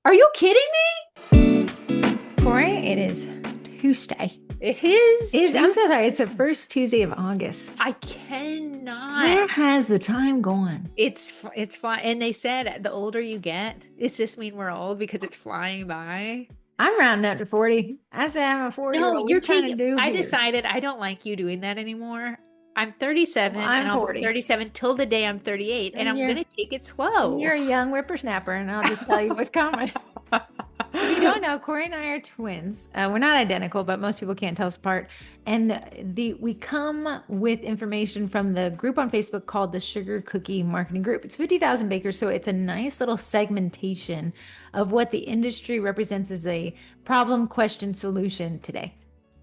Are you kidding Corey, it is Tuesday. me? It is I'm so sorry. Tuesday. It's the first Tuesday of August. I cannot. Where has the time gone? It's fine. And they said the older you get, does this mean we're old because it's flying by? I'm rounding up to 40. I say I'm a 40 year No, old. What are you're you trying to taking. do I here? decided I don't like you doing that anymore. I'm Well, 37 and I'm I'll be 40. 37 till the day I'm 38 and And I'm you're gonna take it and slow. you're a young whippersnapper, and I'll just tell you what's coming. If you don't know, Corey and I are twins. We're not identical, but most people can't tell us apart. And we come with information from the group on Facebook called the Sugar Cookie Marketing Group. It's 50,000 bakers, so it's a nice little segmentation of what the industry represents as a problem, question, solution today.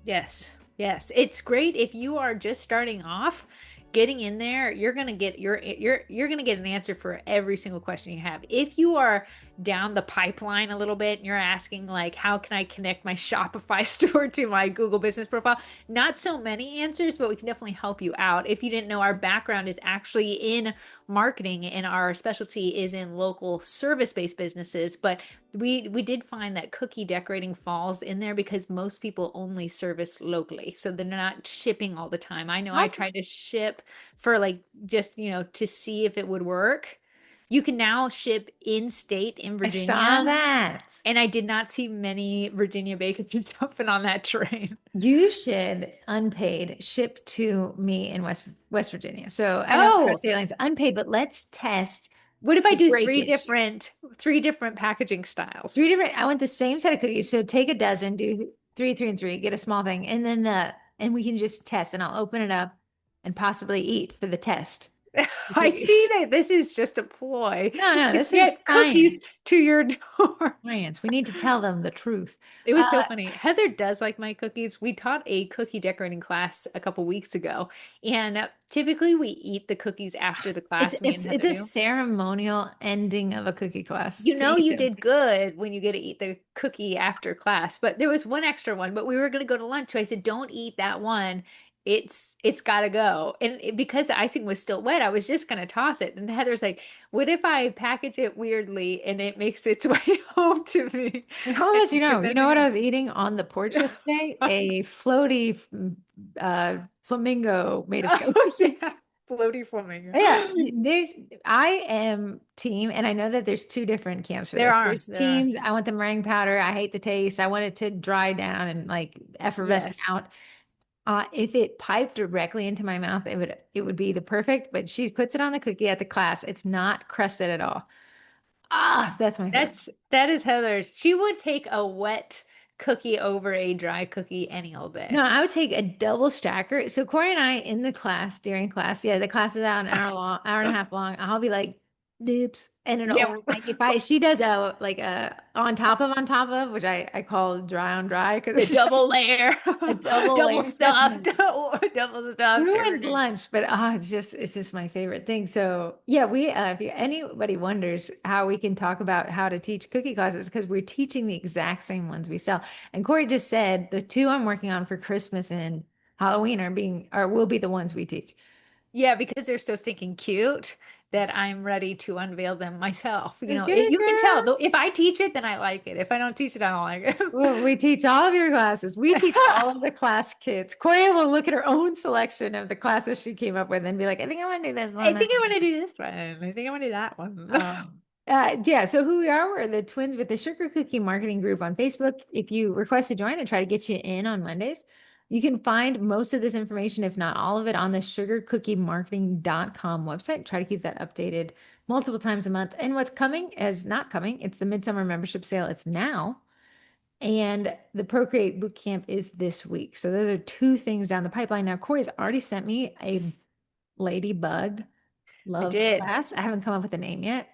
Yes. Yes. It's great if you are just starting off, getting in there, you're going to get an answer for every single question you have. If you are down the pipeline a little bit and you're asking like how can I connect my Shopify store to my Google business profile? Not so many answers, but we can definitely help you out. If you didn't know, our background is actually in marketing and our specialty is in local service-based businesses, but we did find that cookie decorating falls in there because most people only service locally. So they're not shipping all the time. I know I Oh, tried to ship for like just, to see if it would work. You can now ship in state in I Virginia, saw that. and I did not see many Virginia bakers jumping on that train. You should unpaid ship to me in West Virginia. So I know Oh, cross-state lines unpaid, but let's test what if I the do breakage. three different packaging styles? I want the same set of cookies. So take a dozen, do three, three, and three, get a small thing, and then and we can just test, and I'll open it up and possibly eat for the test. The I see cookies. that this is just a ploy No, no, to this is get cookies science. to your door. Science. We need to tell them the truth. It was so Uh, funny. Heather does like my cookies. We taught a cookie decorating class a couple weeks ago, and typically we eat the cookies after the it's class, me it's and it's Heather a do. ceremonial ending of a cookie class You to know eat you them. did good when you get to eat the cookie after class, but there was one extra one, but we were going to go to lunch, so I said, "Don't eat that one. It's got to go." And because the icing was still wet, I was just going to toss it. And Heather's like, "What if I package it weirdly and it makes its way home to me?" I'll And let you know. You present know what I again. was eating on the porch yesterday? A floaty flamingo made of Oh cookies. yeah, floaty flamingo. Yeah, I am team, and I know that there's two different camps for There this. are, There's there are. teams, I want the meringue powder. I hate the taste. I want it to dry down and like effervescent Yes. out. If it piped directly into my mouth, it would be the perfect, but she puts it on the cookie at the class. It's not crusted at all. Ah, that's my favorite. That is Heather's. She would take a wet cookie over a dry cookie any old No, day. I would take a double stacker. So Corey and I in the class during class, yeah, the class is out an hour long, hour and a half long. I'll be like dips, and Yeah. it'll like if I she does a like a on top of, which I call dry on dry because The it's double layer, a double double layer. That's stuffed, double stuffed ruins everything. lunch, but it's just my favorite thing. So yeah, we if anybody wonders how we can talk about how to teach cookie classes, because we're teaching the exact same ones we sell. And Corey just said the two I'm working on for Christmas and Halloween will be the ones we teach. Yeah, because they're so stinking cute that I'm ready to unveil them myself. Let's get it, You can tell girl. though. If I teach it, then I like it. If I don't teach it, I don't like Well, we teach all of your classes. We it. teach all of the class kids. Corey will look at her own selection of the classes she came up with and be like, I think I want to do this I one. think I want to do this one. I think I want to do that one. Yeah, so who we are, we're the twins with the Sugar Cookie Marketing Group on Facebook. If you request to join and try to get you in on Mondays, you can find most of this information, if not all of it, on the sugarcookiemarketing.com website. Try to keep that updated multiple times a month. And what's coming is not coming. It's the Midsummer Membership Sale. It's now. And the Procreate Bootcamp is this week. So those are two things down the pipeline. Now, Corey's already sent me a Ladybug I Love did. class. I haven't come up with a name yet.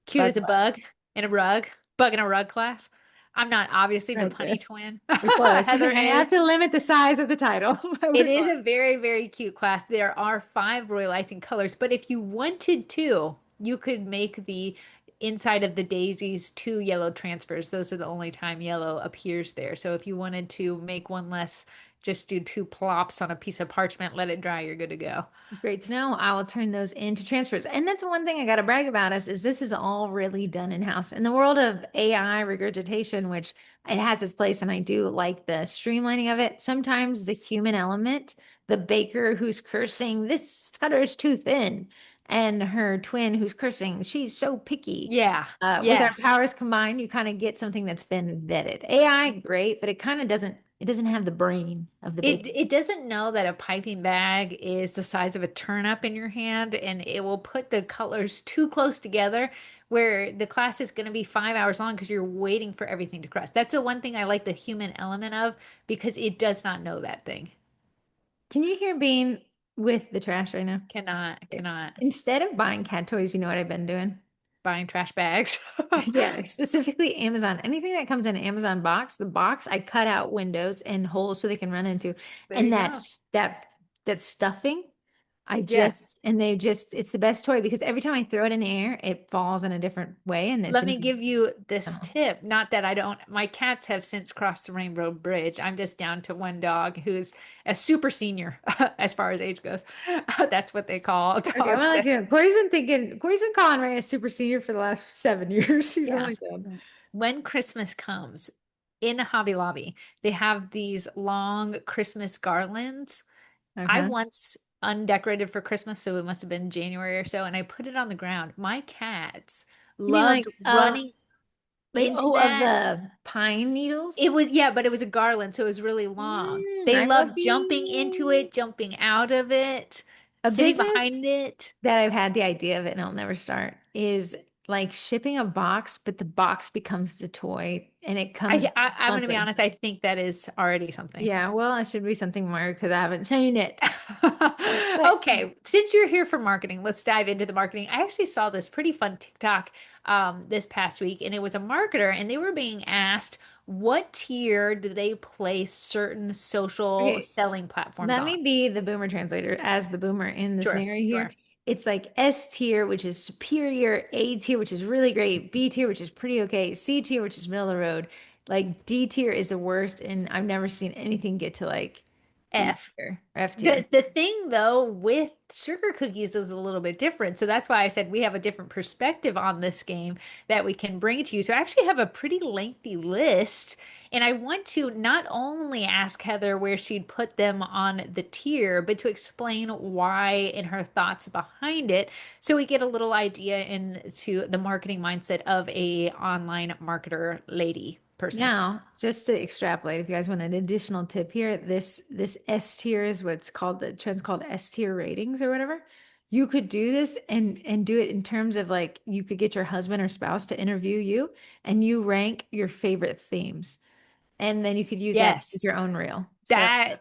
Cute Bug as a bug in a rug, bug in a rug class. I'm not obviously the right there. punny twin. We're close. Heather I have is. to limit the size of the title, but It we're is close. a very, very cute class. There are five royal icing colors, but if you wanted to, you could make the inside of the daisies two yellow transfers. Those are the only time yellow appears there. So if you wanted to make one less Just do two plops on a piece of parchment, let it dry, you're good to go. Great to know. I will turn those into transfers. And that's one thing I got to brag about us is this is all really done in-house. In the world of AI regurgitation, which it has its place, and I do like the streamlining of it. Sometimes the human element, the baker who's cursing, this cutter is too thin, and her twin who's cursing, she's so picky. Yeah. With our Yes. powers combined, you kind of get something that's been vetted. AI, great, but it kind of doesn't, it doesn't have the brain of the baker. It doesn't know that a piping bag is the size of a turnip in your hand, and it will put the colors too close together where the class is going to be 5 hours long because you're waiting for everything to crust. That's the one thing I like the human element of because it does not know that thing. Can you hear Bean with the trash right now? Cannot Instead of buying cat toys, you know what I've been doing? buying trash bags. Yeah, specifically Amazon. Anything that comes in an Amazon box, the box I cut out windows and holes so they can run into. There And you go. that stuffing, I Yes. just and they just it's the best toy because every time I throw it in the air, it falls in a different way and it's Let in me give you a this tunnel. tip. Not that I don't, my cats have since crossed the Rainbow Bridge. I'm just down to one dog who's a super senior as far as age goes. That's what they call Okay, dogs well, like, that, Corey's been calling Ray a super senior for the last 7 years. He's yeah. only done. When Christmas comes in Hobby Lobby, they have these long Christmas garlands. I Okay. once undecorated for Christmas, so it must have been January or so, and I put it on the ground. My cats You mean loved running into of that. the pine needles? It was, yeah, but it was a garland, so it was really long. They I'm loved jumping into looking. it, jumping out of it, A sitting business behind it. that I've had the idea of it and I'll never start is like shipping a box, but the box becomes the toy and it comes I'm going to be monthly. honest, I think that is already something. Yeah, well, it should be something more because I haven't seen it. But Okay, since you're here for marketing, let's dive into the marketing. I actually saw this pretty fun TikTok this past week, and it was a marketer, and they were being asked what tier do they place certain social okay, selling platforms let on? me be the boomer translator as the boomer in the Sure, scenario here. sure. It's like S tier, which is superior, A tier, which is really great, B tier, which is pretty okay, C tier, which is middle of the road. Like D tier is the worst, and I've never seen anything get to like E F. tier or F tier. The thing though with sugar cookies is a little bit different. So that's why I said we have a different perspective on this game that we can bring to you. So I actually have a pretty lengthy list. And I want to not only ask Heather where she'd put them on the tier, but to explain why and her thoughts behind it. So we get a little idea into the marketing mindset of a online marketer lady person. Now, just to extrapolate, if you guys want an additional tip here, this S tier is what's called the trend's called S tier ratings or whatever. You could do this and do it in terms of like you could get your husband or spouse to interview you and you rank your favorite themes. And then you could use that with Yes. your own reel. So That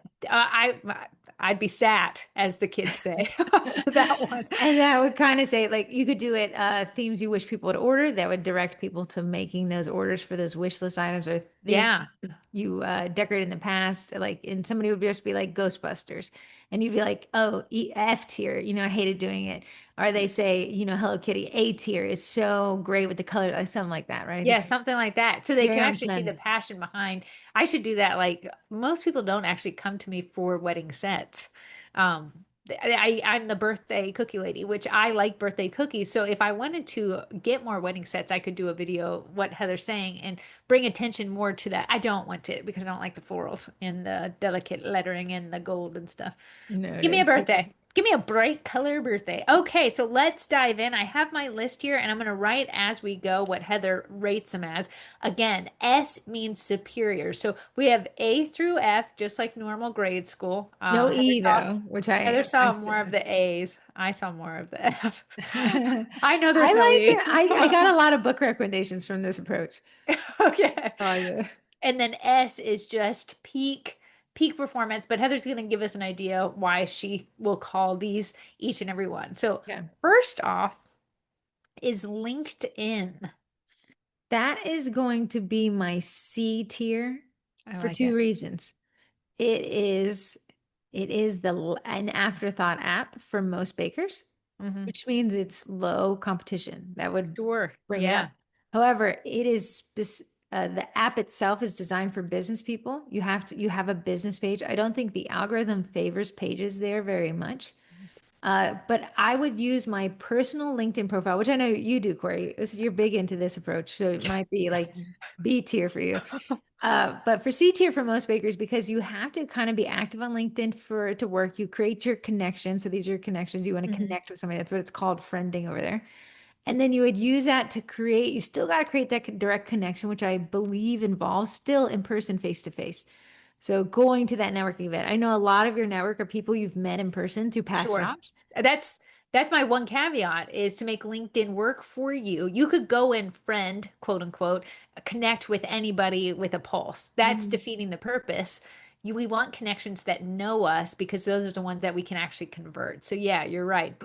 I'd be sat, as the kids say, for that one. and that would kind of say, like, you could do it, themes you wish people would order. That would direct people to making those orders for those wish list items or things Yeah. you decorated in the past. Like, and somebody would just be like Ghostbusters. And you'd be like, oh, F tier, I hated doing it. Or they say, Hello Kitty, A tier is so great with the color, like something like that, right? Yeah, It's something like that. So they very can on actually see the trend. passion behind. I should do that. Like most people don't actually come to me for wedding sets. Um, I'm the birthday cookie lady, which I like birthday cookies. So if I wanted to get more wedding sets, I could do a video, what Heather's saying, and bring attention more to that. I don't want it because I don't like the florals and the delicate lettering and the gold and stuff. Give me a Noted. birthday. Give me a bright color birthday. Okay, so let's dive in. I have my list here and I'm going to write as we go what Heather rates them as. Again, S means superior. So we have A through F, just like normal grade school. No E though, which Heather I saw more of still. the A's. I saw more of the F. I I know there's no liked it. E. I got a lot of book recommendations from this approach. Okay. I like it. And then S is just peak performance, but Heather's going to give us an idea why she will call these each and every one. So, Yeah. first off is LinkedIn. That is going to be my C tier I for like two it. reasons. It is an afterthought app for most bakers, Hmm. which means it's low competition. That would Sure. bring it up. Yeah. However, it is the app itself is designed for business people. You have a business page. I don't think the algorithm favors pages there very much. But I would use my personal LinkedIn profile, which I know you do, Corey. You're big into this approach, so it might be like B tier for you. But for C tier for most bakers, because you have to kind of be active on LinkedIn for it to work. You create your connections. So these are your connections. You want to Mhm. connect with somebody. That's what it's called, friending over there. And then you would use that to create, you still got to create that direct connection, which I believe involves still in person, face to face. So going to that networking event. I know a lot of your network are people you've met in person through past Sure. jobs. That's that's my one caveat is to make LinkedIn work for you. You could go and friend, quote unquote, connect with anybody with a pulse. That's Mhm. defeating the purpose. We want connections that know us because those are the ones that we can actually convert. So yeah, you're right.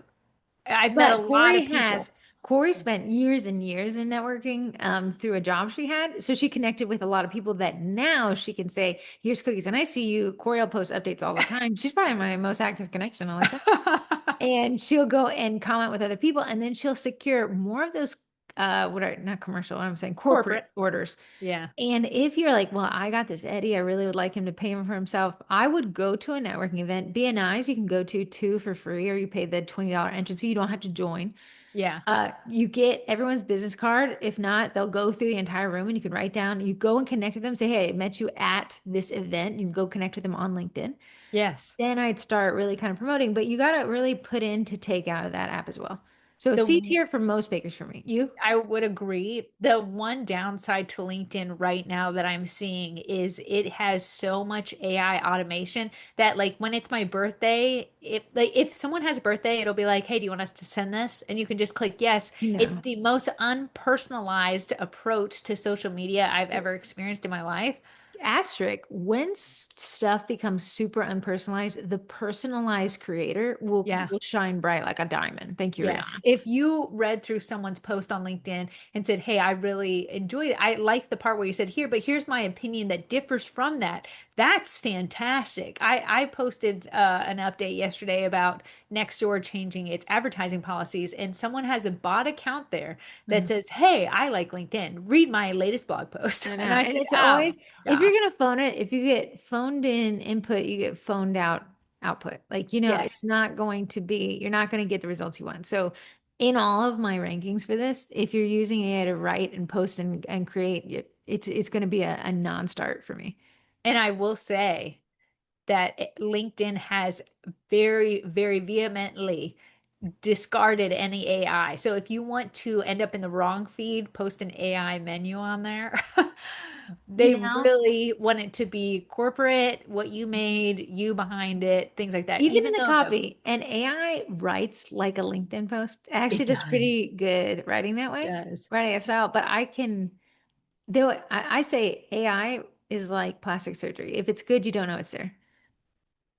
I've met a But lot of people. Corey spent years and years in networking through a job she had. So she connected with a lot of people that now she can say, here's cookies. And I see you, Corey will post updates all the time. She's probably my most active connection all the time. And she'll go and comment with other people. And then she'll secure more of those, what are not commercial, what I'm saying, corporate Corporate. orders. Yeah. And if you're like, well, I got this Eddie, I really would like him to pay him for himself, I would go to a networking event. BNIs you can go to two for free, or you pay the $20 entrance fee. You don't have to join. Yeah. You get everyone's business card. If not, they'll go through the entire room and you can write down, you go and connect with them, say, hey, I met you at this event. You can go connect with them on LinkedIn. Yes. Then I'd start really kind of promoting, but you got to really put in to take out of that app as well. So C The tier for most bakers for me. You? I would agree. The one downside to LinkedIn right now that I'm seeing is it has so much AI automation that like when it's my birthday, if someone has a birthday, it'll be like, "Hey, do you want us to send this?" And you can just click yes. It's No. the most unpersonalized approach to social media I've ever experienced in my life. Asterisk, when stuff becomes super unpersonalized, the personalized creator Yeah. will shine bright like a diamond. Thank you, Yes. Rihanna. If you read through someone's post on LinkedIn and said, "Hey, I really enjoyed it. I like the part where you said here, but here's my opinion that differs from that." That's fantastic. I posted an update yesterday about Nextdoor changing its advertising policies, and someone has a bot account there that Mhm. says, "Hey, I like LinkedIn. Read my latest blog post." I know. And I And said, it's "Oh, always, if you're gosh. going to phone it, if you get phoned in input, you get phoned out output. Like, it's Yes." not going to be, you're not going to get the results you want. So, in all of my rankings for this, if you're using AI to write and post and create, it's going to be a non-start for me. And I will say that LinkedIn has very, very vehemently discarded any AI. So if you want to end up in the wrong feed, post an AI menu on there. You They know, really want it to be corporate, what you made, you behind it, things like that. even in Even the though copy, and AI writes like a LinkedIn post. It actually it does does, pretty good writing that way, does. writing a style. But though I say AI is like plastic surgery. If it's good, you don't know it's there.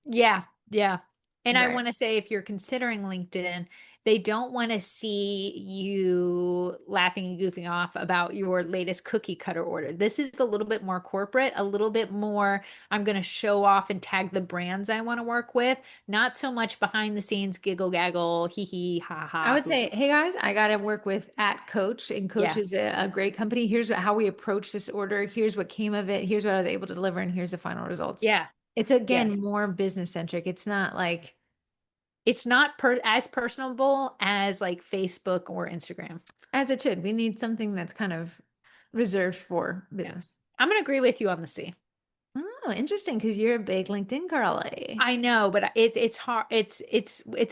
Yeah, yeah. And I Right. want to say if you're considering LinkedIn, they don't want to see you laughing and goofing off about your latest cookie cutter order. This is a little bit more corporate, a little bit more, I'm going to show off and tag the brands I want to work with, not so much behind the scenes giggle gaggle, hee hee, ha I ha, would hoo. say, hey guys, I got to work with at Coach, and Coach Yeah, is a great company. Here's how we approach this order. Here's what came of it. Here's what I was able to deliver, and here's the final results. yeah, It's yeah. again more business centric. It's not like It's not as personable as like Facebook or Instagram. as it should. We need something that's kind of reserved for Yeah. business. I'm going to agree with you on the C. Oh, interesting, because you're a big LinkedIn girly. I know, but it's hard. It's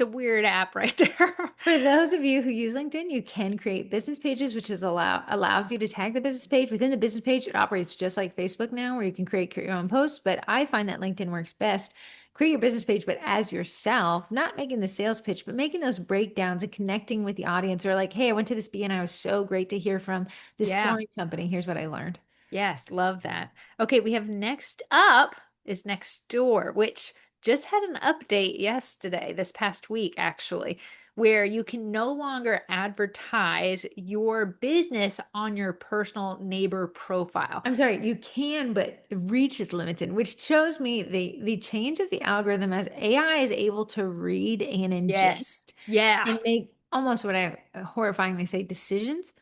a weird app right there. For those of you who use LinkedIn, you can create business pages, which allows you to tag the business page. Within the business page, it operates just like Facebook now, where you can create your own posts. But I find that LinkedIn works best. Create your business page, but as yourself, not making the sales pitch, but making those breakdowns and connecting with the audience. Or like, hey, I went to this BNI. It was so great to hear from this Yeah. flooring company. Here's what I learned. Yes, love that. Okay, we have next up is next door, which just had an update yesterday, this past week actually, where you can no longer advertise your business on your personal neighbor profile. I'm sorry, you can, but reach is limited, which shows me the change of the algorithm as AI is able to read and Yes. ingest Yeah. and make almost what I horrifyingly say decisions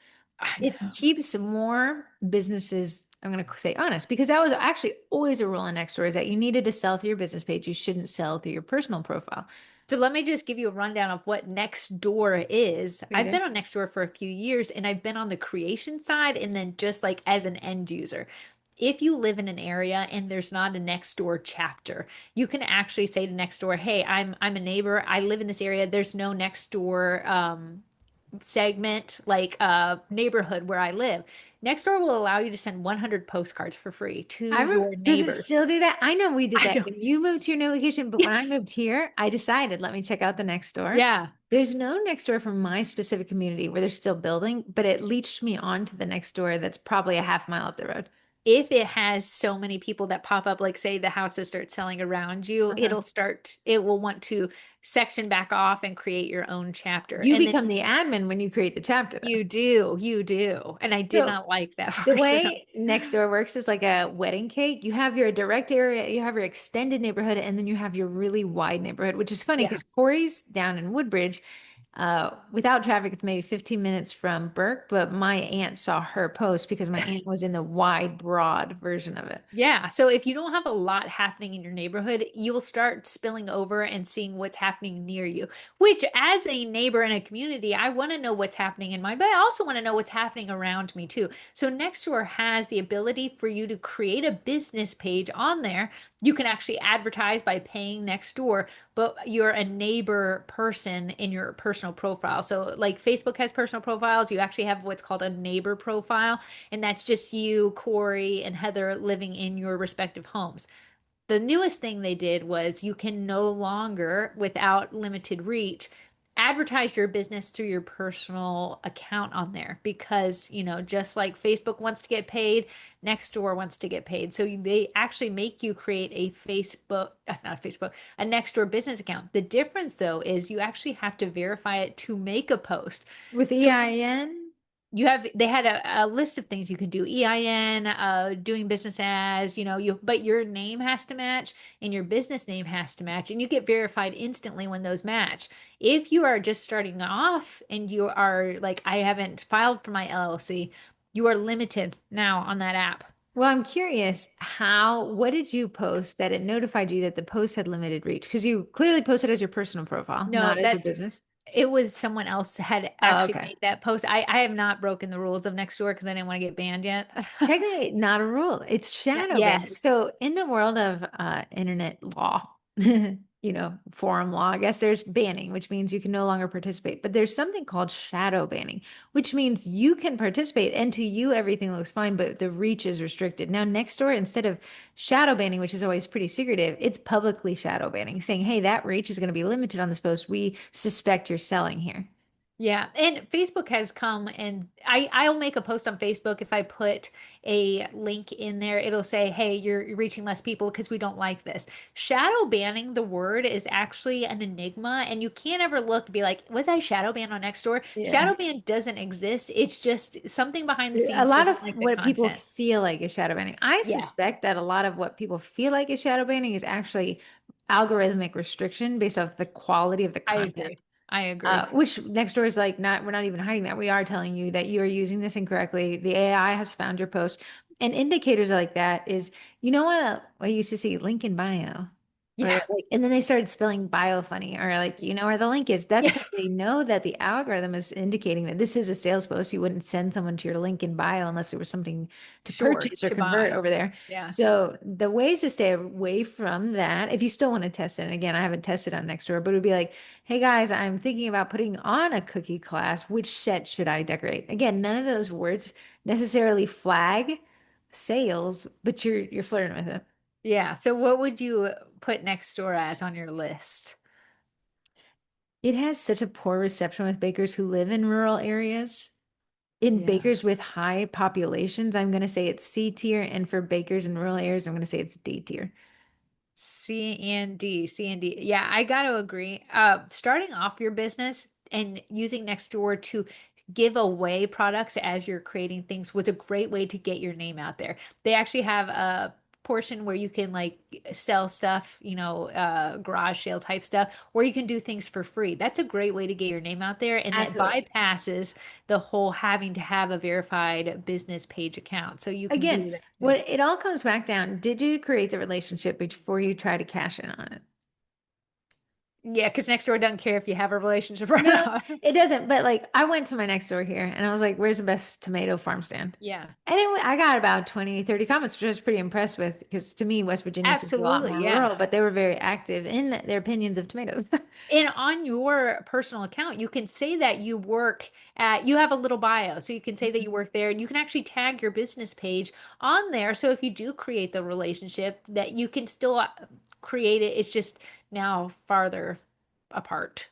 I It know. keeps more businesses, I'm going to say honest, because that was actually always a rule in Nextdoor is that you needed to sell through your business page. You shouldn't sell through your personal profile. So let me just give you a rundown of what Nextdoor is. I've Okay. been on Nextdoor for a few years and I've been on the creation side and then just like as an end user. If you live in an area and there's not a Nextdoor chapter, you can actually say to Nextdoor, "Hey, I'm a neighbor. I live in this area. There's no Nextdoor segment like neighborhood where I live." Nextdoor will allow you to send 100 postcards for free to your Does it neighbors. still do that? I know we did I that know. when you moved to your new location, but when I moved here, I decided, let me check out the next door. Yeah. There's no next door for my specific community where they're still building, but it leached me on to the next door that's probably a half mile up the road. If it has so many people that pop up, like say the houses start selling around you, Uh-huh. it will want to section back off and create your own chapter. You And then become the admin when you create the chapter, though. you do. And I did So not like that the portion of, way Nextdoor works is like a wedding cake. You have your direct area, you have your extended neighborhood, and then you have your really wide neighborhood, which is funny yeah. because Corey's down in Woodbridge. Without traffic, it's maybe 15 minutes from Burke, but my aunt saw her post because my aunt was in the wide, broad version of it. Yeah. So if you don't have a lot happening in your neighborhood, you'll start spilling over and seeing what's happening near you, which as a neighbor in a community, I want to know what's happening in mine, but I also want to know what's happening around me too. So Nextdoor has the ability for you to create a business page on there. You can actually advertise by paying Nextdoor, but you're a neighbor person in your personal profile. So like Facebook has personal profiles, you actually have what's called a neighbor profile. And that's just you, Corey, and Heather living in your respective homes. The newest thing they did was you can no longer, without limited reach, advertise your business through your personal account on there because, just like Facebook wants to get paid, Nextdoor wants to get paid. So they actually make you create a not a Facebook, a Nextdoor business account. The difference though is you actually have to verify it to make a post. With So EIN? they had a list of things you could do, EIN, doing business as, but your name has to match and your business name has to match, and you get verified instantly when those match. If you are just starting off and you are like, I haven't filed for my LLC, you are limited now on that app. Well, I'm curious, what did you post that it notified you that the post had limited reach? Because you clearly posted as your personal profile, No, not as your business. it was someone else had Oh, actually okay. made that post. I have not broken the rules of Nextdoor because I didn't want to get banned yet. Technically, not a rule. It's shadow banning. Yes, So, in the world of internet law, forum law, I guess there's banning, which means you can no longer participate. But there's something called shadow banning, which means you can participate, and to you, everything looks fine, but the reach is restricted. Now, Nextdoor, instead of shadow banning, which is always pretty secretive, it's publicly shadow banning, saying, hey, that reach is going to be limited on this post. We suspect you're selling here. yeah, and Facebook has come and I'll make a post on Facebook if I put a link in there, it'll say, "Hey, you're reaching less people because we don't like this." Shadow banning, the word is actually an enigma, and you can't ever look and be like, "Was I shadow banned on Nextdoor?" Yeah. Shadow ban doesn't exist. It's just something behind the A scenes lot of doesn't like the what people content. feel like is shadow banning. I Yeah, suspect that a lot of what people feel like is shadow banning is actually algorithmic restriction based off the quality of the I content. agree. I agree. Which Nextdoor is like not, we're not even hiding that. We are telling you that you are using this incorrectly. The AI has found your post. And indicators like that is, you know what I used to see link in bio. Or Yeah, like, and then they started spelling bio funny, or like, you know where the link is. That's yeah, because they know that the algorithm is indicating that this is a sales post. You wouldn't send someone to your link in bio unless there was something to sure, purchase or to convert buy. over there. Yeah. So the ways to stay away from that, if you still want to test it, and again, I haven't tested on Nextdoor, but it would be like, hey guys, I'm thinking about putting on a cookie class. Which set should I decorate? Again, none of those words necessarily flag sales, but you're flirting with it. Yeah. So what would you put Nextdoor as on your list? It has such a poor reception with bakers who live in rural areas. In Yeah. bakers with high populations, I'm going to say it's C tier, and for bakers in rural areas, I'm going to say it's D tier. C and D. Yeah, I got to agree. Starting off your business and using Nextdoor to give away products as you're creating things was a great way to get your name out there. They actually have a portion where you can like sell stuff, garage sale type stuff, or you can do things for free. That's a great way to get your name out there, and that Absolutely. bypasses the whole having to have a verified business page account. So you can Again, do that too. what it all comes back down, did you create the relationship before you try to cash in on it? Yeah, because next door doesn't care if you have a relationship or No, not. it doesn't. But like, I went to my next door here and I was like, where's the best tomato farm stand? Yeah, And I got about 20, 30 comments, which I was pretty impressed with because to me, West Virginia seems a lot absolutely. more Yeah. rural, but they were very active in their opinions of tomatoes. And on your personal account, you can say that you have a little bio. So you can say that you work there and you can actually tag your business page on there. So if you do create the relationship, that you can still create it. It's just now farther apart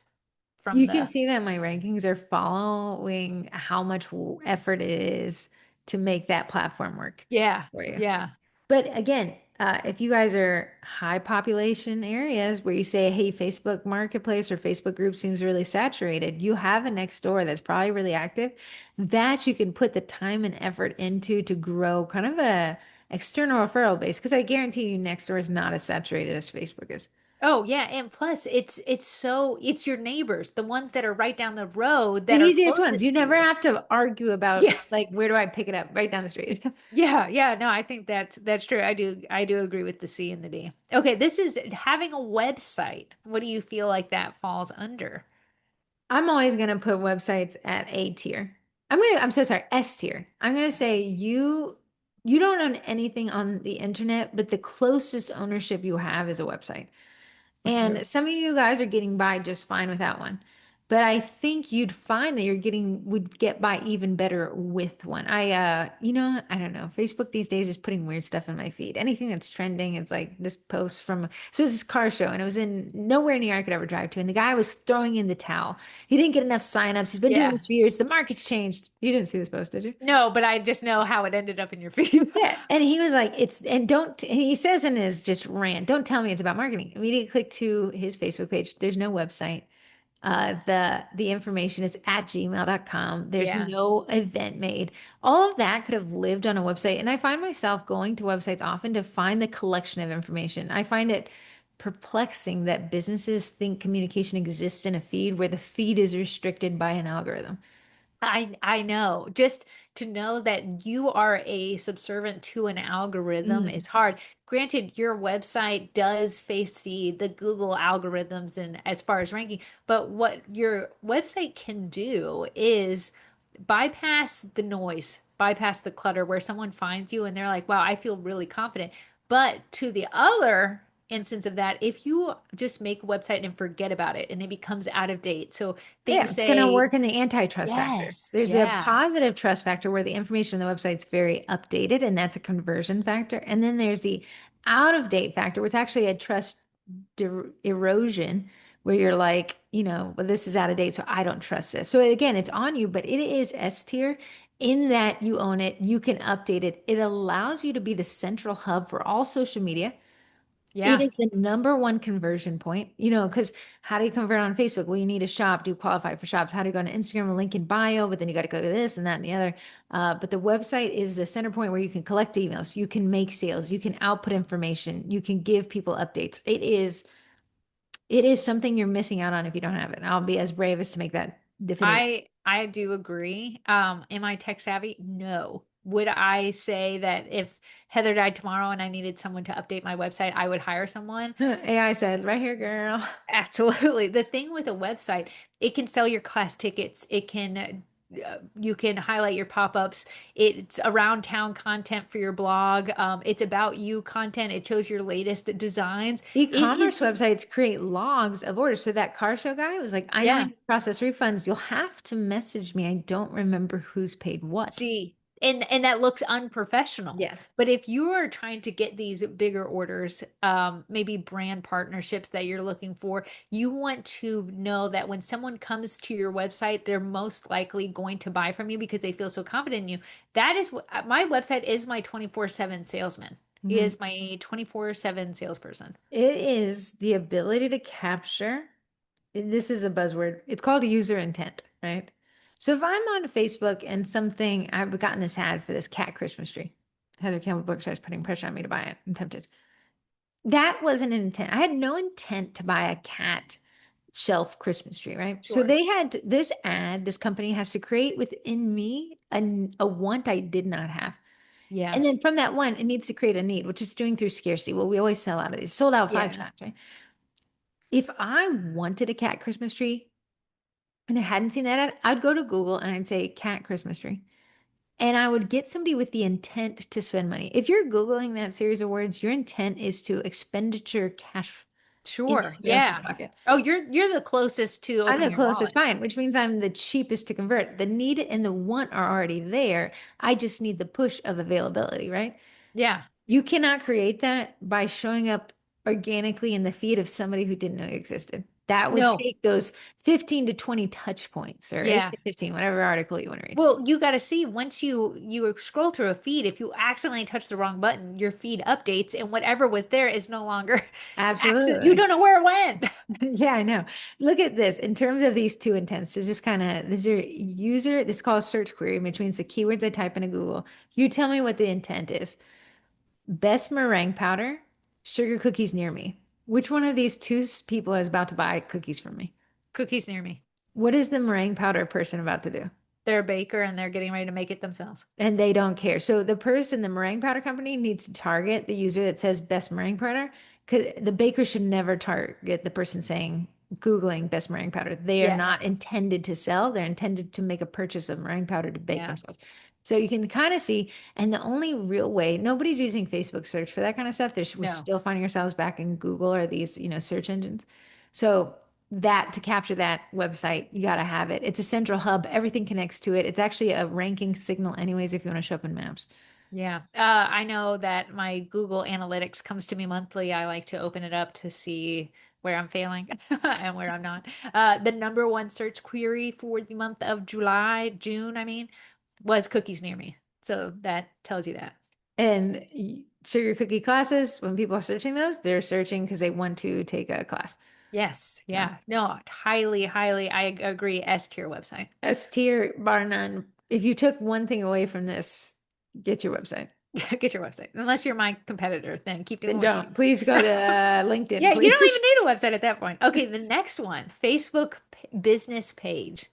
from You can the, see that my rankings are following how much effort it is to make that platform work yeah, for you. yeah. But again, if you guys are high population areas where you say, hey, Facebook Marketplace or Facebook group seems really saturated, you have a next door that's probably really active that you can put the time and effort into to grow kind of a external referral base. Because I guarantee you next door is not as saturated as Facebook is. Oh yeah, and plus it's your neighbors, the ones that are right down the road The that are easiest ones. You closest to never you. have to argue about Yeah. like where do I pick it up right down the street. Yeah, yeah, no, I think that's true. I do agree with the C and the D. Okay, this is having a website. What do you feel like that falls under? I'm always going to put websites at A tier. I'm so sorry, S tier. I'm going to say you don't own anything on the internet, but the closest ownership you have is a website. Okay. And some of you guys are getting by just fine without one. But I think you'd find that would get by even better with one. I don't know. Facebook these days is putting weird stuff in my feed. Anything that's trending, it's like this post so it was this car show and it was in nowhere near I could ever drive to. And the guy was throwing in the towel. He didn't get enough signups. He's been doing Yeah. this for years. The market's changed. You didn't see this post, did you? No, but I just know how it ended up in your feed. Yeah, and he was like, and he says in his just rant, don't tell me it's about marketing. Immediately click to his Facebook page. There's no website. The information is at gmail.com. There's Yeah. no event made. All of that could have lived on a website. And I find myself going to websites often to find the collection of information. I find it perplexing that businesses think communication exists in a feed where the feed is restricted by an algorithm. I know. Just to know that you are a subservient to an algorithm Mhm. is hard. Granted, your website does face the Google algorithms and as far as ranking, but what your website can do is bypass the noise, bypass the clutter where someone finds you and they're like, wow, I feel really confident. But to the other instance of that, if you just make a website and forget about it and it becomes out of date. So Yeah, things it's going to say, work in the antitrust factor. yes, There's a yeah. positive trust factor where the information on the website's very updated, and that's a conversion factor. And then there's the out of date factor, which is actually a trust erosion, where you're like, well, this is out of date, so I don't trust this. So again, it's on you, but it is S tier in that you own it, you can update it. It allows you to be the central hub for all social media. It Yeah. is the number one conversion point, because how do you convert on Facebook? Well, you need a shop. Do you qualify for shops? How do you go on Instagram? A link in bio, but then you got to go to this and that and the other. But the website is the center point where you can collect emails, you can make sales, you can output information, you can give people updates. It is something you're missing out on if you don't have it. I'll be as brave as to make that definitive. I do agree. Am I tech savvy? No. Would I say that if Heather died tomorrow and I needed someone to update my website, I would hire someone? AI said, right here, girl. Absolutely. The thing with a website, it can sell your class tickets. You can highlight your pop-ups. It's around town content for your blog. It's about you content. It shows your latest designs. It E-commerce is, websites create logs of orders. So that car show guy was like, I know I yeah. need to process refunds. You'll have to message me. I don't remember who's paid what. See, and that looks unprofessional. Yes. But if you are trying to get these bigger orders, maybe brand partnerships that you're looking for, you want to know that when someone comes to your website, they're most likely going to buy from you because they feel so confident in you. That is what my website is my 24/7 salesman. He Mhm. is my 24/7 salesperson. It is the ability to capture. This is a buzzword. It's called user intent, right? So if I'm on Facebook and I've gotten this ad for this cat Christmas tree. Heather Campbell Bookstore is putting pressure on me to buy it. I'm tempted. That wasn't an intent. I had no intent to buy a cat shelf Christmas tree, right? So Sure. they had this ad, this company has to create within me a want I did not have. Yeah. And then from that one, it needs to create a need, which is doing through scarcity. Well, we always sell out of these, sold out 5 Yeah. times, right? If I wanted a cat Christmas tree and I hadn't seen that ad, I'd go to Google and I'd say cat Christmas tree. And I would get somebody with the intent to spend money. If you're Googling that series of words, your intent is to expenditure cash into Sure. somebody else's Yeah. pocket. Oh, you're the closest to I'm opening the your closest wallet. fine, which means I'm the cheapest to convert. The need and the want are already there. I just need the push of availability, right? Yeah. You cannot create that by showing up organically in the feed of somebody who didn't know you existed. That would No. take those 15 to 20 touch points or 8 Yeah. to 15, whatever article you want to read. Well, you got to see once you scroll through a feed, if you accidentally touch the wrong button, your feed updates and whatever was there is no longer accident. You Absolutely. don't know where it went. Yeah, I know. Look at this. In terms of these two intents, this is kind of this is your user, this is called search query, which means the keywords I type into Google. You tell me what the intent is. Best meringue powder, sugar cookies near me. Which one of these two people is about to buy cookies from me? Cookies near me. What is the meringue powder person about to do? They're a baker and they're getting ready to make it themselves. And they don't care. So the person, the meringue powder company needs to target the user that says best meringue powder because the baker should never target the person saying Googling best meringue powder. They are not Yes. intended to sell. They're intended to make a purchase of meringue powder to bake Yeah. themselves. So you can kind of see, and the only real way, nobody's using Facebook search for that kind of stuff. We're No. still finding ourselves back in Google or these, search engines. So that to capture that website, you got to have it. It's a central hub. Everything connects to it. It's actually a ranking signal, anyways, if you want to show up in maps. Yeah. I know that my Google Analytics comes to me monthly. I like to open it up to see where I'm failing and where I'm not. The number one search query for the month of June, I mean, was cookies near me. So that tells you that. And sugar cookie classes, when people are searching those, they're searching because they want to take a class. Yes. So Yeah. No, highly, highly, I agree. S tier website. S tier, bar none. If you took one thing away from this, get your website. Get your website. Unless you're my competitor, then keep doing Then what you do. don't. Please go to LinkedIn, Yeah, you don't even please. need a website at that point. Okay, the next one, Facebook business page.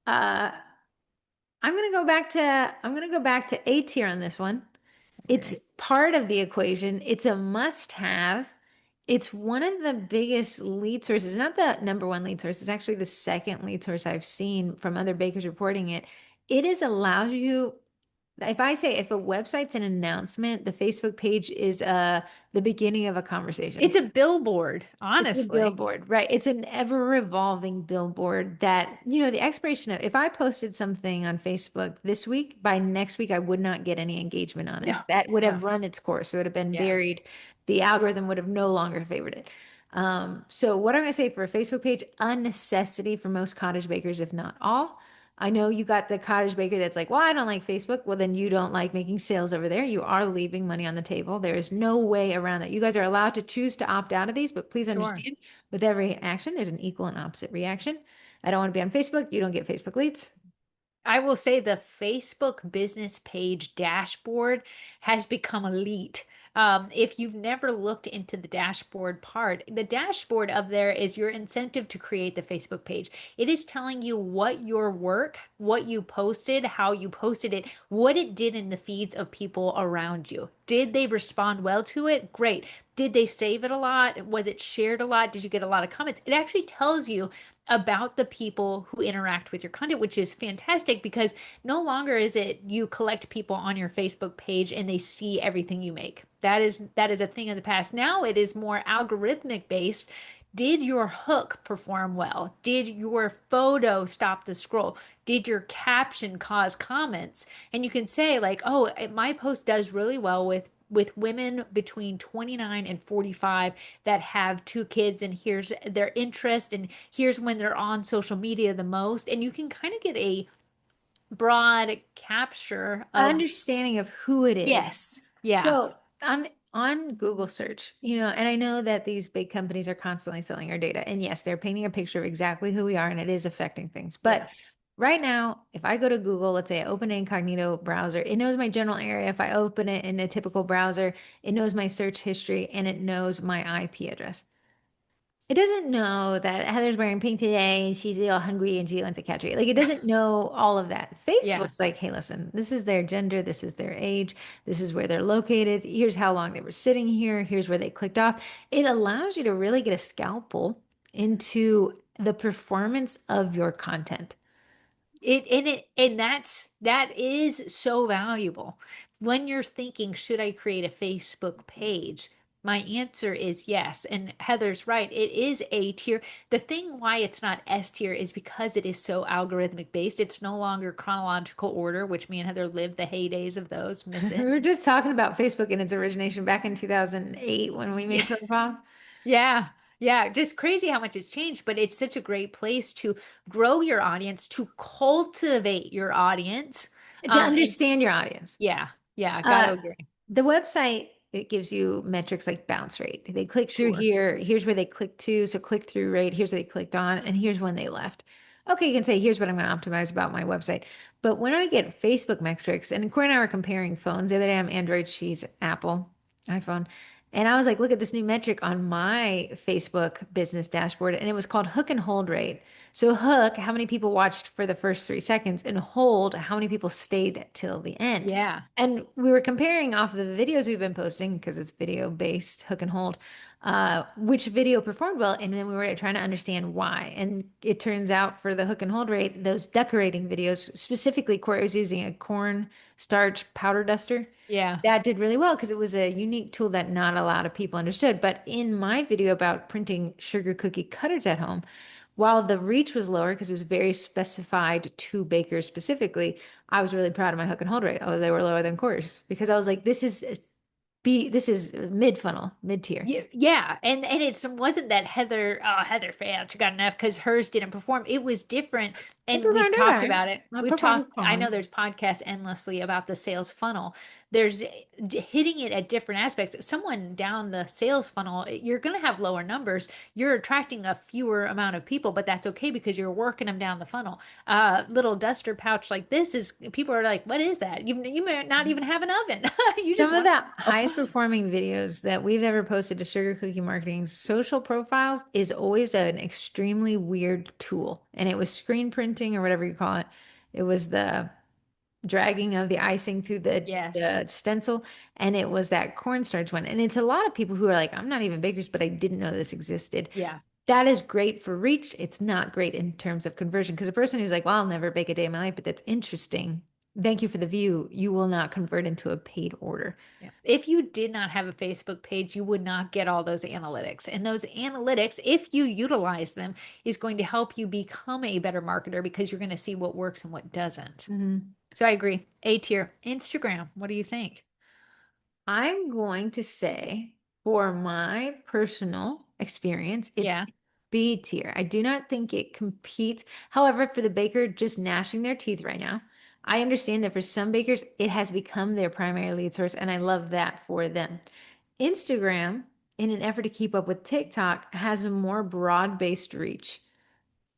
Uh, I'm gonna go back to A tier on this one. It's Okay. part of the equation. It's a must-have. It's one of the biggest lead sources, not the number one lead source. It's actually the second lead source I've seen from other bakers reporting it. It is allows you, if I say if a website's an announcement, the Facebook page is the beginning of a conversation. It's a billboard, It's a honestly. billboard, right? It's an ever revolving billboard that, the expiration of, if I posted something on Facebook this week, by next week, I would not get any engagement on it. No, That would no. have run its course. So it would have been Yeah, buried. The algorithm would have no longer favored it. So what I'm going to say for a Facebook page, a necessity for most cottage bakers, if not all. I know you got the cottage baker that's like, well, I don't like Facebook. Well, then you don't like making sales over there. You are leaving money on the table. There is no way around that. You guys are allowed to choose to opt out of these, but please sure. understand with every action, there's an equal and opposite reaction. I don't want to be on Facebook. You don't get Facebook leads. I will say the Facebook business page dashboard has become elite. If you've never looked into the dashboard part, the dashboard up there is your incentive to create the Facebook page. It is telling you what your work, what you posted, how you posted it, what it did in the feeds of people around you. Did they respond well to it? Great. Did they save it a lot? Was it shared a lot? Did you get a lot of comments? It actually tells you about the people who interact with your content, which is fantastic because no longer is it you collect people on your Facebook page and they see everything you make. That is a thing of the past. Now it is more algorithmic based. Did your hook perform well? Did your photo stop the scroll? Did your caption cause comments? And you can say like, "Oh, my post does really well with women between 29 and 45 that have two kids and here's their interest and here's when they're on social media the most." And you can kind of get a broad capture of Understanding of who it is. yes. Yeah. So on Google search, and I know that these big companies are constantly selling our data. And yes, they're painting a picture of exactly who we are, and it is affecting things. But Yeah. Right now, if I go to Google, let's say I open an incognito browser, it knows my general area. If I open it in a typical browser, it knows my search history and it knows my IP address. It doesn't know that Heather's wearing pink today and she's a little hungry and she wants a cat treat. Like it doesn't know all of that. Yeah. Facebook's like, hey, listen, this is their gender, this is their age, this is where they're located. Here's how long they were sitting here. Here's where they clicked off. It allows you to really get a scalpel into the performance of your content. That is so valuable. When you're thinking, should I create a Facebook page? My answer is yes. And Heather's right. It is A tier. The thing why it's not S tier is because it is so algorithmic based. It's no longer chronological order, which me and Heather lived the heydays of those. Miss We it. were just talking about Facebook and its origination back in 2008 when we Yeah. made profile. Yeah. Yeah. Just crazy how much it's changed, but it's such a great place to grow your audience, to cultivate your audience. To And understand your audience. yeah, yeah, Uh, gotta agree. the website, it gives you metrics like bounce rate. They click through Sure. here. Here's where they clicked to. So click through rate. Here's where they clicked on, and here's when they left. Okay, you can say, here's what I'm going to optimize about my website. But when I get Facebook metrics, and Corey and I were comparing phones the other day, I'm Android, she's Apple, iPhone. And I was like, look at this new metric on my Facebook business dashboard, and it was called hook and hold rate. So hook, how many people watched for the first 3 seconds, and hold, how many people stayed till the end. Yeah. And we were comparing off of the videos we've been posting because it's video based, hook and hold, which video performed well. And then we were trying to understand why. And it turns out for the hook and hold rate, those decorating videos, specifically, Corey was using a corn starch powder duster. Yeah. That did really well because it was a unique tool that not a lot of people understood. But in my video about printing sugar cookie cutters at home, while the reach was lower because it was very specified to bakers specifically, I was really proud of my hook and hold rate, although they were lower than Coors because I was like, this is mid funnel, mid tier. Yeah, yeah, and it wasn't that Heather failed. She got enough because hers didn't perform. It was different, It and we've performed all talked right. about it. My We've performance talked. I know fine. there's podcasts endlessly about the sales funnel. There's hitting it at different aspects. Someone down the sales funnel, you're going to have lower numbers. You're attracting a fewer amount of people, but that's okay because you're working them down the funnel. Little duster pouch like this is people are like, what is that? You may not even have an oven. You just Some of want. the highest performing videos that we've ever posted to Sugar Cookie Marketing's social profiles is always an extremely weird tool. And it was screen printing or whatever you call it. It was the dragging of the icing through Yes. the stencil. And it was that cornstarch one. And it's a lot of people who are like, I'm not even bakers, but I didn't know this existed. Yeah. That is great for reach. It's not great in terms of conversion because a person who's like, well, I'll never bake a day in my life, but that's interesting. Thank you for the view. You will not convert into a paid order. Yeah. If you did not have a Facebook page, you would not get all those analytics. And those analytics, if you utilize them, is going to help you become a better marketer because you're going to see what works and what doesn't. Mhm. So I agree. A tier. Instagram. What do you think? I'm going to say, for my personal experience, it's Yeah. B tier. I do not think it competes. However, for the baker just gnashing their teeth right now, I understand that for some bakers, it has become their primary lead source, and I love that for them. Instagram, in an effort to keep up with TikTok, has a more broad-based reach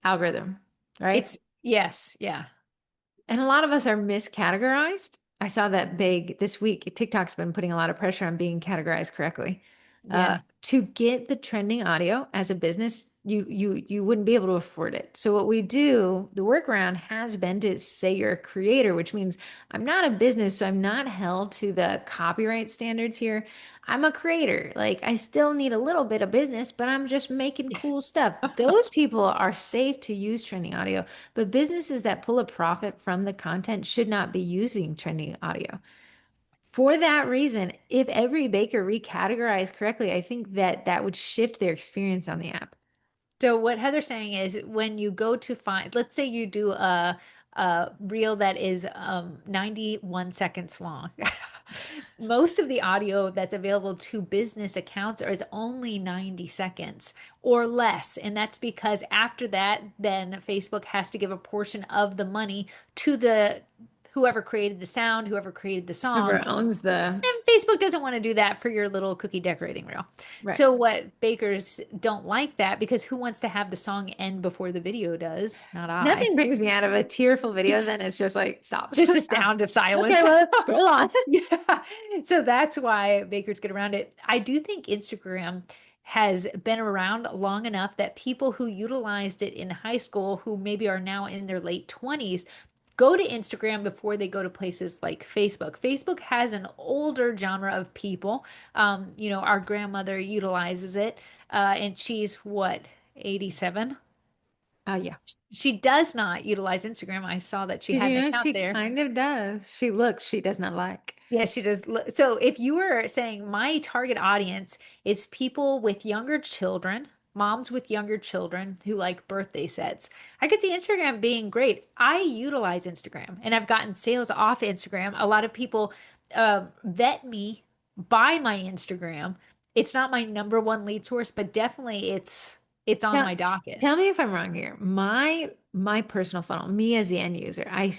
algorithm, right? It's yes. Yeah. And a lot of us are miscategorized. I saw that big this week. TikTok's been putting a lot of pressure on being categorized correctly. Yeah. To get the trending audio as a business, you wouldn't be able to afford it. So what we do, the workaround has been to say you're a creator, which means I'm not a business, so I'm not held to the copyright standards here. I'm a creator. Like I still need a little bit of business, but I'm just making cool stuff. Those people are safe to use trending audio. But businesses that pull a profit from the content should not be using trending audio. For that reason, if every baker recategorized correctly, I think that that would shift their experience on the app. So what Heather's saying is when you go to find, let's say you do a reel that is 91 seconds long. Most of the audio that's available to business accounts is only 90 seconds or less. And that's because after that, then Facebook has to give a portion of the money to the whoever created the sound, whoever created the song. Whoever owns the And Facebook doesn't want to do that for your little cookie decorating reel. right. So what bakers don't like that because who wants to have the song end before the video does? Not I. Nothing brings me out of a tearful video, then it's just like stop. Just a Stop. sound of Okay, silence. well, let's scroll on. Yeah. So that's why bakers get around it. I do think Instagram has been around long enough that people who utilized it in high school, who maybe are now in their late 20s, go to Instagram before they go to places like Facebook. Facebook has an older genre of people. Our grandmother utilizes it, and she's what, 87? Yeah. She does not utilize Instagram. I saw that she Did had you an know account she there. kind of does? She looks, she does not like. Yeah, she does. So if you were saying my target audience is people with younger children, moms with younger children who like birthday sets, I could see Instagram being great. I utilize Instagram and I've gotten sales off Instagram. A lot of people vet me by my Instagram. It's not my number one lead source, but definitely it's on Now, my docket. tell me if I'm wrong here. My personal funnel, me as the end user, I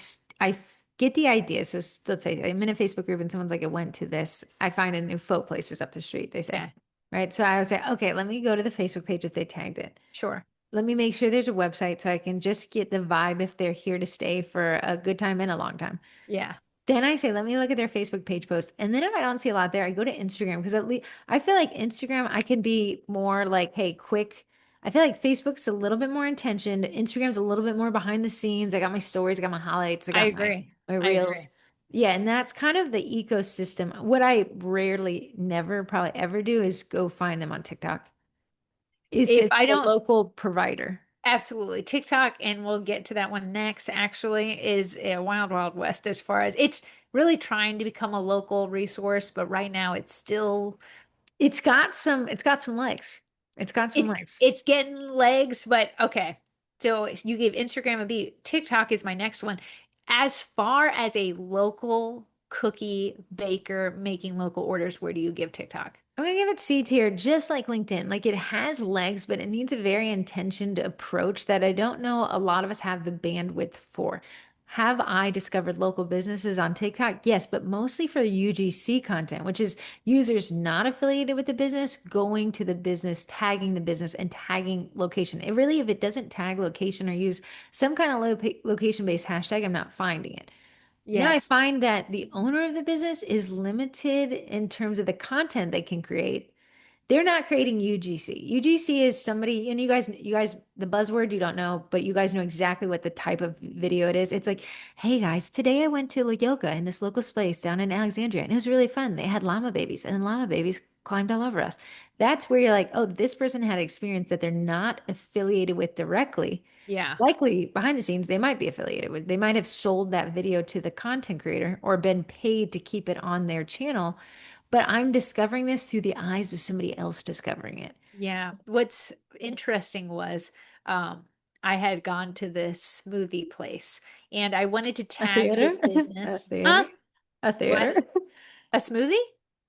get the idea. So let's say I'm in a Facebook group and someone's like, I went to this. I find a new faux places up the street, they say. Yeah, Right. So I would say, okay, let me go to the Facebook page if they tagged it. sure. Let me make sure there's a website so I can just get the vibe if they're here to stay for a good time and a long time. Yeah. Then I say, let me look at their Facebook page post. And then if I don't see a lot there, I go to Instagram because at least I feel like Instagram, I can be more like, hey, quick. I feel like Facebook's a little bit more intentioned. Instagram's a little bit more behind the scenes. I got my stories, I got my highlights, I I got agree. my I reels. agree. Yeah, and that's kind of the ecosystem. What I rarely, never, probably ever do is go find them on TikTok. It's If if I it's a don't local provider. Absolutely. TikTok, and we'll get to that one next, actually, is a wild, wild west as far as it's really trying to become a local resource, but right now It's got some legs. It's got some it's legs. it's getting legs, but okay. So you gave Instagram a beat. TikTok is my next one. As far as a local cookie baker making local orders, where do you give TikTok? I'm gonna give it C tier, just like LinkedIn. Like it has legs, but it needs a very intentioned approach that I don't know a lot of us have the bandwidth for. Have I discovered local businesses on TikTok? Yes, but mostly for UGC content, which is users not affiliated with the business going to the business, tagging the business, and tagging location. It really, if it doesn't tag location or use some kind of location-based hashtag, I'm not finding it. Now I Yes, find that the owner of the business is limited in terms of the content they can create. They're not creating UGC. UGC is somebody, and you guys, the buzzword you don't know, but you guys know exactly what the type of video it is. It's like, hey guys, today I went to La Yoga in this local place down in Alexandria, and it was really fun. They had llama babies, and the llama babies climbed all over us. That's where you're like, oh, this person had experience that they're not affiliated with directly. yeah, Likely behind the scenes, they might be affiliated with, they might have sold that video to the content creator or been paid to keep it on their channel. But I'm discovering this through the eyes of somebody else discovering it. yeah. What's interesting was um, I had gone to this smoothie place and I wanted to A tag theater? this A business. Huh? theater? A theater? What? A smoothie?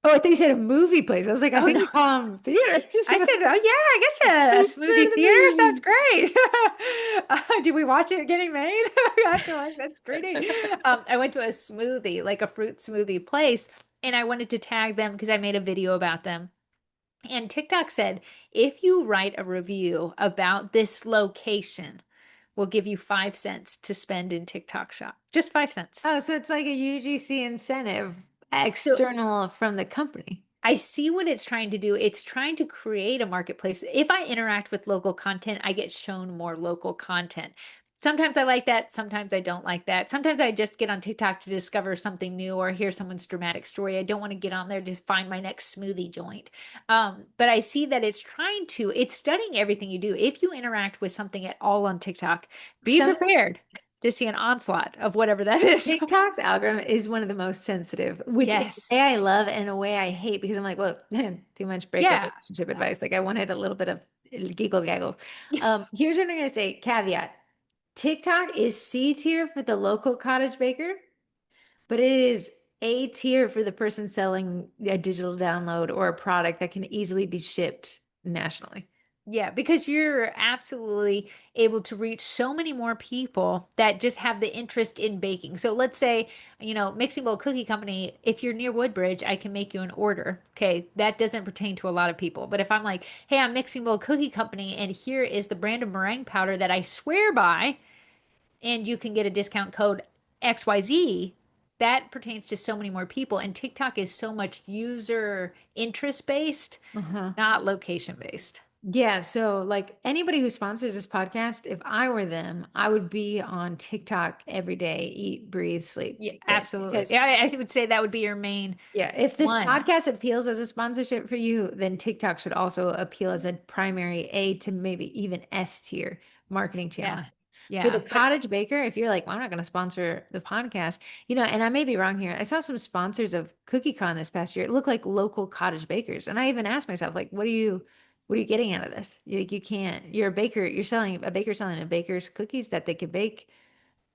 Oh, I thought you said a movie place. I was like, I Oh think no. you call them theaters. I said, oh yeah, I guess Let's a go to smoothie the theater sounds movie. great. Did we watch it getting made? I feel like that's pretty. I went to a smoothie, like a fruit smoothie place, and I wanted to tag them because I made a video about them. And TikTok said, if you write a review about this location, we'll give you 5 cents to spend in TikTok shop. Just 5 cents. Oh, so it's like a UGC incentive So external from the company. I see what it's trying to do. It's trying to create a marketplace. If I interact with local content, I get shown more local content. Sometimes I like that. Sometimes I don't like that. Sometimes I just get on TikTok to discover something new or hear someone's dramatic story. I don't want to get on there to find my next smoothie joint. But I see that it's studying everything you do. If you interact with something at all on TikTok, be Some prepared to see an onslaught of whatever that is. TikTok's algorithm is one of the most sensitive, which in a Yes. way I love and in a way I hate because I'm like, well, too much breakup Yeah. relationship advice. Like I wanted a little bit of giggle gaggle. Here's what I'm gonna say, caveat. TikTok is C tier for the local cottage baker, but it is A tier for the person selling a digital download or a product that can easily be shipped nationally. Yeah, because you're absolutely able to reach so many more people that just have the interest in baking. So let's say, Mixing Bowl Cookie Company, if you're near Woodbridge, I can make you an order. Okay, that doesn't pertain to a lot of people. But if I'm like, hey, I'm Mixing Bowl Cookie Company, and here is the brand of meringue powder that I swear by, and you can get a discount code XYZ, that pertains to so many more people. And TikTok is so much user interest based, Uh-huh. not location based. Yeah, so like anybody who sponsors this podcast, if I were them, I would be on TikTok every day, eat, breathe, sleep Yeah, it. absolutely. Because Yeah, I would say that would be your main yeah, if this one. podcast appeals as a sponsorship for you, then TikTok should also appeal as a primary A to maybe even S tier marketing channel. Yeah. For the Yeah. But cottage baker, if you're like, well, I'm not going to sponsor the podcast, and I may be wrong here. I saw some sponsors of CookieCon this past year. It looked like local cottage bakers. And I even asked myself, like, what are you getting out of this? You can't, you're a baker, you're selling a baker selling a baker's cookies that they can bake.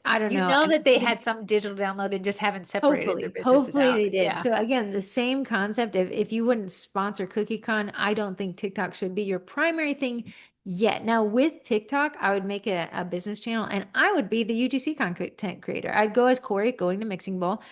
I don't you know. know I that they mean, had some digital download and just haven't separated their businesses Hopefully out. they did. Yeah. So again, the same concept of if you wouldn't sponsor CookieCon, I don't think TikTok should be your primary thing yet. Now with TikTok, I would make a business channel and I would be the UGC content creator. I'd go as Corey going to Mixing Bowl,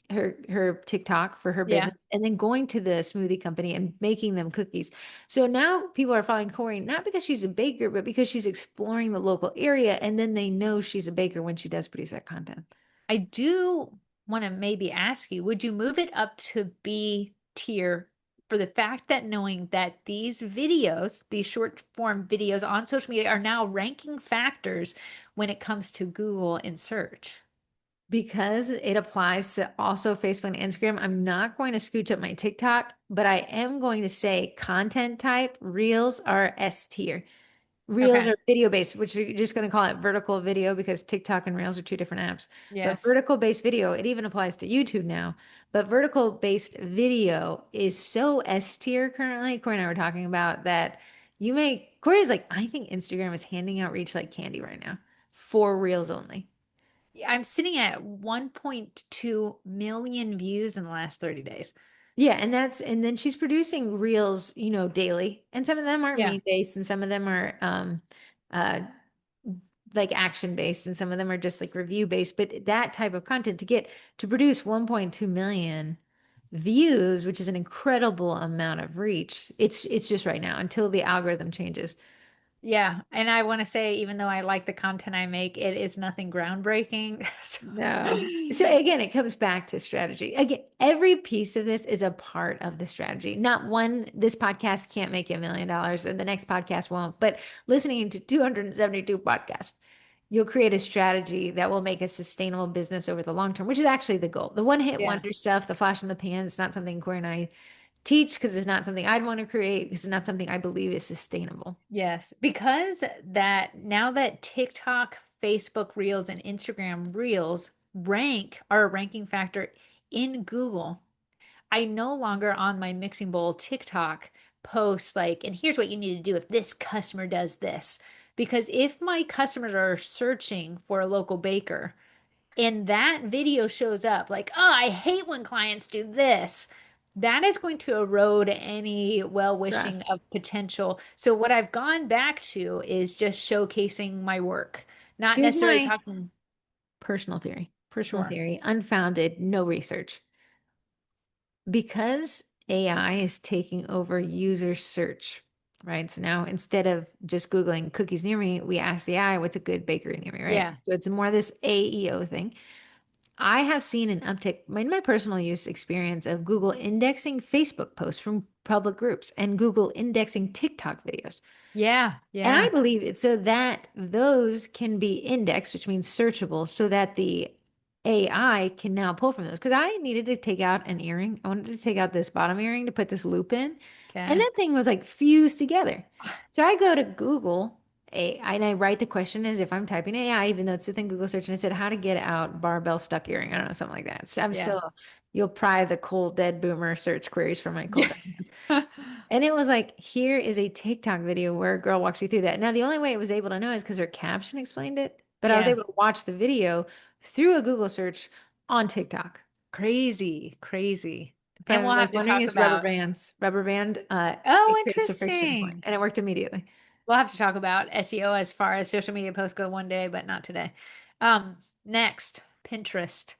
her TikTok for her Yeah. business, and then going to the smoothie company and making them cookies. So now people are following Corey not because she's a baker, but because she's exploring the local area, and then they know she's a baker when she does produce that content. I do want to maybe ask you, would you move it up to B tier for the fact that knowing that these videos, these short form videos on social media are now ranking factors when it comes to Google and search? Because it applies to also Facebook and Instagram, I'm not going to scooch up my TikTok, but I am going to say content type reels are S tier. Reels Okay. are video based, which we're just going to call it vertical video because TikTok and Reels are two different apps. But Yes. vertical based video, it even applies to YouTube now. But vertical based video is so S tier currently. Corey and I were talking about that. Corey's like, I think Instagram is handing out reach like candy right now for Reels only. I'm sitting at 1.2 million views in the last 30 days. Yeah, and then she's producing reels, daily. And some of them are Yeah. meme based and some of them are uh like action based and some of them are just like review based, but that type of content to produce 1.2 million views, which is an incredible amount of reach. It's just right now until the algorithm changes. Yeah. And I want to say, even though I like the content I make, it is nothing groundbreaking. No. So again, it comes back to strategy. Again, every piece of this is a part of the strategy. Not one, this podcast can't make you $1 million and the next podcast won't. But listening to 272 podcasts, you'll create a strategy that will make a sustainable business over the long term, which is actually the goal. The one hit Yeah. wonder stuff, the flash in the pan, it's not something Corey and I teach because it's not something I'd want to create because it's not something I believe is sustainable. Yes. Because that now that TikTok, Facebook Reels, and Instagram Reels are a ranking factor in Google, I no longer on my Mixing Bowl TikTok post like, and here's what you need to do if this customer does this. Because if my customers are searching for a local baker and that video shows up like, oh, I hate when clients do this, that is going to erode any well-wishing Trust. of potential. So what I've gone back to is just showcasing my work, not Here's necessarily my talking. personal Sure. theory, unfounded, no research. Because AI is taking over user search, right? So now instead of just Googling cookies near me, we ask the AI, what's a good bakery near me, right? Yeah. So it's more this AEO thing. I have seen an uptick in my personal use experience of Google indexing Facebook posts from public groups and Google indexing TikTok videos. Yeah. And I Yeah. believe it so that those can be indexed, which means searchable, so that the AI can now pull from those. Because I needed to take out an earring. I wanted to take out this bottom earring to put this loop in. And Okay. that thing was like fused together. So I go to Google and I write the question as if I'm typing AI, even though it's within Google search. And I said, how to get out barbell stuck earring. I don't know, something like that. So I'm Yeah. still, you'll pry the cold dead boomer search queries from my cold dead hands. And it was like, here is a TikTok video where a girl walks you through that. Now, the only way it was able to know is because her caption explained it, but I was Yeah. able to watch the video through a Google search on TikTok. Crazy, crazy. If And I we'll have was to wondering, talk it's rubber about, bands. Rubber band, oh, it creates the friction point, interesting. and it worked immediately. we'll have to talk about SEO as far as social media posts go one day, but not today. Next, Pinterest.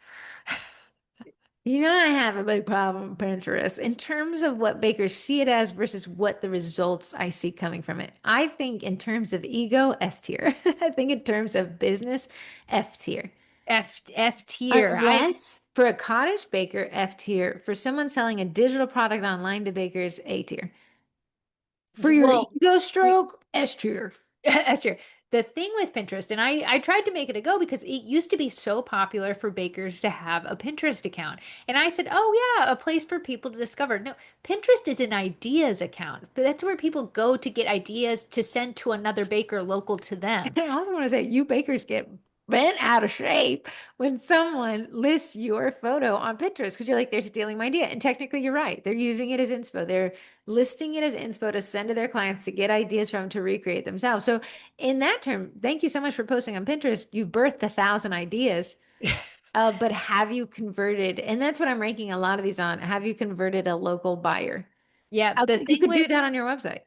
You know, I have a big problem with Pinterest in terms of what bakers see it as versus what the results I see coming from it. I think in terms of ego, S tier. I think in terms of business, F tier. F tier. Unless for a cottage baker, F tier. For someone selling a digital product online to bakers, A tier. For your Well, ego stroke, S tier. Esther, the thing with Pinterest, and I tried to make it a go because it used to be so popular for bakers to have a Pinterest account. And I said, oh yeah, a place for people to discover. No, Pinterest is an ideas account, but that's where people go to get ideas to send to another baker local to them. I also want to say you bakers get bent out of shape when someone lists your photo on Pinterest because you're like, they're stealing my idea. And technically, you're right. They're using it as inspo. They're listing it as inspo to send to their clients to get ideas from to recreate themselves. So, in that term, thank you so much for posting on Pinterest. You've birthed 1,000 ideas. But have you converted? And that's what I'm ranking a lot of these on. Have you converted a local buyer? Yeah, the You thing could do with that on your website.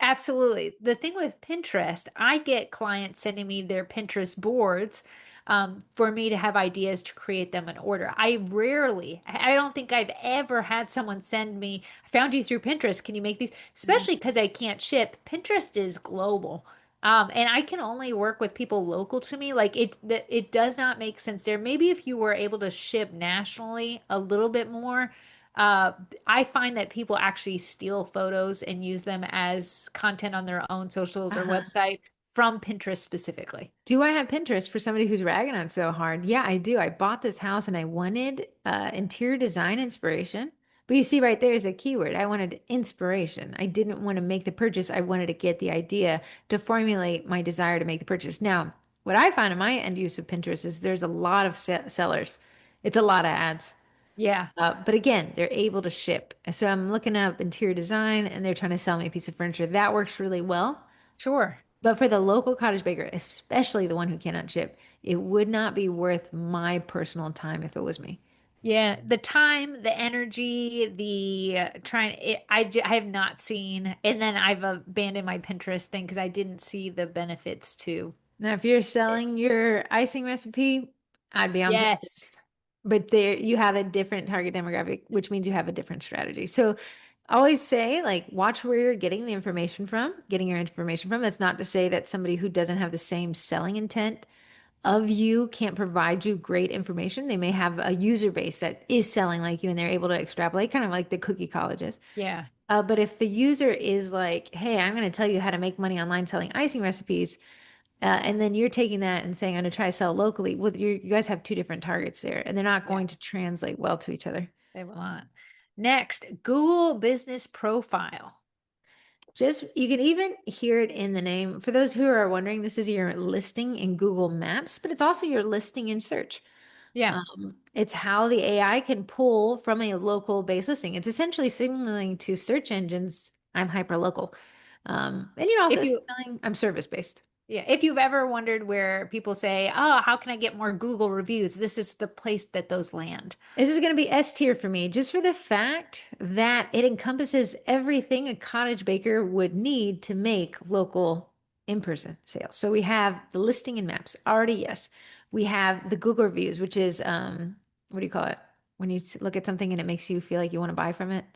Absolutely. The thing with Pinterest, I get clients sending me their Pinterest boards for me to have ideas to create them an order. I don't think I've ever had someone send me, I found you through Pinterest. Can you make these? Especially because I can't ship. Pinterest is global. And I can only work with people local to me. Like it does not make sense there. Maybe if you were able to ship nationally a little bit more, uh, I find that people actually steal photos and use them as content on their own socials or Uh-huh. website from Pinterest specifically. Do I have Pinterest for somebody who's ragging on so hard? Yeah, I do. I bought this house and I wanted interior design inspiration. But you see, right there is a keyword. I wanted inspiration. I didn't want to make the purchase. I wanted to get the idea to formulate my desire to make the purchase. Now, what I found in my end use of Pinterest is there's a lot of sellers. It's a lot of ads. Yeah, But again, they're able to ship. So I'm looking up interior design and they're trying to sell me a piece of furniture. That works really well. sure. But for the local cottage baker, especially the one who cannot ship, it would not be worth my personal time if it was me. Yeah, the time, the energy, the I have not seen, and then I've abandoned my Pinterest thing because I didn't see the benefits to Now, if you're it. selling your icing recipe, I'd be on Yes. Pinterest. But there you have a different target demographic, which means you have a different strategy. So always say, like, watch where you're getting the information from, getting your information from. That's not to say that somebody who doesn't have the same selling intent of you can't provide you great information. They may have a user base that is selling like you and they're able to extrapolate, kind of like the cookie colleges. Yeah. But if the user is like, hey, I'm going to tell you how to make money online selling icing recipes, and then you're taking that and saying, I'm going to try to sell locally, well, you guys have two different targets there, and they're not Yeah, going to translate well to each other. they will not. Next, Google Business Profile. Just you can even hear it in the name. For those who are wondering, this is your listing in Google Maps, but it's also your listing in search. Yeah. It's how the AI can pull from a local base listing. It's essentially signaling to search engines, I'm hyper local. And you're If also you signaling, I'm service based. Yeah, if you've ever wondered where people say, "Oh, how can I get more Google reviews?" This is the place that those land. This is going to be S tier for me, just for the fact that it encompasses everything a cottage baker would need to make local in-person sales. So we have the listing and maps already, yes. We have the Google reviews, which is what do you call it? When you look at something and it makes you feel like you want to buy from it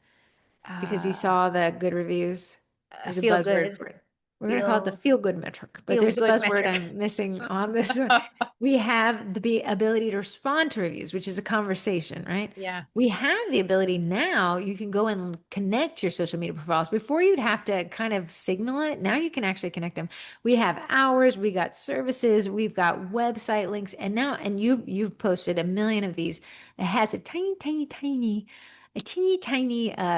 because you Uh, saw the good reviews. There's a feel buzzword good, for it. We're going to call it the feel feel good metric, but feel there's a good buzzword metric. I'm missing on this one. We have the ability to respond to reviews, which is a conversation, right? Yeah, We have the ability now, you can go and connect your social media profiles. Before you'd have to kind of signal it. Now you can actually connect them. We have hours, we got services, we've got website links, and now, and you've posted a million of these. It has a teeny tiny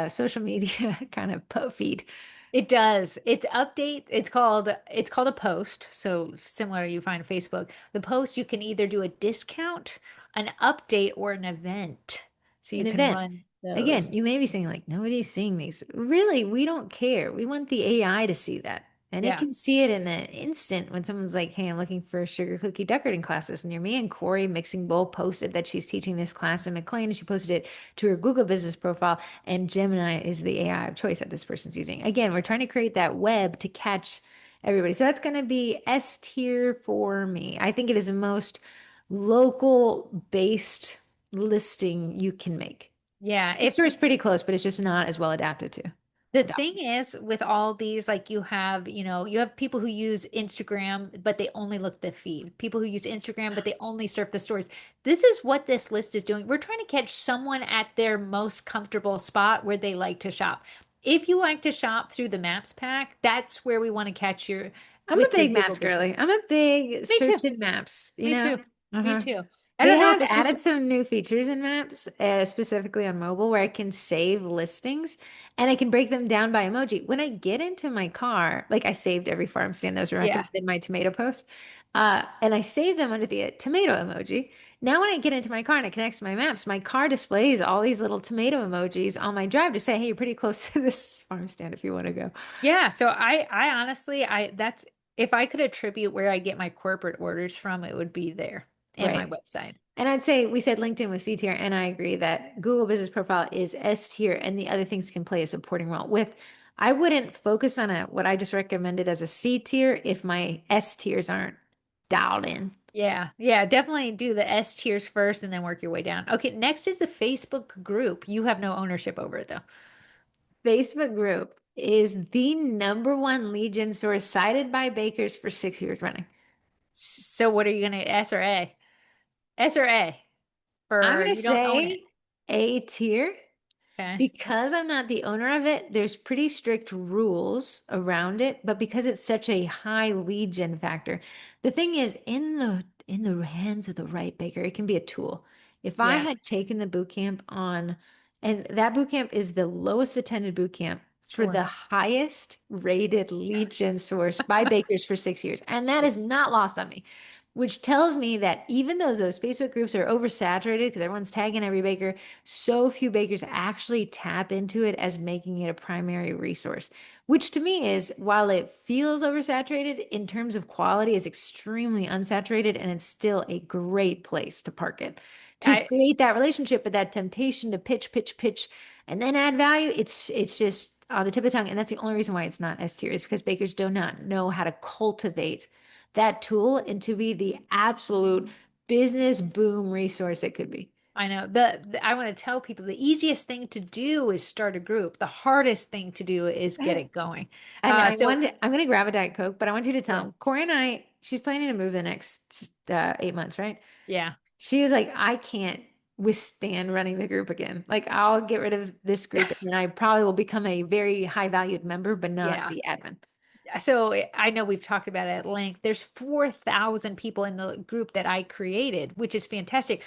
social media kind of feed. it does. It's called a post. So similar you find Facebook. The post you can either do a discount, an update, or an event. So you An can event. run Again, those. you may be saying, like, nobody's seeing these. Really, we don't care. We want the AI to see that. And it Yeah. can see it in an instant when someone's like, hey, I'm looking for sugar cookie decorating classes near me. And Corey Mixing Bowl posted that she's teaching this class in McLean. And she posted it to her Google business profile. And Gemini is the AI of choice that this person's using. Again, we're trying to create that web to catch everybody. So that's going to be S tier for me. I think it is the most local based listing you can make. Yeah, Bookstore is pretty close, but it's just not as well adapted to the adopt. thing is with all these, like you have people who use Instagram, but they only look at the feed. People who use Instagram, but they only surf the stories. This is what this list is doing. We're trying to catch someone at their most comfortable spot where they like to shop. If you like to shop through the Maps pack, that's where we want to catch you I'm a with your big Google maps business. girly. I'm a big Me too. search in maps, you Me know? too. Me Uh-huh. too. I They don't know if have it's just added some new features in Maps, specifically on mobile, where I can save listings and I can break them down by emoji. When I get into my car, like I saved every farm stand that was yeah. recommended in my tomato post, and I save them under the tomato emoji. Now, when I get into my car and it connects to my maps, my car displays all these little tomato emojis on my drive to say, hey, you're pretty close to this farm stand if you want to go. Yeah, so I honestly I that's if I could attribute where I get my corporate orders from, it would be there and my Right. website. And I'd say we said LinkedIn was C tier, and I agree that Google Business Profile is S tier, and the other things can play a supporting role. I wouldn't focus on what I just recommended as a C tier if my S tiers aren't dialed in. Yeah, yeah, definitely do the S tiers first and then work your way down. Okay, next is the Facebook group. You have no ownership over it though. Facebook group is the number one lead gen source cited by bakers for 6 years running. So what are you gonna S or A? S or A I'm for gonna you don't own it. say A tier. Okay. Because I'm not the owner of it, there's pretty strict rules around it, but because it's such a high lead gen factor, the thing is in the hands of the right baker, it can be a tool. If I Yeah, had taken the boot camp on, and that boot camp is the lowest attended boot camp for sure. the highest rated lead gen source by bakers for 6 years, and that Yeah. is not lost on me. Which tells me that even though those Facebook groups are oversaturated because everyone's tagging every baker, so few bakers actually tap into it as making it a primary resource, which to me is, while it feels oversaturated, in terms of quality, is extremely unsaturated and it's still a great place to park it. To I create that relationship, but that temptation to pitch, pitch, pitch, and then add value, it's just on the tip of the tongue. And that's the only reason why it's not S tier, is because bakers do not know how to cultivate that tool into be the absolute business boom resource it could be. I know I want to tell people the easiest thing to do is start a group. The hardest thing to do is get it going. And So I'm going to grab a Diet Coke, but I want you to tell yeah, him, Corey and I, she's planning to move the next 8 months, right? yeah. She was like, I can't withstand running the group again. Like, I'll get rid of this group and then I probably will become a very high valued member, but not Yeah. the admin. So I know we've talked about it at length. There's 4,000 people in the group that I created, which is fantastic.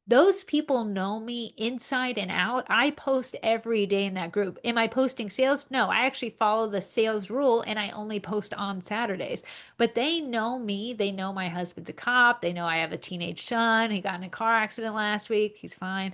Those people know me inside and out. I post every day in that group. Am I posting sales? No, I actually follow the sales rule and I only post on Saturdays. But they know me. They know my husband's a cop. They know I have a teenage son. He got in a car accident last week. He's fine.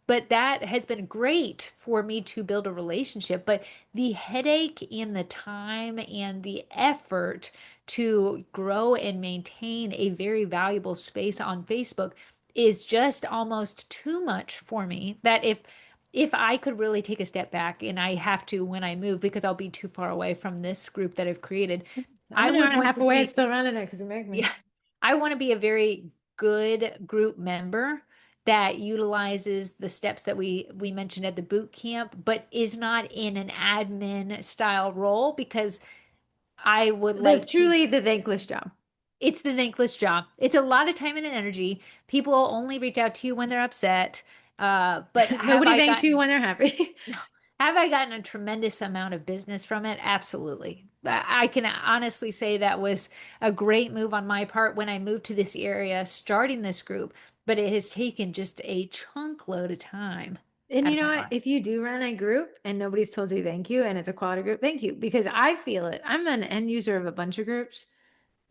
But that has been great for me to build a relationship. But the headache and the time and the effort to grow and maintain a very valuable space on Facebook is just almost too much for me that if I could really take a step back and I have to when I move because I'll be too far away from this group that I've created, I'm I an hour would and a want half to away, be still running it because you make me. yeah, I want to be a very good group member that utilizes the steps that we mentioned at the boot camp, but is not in an admin style role because I would The like to truly the thankless job. it's the thankless job. It's a lot of time and energy. People only reach out to you when they're upset. But Nobody thanks you when they're happy. have I gotten a tremendous amount of business from it? Absolutely. I can honestly say that was a great move on my part when I moved to this area, starting this group, but it has taken just a chunk load of time And out you of know my what? life. If you do run a group and nobody's told you thank you and it's a quality group, thank you. Because I feel it. I'm an end user of a bunch of groups.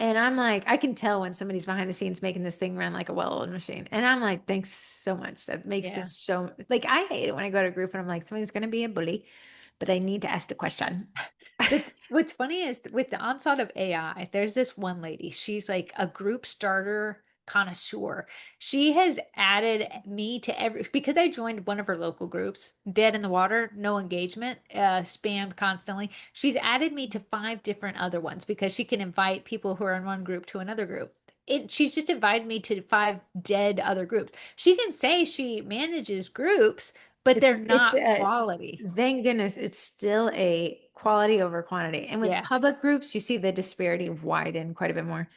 And I'm like, I can tell when somebody's behind the scenes making this thing run like a well-oiled machine. And I'm like, thanks so much. That makes it Yeah. so like I hate it when I go to a group and I'm like, somebody's gonna be a bully, but I need to ask the question. What's funny is with the onslaught of AI, there's this one lady. She's like a group starter connoisseur. She has added me to every because I joined one of her local groups, Dead in the Water, no engagement, spammed constantly. She's added me to five different other ones because she can invite people who are in one group to another group. She's just invited me to five dead other groups. She can say she manages groups, but they're It's not a quality. Thank goodness it's still a quality over quantity. And with Yeah. public groups, you see the disparity widen quite a bit more.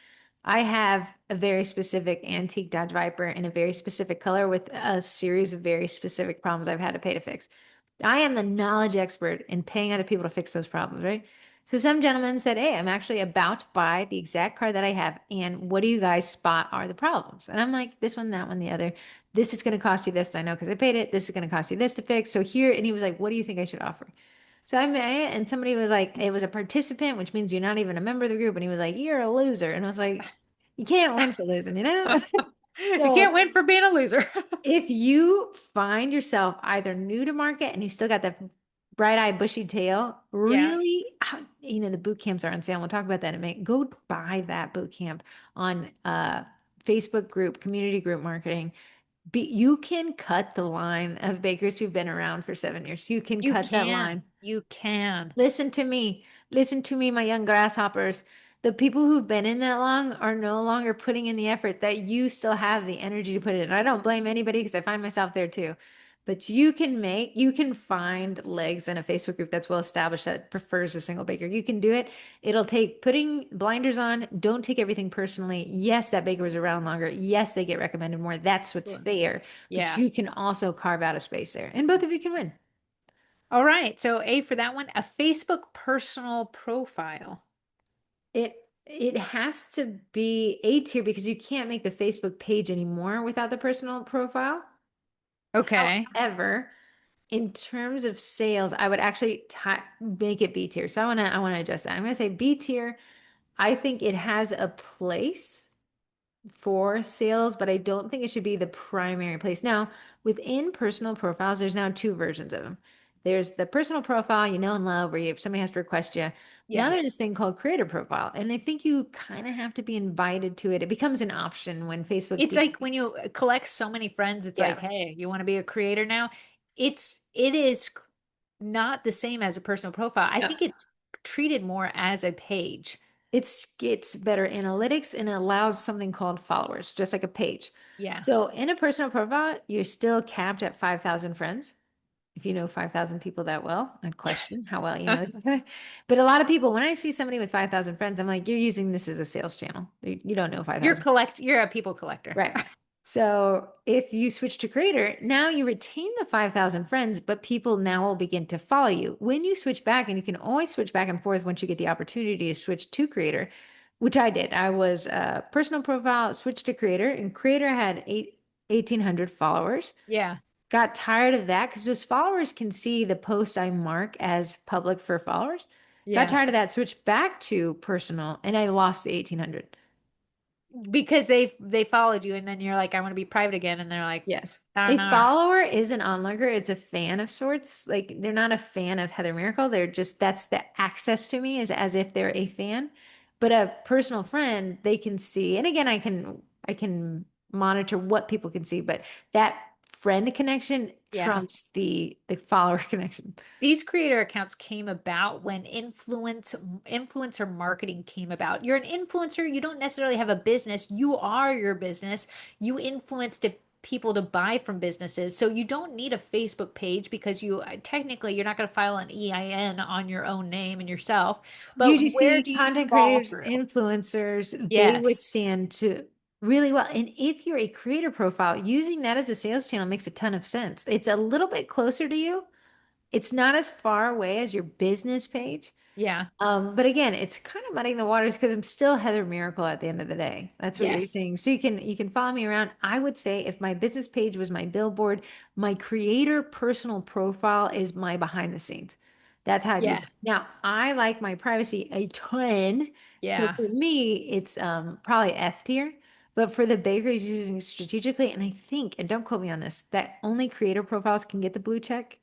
I have a very specific antique Dodge Viper in a very specific color with a series of very specific problems I've had to pay to fix. I am the knowledge expert in paying other people to fix those problems, right? So some gentleman said, "Hey, I'm actually about to buy the exact car that I have, and what do you guys spot are the problems?" And I'm like, "This one, that one, the other. This is going to cost you this. I know because I paid it. This is going to cost you this to fix. So here," and he was like, "What do you think I should offer?" So I met and somebody was like, it was a participant, which means you're not even a member of the group. And he was like, "You're a loser." And I was like, "You can't win for losing, you know?" You can't So win for being a loser. if you find yourself either new to market and you still got that bright eye, bushy tail, Yeah, really, the boot camps are on sale. We'll talk about that in a minute. Go buy that boot camp on Facebook group, community group marketing. You can cut the line of bakers who've been around for 7 years. You can you cut that can. line. You can. Listen to me. Listen to me, my young grasshoppers. The people who've been in that long are no longer putting in the effort that you still have the energy to put in. I don't blame anybody because I find myself there too. But you can find legs in a Facebook group that's well established that prefers a single baker. You can do it. It'll take putting blinders on. Don't take everything personally. Yes, that baker was around longer. Yes, they get recommended more. That's what's Sure. fair. But Yeah. you can also carve out a space there, and both of you can win. All right. So A for that one, a Facebook personal profile. It it has to be A tier because you can't make the Facebook page anymore without the personal profile. Okay. However, in terms of sales, I would actually make it B tier. So I want to adjust that. I'm going to say B tier. I think it has a place for sales, but I don't think it should be the primary place. Now, within personal profiles, there's now two versions of them. There's the personal profile you know and love, where if somebody has to request you. Now Yeah. there's this thing called creator profile, and I think you kind of have to be invited to it. It becomes an option when Facebook It's like when begins. you collect so many friends, it's like, Yeah. hey, you want to be a creator now? It is not the same as a personal profile. I Yeah. think it's treated more as a page. It's better analytics and it allows something called followers, just like a page. Yeah. So in a personal profile, you're still capped at 5,000 friends. If you know 5,000 people that well, I'd question how well you know. But a lot of people, when I see somebody with 5,000 friends, I'm like, you're using this as a sales channel. You don't know 5,000. You're a people collector. Right. So if you switch to creator, now you retain the 5,000 friends, but people now will begin to follow you. When you switch back, and you can always switch back and forth once you get the opportunity to switch to creator, which I did. I was personal profile, switched to creator, and creator had 1,800 followers. Yeah. Got tired of that because those followers can see the posts I mark as public for followers. Got Yeah. tired of that, switched back to personal, and I lost the 1,800. Because they followed you and then you're like, I want to be private again. And they're like, Yes. A sayonara. follower is an onlooker. It's a fan of sorts. Like they're not a fan of Heather Miracle. They're just that's the access to me is as if they're a fan. But a personal friend, they can see. And again, I can monitor what people can see, but that friend connection Yeah. trumps the follower connection. These creator accounts came about when influencer marketing came about. You're an influencer, you don't necessarily have a business, you are your business. You influence people to buy from businesses. So you don't need a Facebook page because you technically you're not going to file an EIN on your own name and yourself. But where UGC, do you content fall creators, through? influencers, they Yes. withstand to really well. And if you're a creator profile, using that as a sales channel makes a ton of sense. It's a little bit closer to you. It's not as far away as your business page. Yeah. But again, it's kind of muddying the waters because I'm still Heather Miracle at the end of the day. That's what you're Yes. saying. So you can follow me around. I would say if my business page was my billboard, my creator personal profile is my behind the scenes. That's how I'd use Yeah. it. Now, I like my privacy a ton. So Yeah. for me, it's probably F tier. But for the bakeries using it strategically, and I think, and don't quote me on this, that only creator profiles can get the blue check.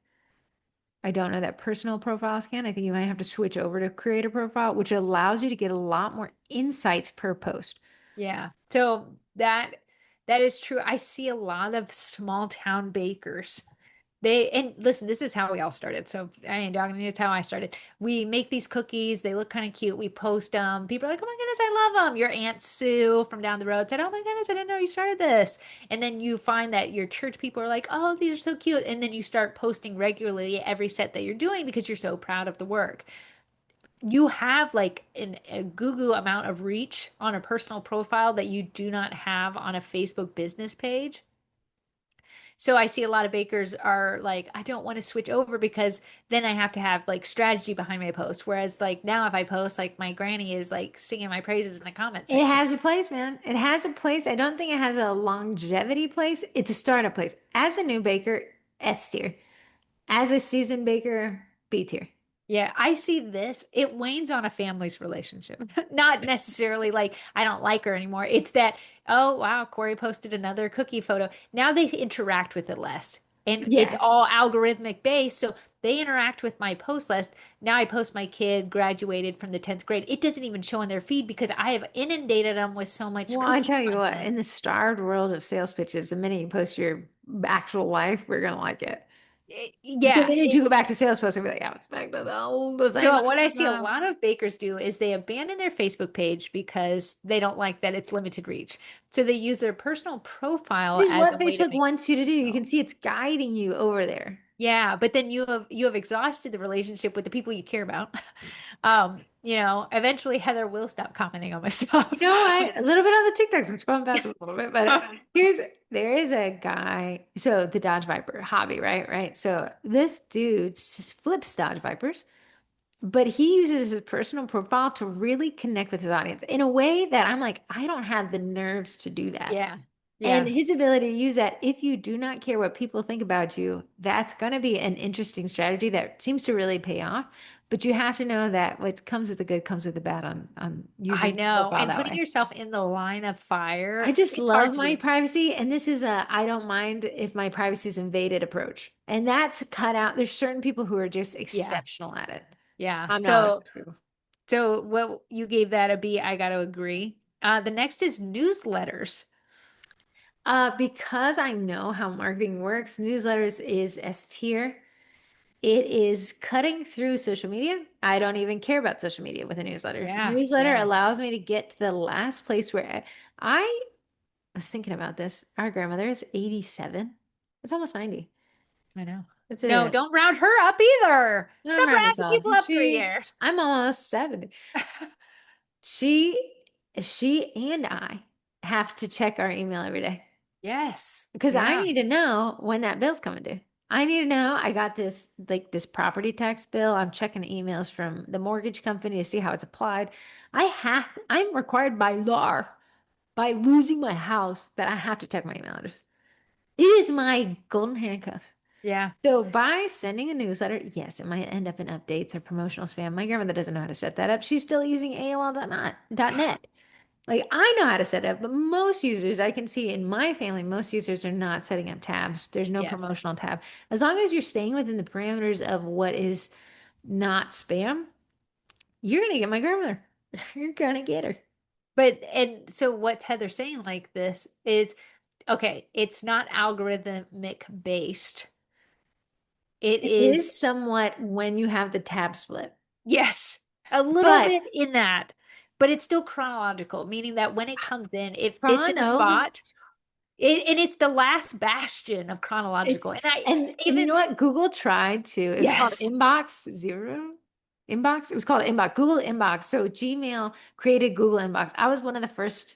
I don't know that personal profiles can. I think you might have to switch over to creator profile, which allows you to get a lot more insights per post. Yeah. So That that is true. I see a lot of small town bakers. They and listen, this is how we all started. So I ain't dogging you, it's how I started. We make these cookies, they look kind of cute. We post them. People are like, "Oh my goodness, I love them." Your Aunt Sue from down the road said, "Oh my goodness, I didn't know you started this." And then you find that your church people are like, "Oh, these are so cute." And then you start posting regularly every set that you're doing because you're so proud of the work. You have like a Google amount of reach on a personal profile that you do not have on a Facebook business page. So I see a lot of bakers are like, I don't want to switch over because then I have to have like strategy behind my post. Whereas like now if I post, like my granny is like singing my praises in the comment It section. has a place, man. It has a place. I don't think it has a longevity place. It's a startup place. As a new baker, S tier. As a seasoned baker, B tier. Yeah, I see this. It wanes on a family's relationship. Not necessarily like I don't like her anymore. It's that, oh wow, Corey posted another cookie photo. Now they interact with it less. And it's Yes. all algorithmic based. So they interact with my post list. Now I post my kid graduated from the 10th grade. It doesn't even show on their feed because I have inundated them with so much Well, I cookie tell you what, content. in the starved world of sales pitches, the minute you post your actual life, we're gonna like it. The Yeah, minute you go back to sales post, and be like, I was back to the same so what I see a time. lot of bakers do is they abandon their Facebook page because they don't like that it's limited reach. So they use their personal profile This is as a what way to Facebook make wants you to do. You sales. can see it's guiding you over there. Yeah, but then you have exhausted the relationship with the people you care about. Eventually Heather will stop commenting on my You stuff. know what? A little bit on the TikToks. I'm scrolling past a little bit, but here's there is a guy. So the Dodge Viper hobby, right? Right. So this dude flips Dodge Vipers, but he uses his personal profile to really connect with his audience in a way that I'm like, I don't have the nerves to do that. Yeah. And Yeah. his ability to use that, if you do not care what people think about you, that's going to be an interesting strategy that seems to really pay off. But you have to know that what comes with the good comes with the bad on I using your know. profile And that putting way. yourself in the line of I fire, just it's hard love to my do. privacy, and this is a I don't mind if my privacy is invaded approach. And that's cut out. There's certain people who are just Yeah. exceptional at it. Yeah. I'm not one of So those people. so what you gave that a B, I got to agree. The next is newsletters. Because I know how marketing works, newsletters is S tier. It is cutting through social media. I don't even care about social media with a newsletter. Yeah, Newsletter yeah, allows me to get to the last place where I was thinking about this. Our grandmother is 87. It's almost 90. I know. It's No, a don't round her up either. I'm Stop around this rounding old. people up 3 years. I'm almost 70. She she and I have to check our email every day Yes. because I Yeah. need to know when that bill's coming due. I need to know I got this like this property tax bill. I'm checking emails from the mortgage company to see how it's applied. I'm required by law, by losing my house, that I have to check my email address. It is my golden handcuffs. Yeah. So by sending a newsletter, yes, it might end up in updates or promotional spam. My grandmother doesn't know how to set that up. She's still using AOL.net. Like I know how to set it up, but most users I can see in my family, most users are not setting up tabs. There's no Yes. promotional tab. As long as you're staying within the parameters of what is not spam, you're gonna get my grandmother. You're gonna get her. But and so what's Heather saying like this is okay, it's not algorithmic based. It It is is somewhat when you have the tab split. yes, a little But bit in that, but it's still chronological, meaning that when it comes in, it fits in a Chrono, spot. And it's the last bastion of it's chronological. And I and you even know what? Google tried to. It was called yes. Inbox Zero. Inbox. It was called Inbox. Google Inbox. So Gmail created Google Inbox. I was one of the first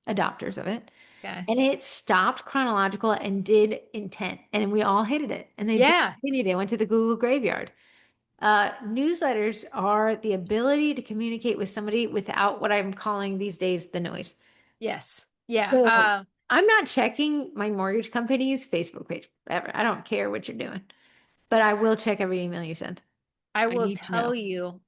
adopters of it. Okay. And it stopped chronological and did intent. And we all hated it. And they Yeah. discontinued it, went to the Google graveyard. Newsletters are the ability to communicate with somebody without what I'm calling these days the noise. Yes. Yeah. So I'm not checking my mortgage company's Facebook page ever. I don't care what you're doing, but I will check every email you send. I I will need to tell know. you.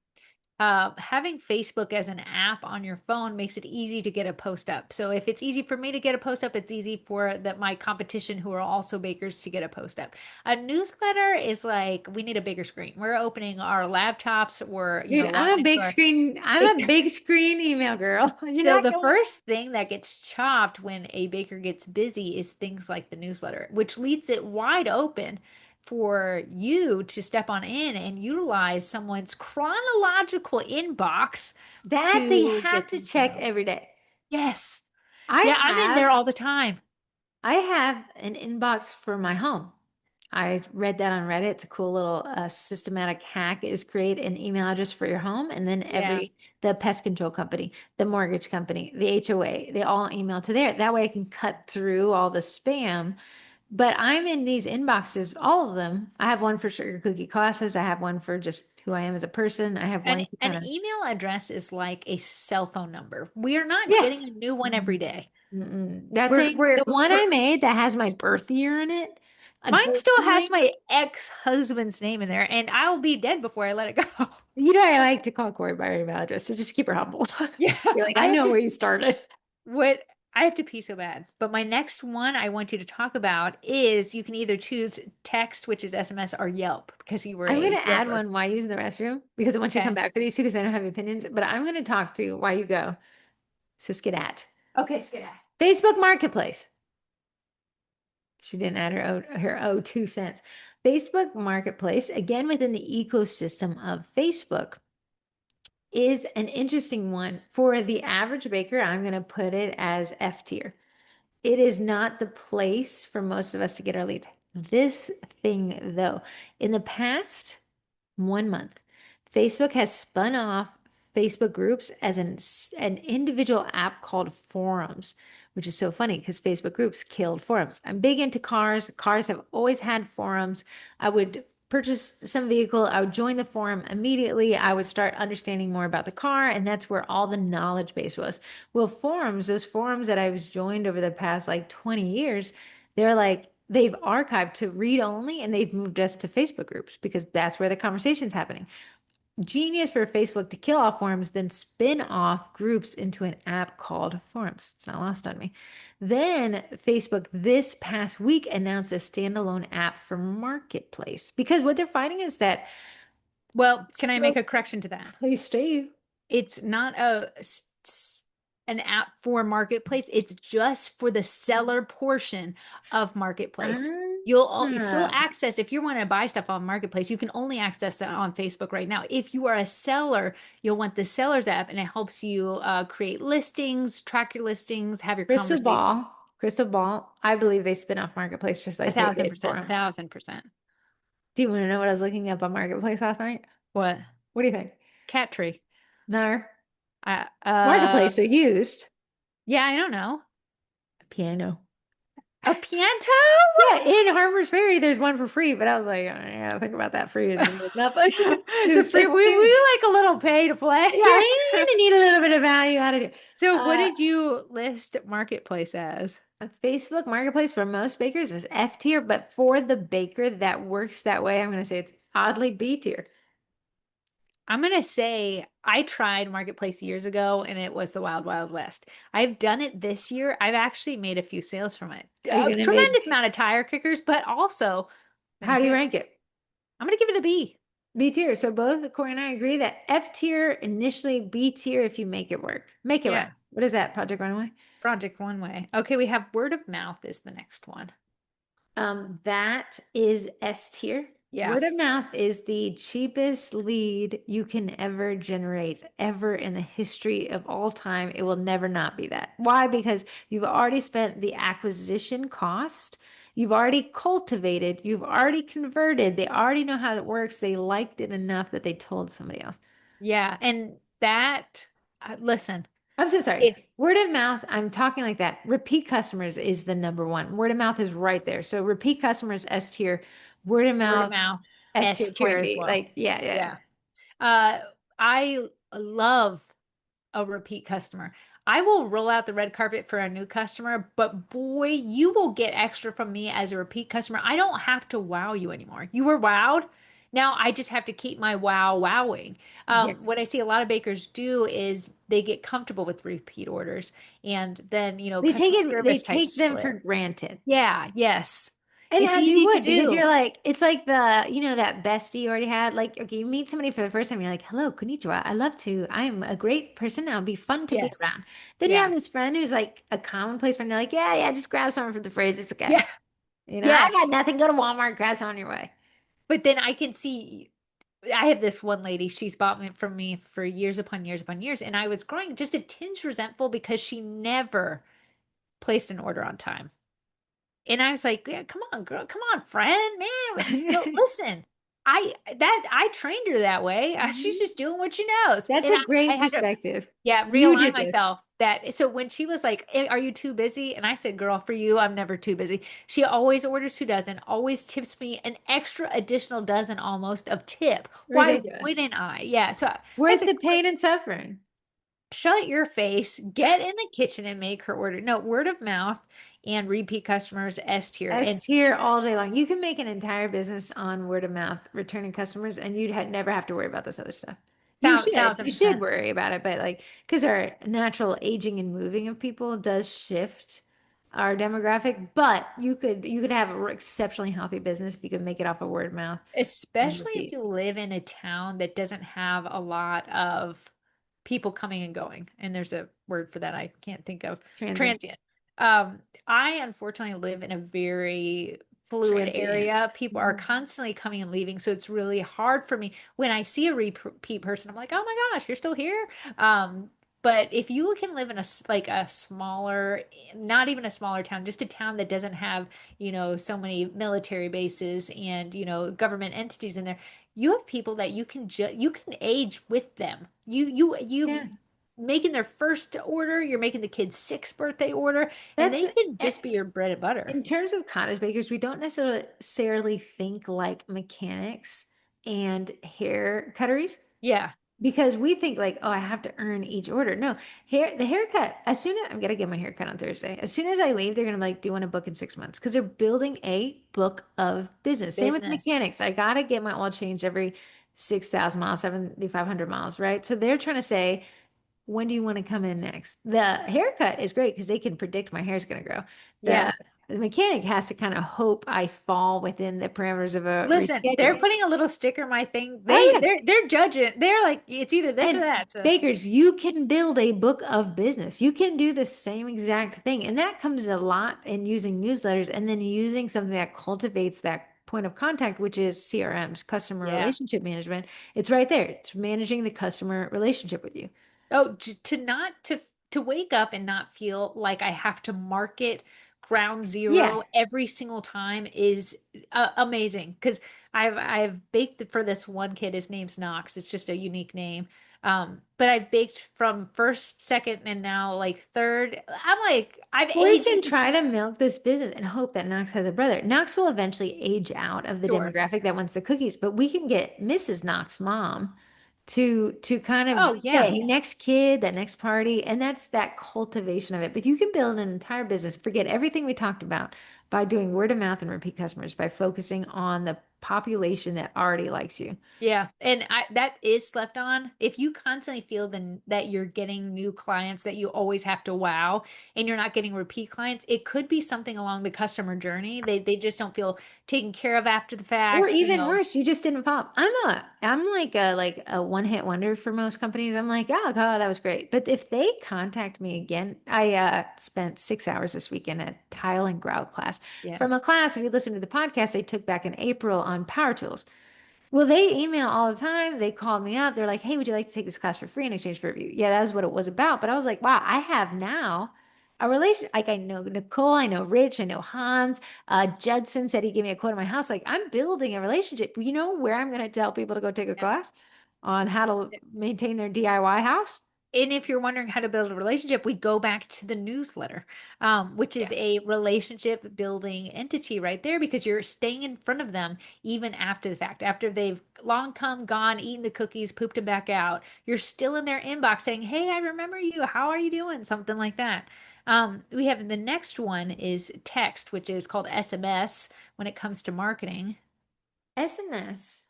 having Facebook as an app on your phone makes it easy to get a post up. So if it's easy for me to get a post up, it's easy for my competition who are also bakers to get a post up. A newsletter is like we need a bigger screen. We're opening our laptops, we're, Dude, logging into our I'm a big screen email girl. You're so not the going. first thing that gets chopped when a baker gets busy is things like the newsletter, which leaves it wide open for you to step on in and utilize someone's chronological inbox That they to have get to some check sales. every day. Yes. I Yeah, I'm in have there all the time. I have an inbox for my home. I read that on Reddit. It's a cool little systematic hack is create an email address for your home and then Yeah. the pest control company, the mortgage company, the HOA, they all email to there. That way I can cut through all the spam. But I'm in these inboxes, all of them. I have one for sugar cookie classes. I have one for just who I am as a person. I have An one to an kind of, email address is like a cell phone number. We are not yes. getting a new one every Mm, day. That We're thing, we're the one we're I made that has my birth year in it, Mine still has unfortunately. my ex-husband's name in there, and I'll be dead before I let it go. You know, I like to call Corey by her email address to just keep her humble. Yeah, Just be like, I I have know to where you started. what I have to pee so bad. But my next one I want you to talk about is you can either choose text, which is SMS, or Yelp because you were I'm going a to add Yelper. one why you use the restroom because I want you to come Okay. back for these two because I don't have opinions, but I'm going to talk to why you go. So skedat. Okay, skip. Facebook Marketplace. She didn't add her O 2 cents. Facebook Marketplace, again within the ecosystem of Facebook, is an interesting one. For the average baker, I'm going to put it as F tier. It is not the place for most of us to get our leads. This thing, though, in the past 1 month, Facebook has spun off Facebook groups as an individual app called Forums, which is so funny because Facebook groups killed forums. I'm big into cars. Cars have always had forums. I would purchase some vehicle, I would join the forum immediately. I would start understanding more about the car, and that's where all the knowledge base was. Well, forums, those forums that I was joined over the past like 20 years, they're like they've archived to read only and they've moved us to Facebook groups because that's where the conversation's happening. Genius for Facebook to kill off forums, then spin off groups into an app called Forums. It's not lost on me. Then Facebook this past week announced a standalone app for Marketplace because what they're finding is that Well, can I make so a correction to that? please stay. It's not an app for Marketplace. It's just for the seller portion of Marketplace. You'll still Ah, access if you want to buy stuff on Marketplace, you can only access that on Facebook right now. If you are a seller, you'll want the sellers app and it helps you create listings, track your listings, have your Crystal conversation. Ball. Crystal Ball. I believe they spin off Marketplace just A like they thousand did percent, a Forums. thousand percent. Do you want to know what I was looking up on Marketplace last night? What? What do you think? Cat tree. No. I, Marketplace are used. yeah, I don't know. Piano. A piano? Yeah, in Harper's Ferry, there's one for free, but I was like, I gotta think about that free is gonna be enough. It The was free, just we too. like a little pay to play. Yeah, I'm gonna need a little bit of value out of it. So what Uh, did you list Marketplace as? a Facebook Marketplace for most bakers is F tier, but for the baker that works that way, I'm gonna say it's oddly B tier. I'm gonna say I tried Marketplace years ago and it was the wild, wild west. I've done it this year. I've actually made a few sales from it. Are you A gonna make? tremendous amount of tire kickers, but also many How do you sales. rank it? I'm gonna give it a B. B tier. So both Corey and I agree that F tier initially, B tier if you make it work. Make it Yeah. work. What is that? Project Runway? Project One Way. Okay, we have word of mouth is the next one. That is S tier. Yeah. Word of mouth is the cheapest lead you can ever generate, ever in the history of all time. It will never not be that. Why? Because you've already spent the acquisition cost. You've already cultivated, you've already converted. They already know how it works. They liked it enough that they told somebody else. Yeah. And that, listen, I'm so sorry. if Word of mouth, I'm talking like that. Repeat customers is the number one. Word of mouth is right there. So repeat customers, S tier. Word of word of mouth, mouth, S S tier, tier point as B. well. Like, yeah, yeah. Yeah. Uh, I love a repeat customer. I will roll out the red carpet for a new customer, but boy, you will get extra from me as a repeat customer. I don't have to wow you anymore. You were wowed. Now I just have to keep my wow wowing. Yes. What I see a lot of bakers do is they get comfortable with repeat orders and then, customer They service type take them for slip. granted. Yeah, yes. And It's as you easy to would, because do. you're like, it's like the, that bestie you already had. Like, okay, you meet somebody for the first time, you're like, hello, konnichiwa. I love to, I'm a great person. I'll be fun to be around. Yes. Then you Yeah. have this friend who's like a commonplace friend. You're like, yeah, yeah, just grab something from the fridge. It's okay. Yeah. I got Yes. nothing. Go to Walmart, grab some on your way. But then I can see I have this one lady, she's bought me from me for years upon years upon years, and I was growing just a tinge resentful because she never placed an order on time. And I was like, yeah, come on, girl, come on, friend, man. Listen, I trained her that way. She's Mhm. just doing what she knows. That's And a I great had to, perspective. yeah, You realign did this. myself that. So when she was like, are you too busy? And I said, girl, for you, I'm never too busy. She always orders 2 dozen, always tips me an extra additional dozen almost of tip. Why Ridiculous. wouldn't I? Yeah. So I Worth said, the pain and suffering. shut your face, get in the kitchen and make her order. No, word of mouth and repeat customers S tier. And S tier all day long. You can make an entire business on word of mouth, returning customers, and you'd never have to worry about this other stuff. You thousand should. thousand You should percent. worry about it, but like, because our natural aging and moving of people does shift our demographic, but you could have an exceptionally healthy business if you could make it off of word of mouth and Especially if repeat. you live in a town that doesn't have a lot of people coming and going. And there's a word for that I can't think of. Transient. Transient. I unfortunately live in a very fluid Transient. area. People are Mhm. constantly coming and leaving, so it's really hard for me when I see a repeat person. I'm like, oh my gosh, you're still here. But if you can live in like a smaller, not even a smaller town, just a town that doesn't have so many military bases and government entities in there, you have people that you can age with them. You Yeah. making their first order, you're making the kid's sixth birthday order, and That's they can eh, just be your bread and butter. in terms of cottage bakers, we don't necessarily think like mechanics and hair cutteries Yeah, because we think like, oh, I have to earn each order. No, the haircut, as soon as I'm gonna get my haircut on Thursday, as soon as I leave, they're gonna be like, do you want to book in 6 months? Because they're building a book of business. Same with business. mechanics. I gotta get my oil changed every 6,000 miles, 7,500 miles, right? So they're trying to say, when do you want to come in next? The haircut is great because they can predict my hair's going to grow. Yeah. The mechanic has to kind of hope I fall within the parameters of a Listen, they're reschedule. putting a little sticker in my thing. Oh They yeah. they're judging. They're like it's either this or And that. So bakers, you can build a book of business. You can do the same exact thing. And that comes a lot in using newsletters and then using something that cultivates that point of contact, which is CRMs, customer yeah. relationship management. It's right there. It's managing the customer relationship with you. Oh, to not to wake up and not feel like I have to market ground Yeah. zero every single time is amazing because I've baked for this one kid. His name's Knox. It's just a unique name. But I've baked from first, second, and now like third. I'm like I've We aged can into try to milk this business and hope that Knox has a brother. Knox will eventually age out of the sure. demographic that wants the cookies, but we can get Mrs. Knox mom to kind of Oh say, yeah. hey, next kid, that next party, and that's that cultivation of it. But you can build an entire business, forget everything we talked about by doing word of mouth and repeat customers, by focusing on the population that already likes you. Yeah, and that is slept on. If you constantly feel that you're getting new clients that you always have to wow, and you're not getting repeat clients, it could be something along the customer journey. They just don't feel taken care of after the Or fact, even worse, you just didn't pop. I'm like a one-hit wonder for most companies. I'm like, oh God, that was great. But if they contact me again, I spent 6 hours this weekend at tile and grout class. Yeah. From a class, if you listen to the podcast I took back in April on power tools. Well, they email all the time. They called me up. They're like, hey, would you like to take this class for free in exchange for a review? Yeah, that was what it was about. But I was like, wow, I have now a relation. Like I know Nicole, I know Rich, I know Hans. Judson said he gave me a quote in my house. Like I'm building a relationship. You know where I'm going to tell people to go take a class on how to maintain their DIY house? And if you're wondering how to build a relationship, we go back to the newsletter, which is Yeah. a relationship building entity right there because you're staying in front of them even after the fact. After they've long come, gone, eaten the cookies, pooped them back out, you're still in their inbox saying, hey, I remember you. How are you doing? Something like that. We have the next one is text, which is called SMS when it comes to marketing. SMS.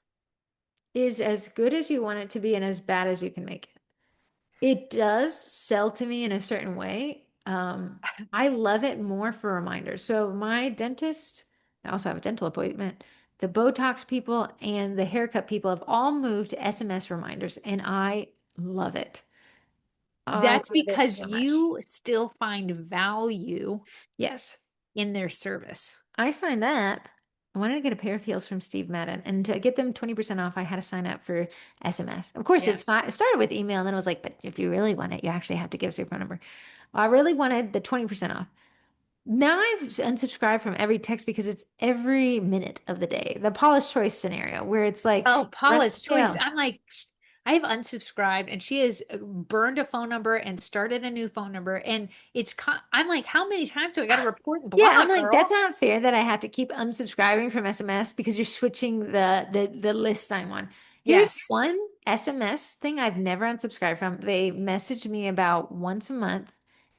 is as good as you want it to be and as bad as you can make it. It does sell to me in a certain way. I love it more for reminders. So my dentist, I also have a dental appointment. The Botox people and the haircut people have all moved to SMS reminders, and I love it. I That's love it because so much. you still find value Yes. in their service. I signed up. I wanted to get a pair of heels from Steve Madden, and to get them 20% off, I had to sign up for SMS. Of course, Yeah. it started with email, and then it was like, but if you really want it, you actually have to give us your phone number. I really wanted the 20% off. Now I've unsubscribed from every text because it's every minute of the day. The Paula's Choice scenario where it's like, Oh, run Paula's the choice. sale. I'm like, I have unsubscribed and she has burned a phone number and started a new phone number. And I'm like, how many times do I got to report and Yeah, I'm block, like, that's girl? not fair that I have to keep unsubscribing from SMS because you're switching the list I'm on. Here's Yes. one SMS thing I've never unsubscribed from. They message me about once a month,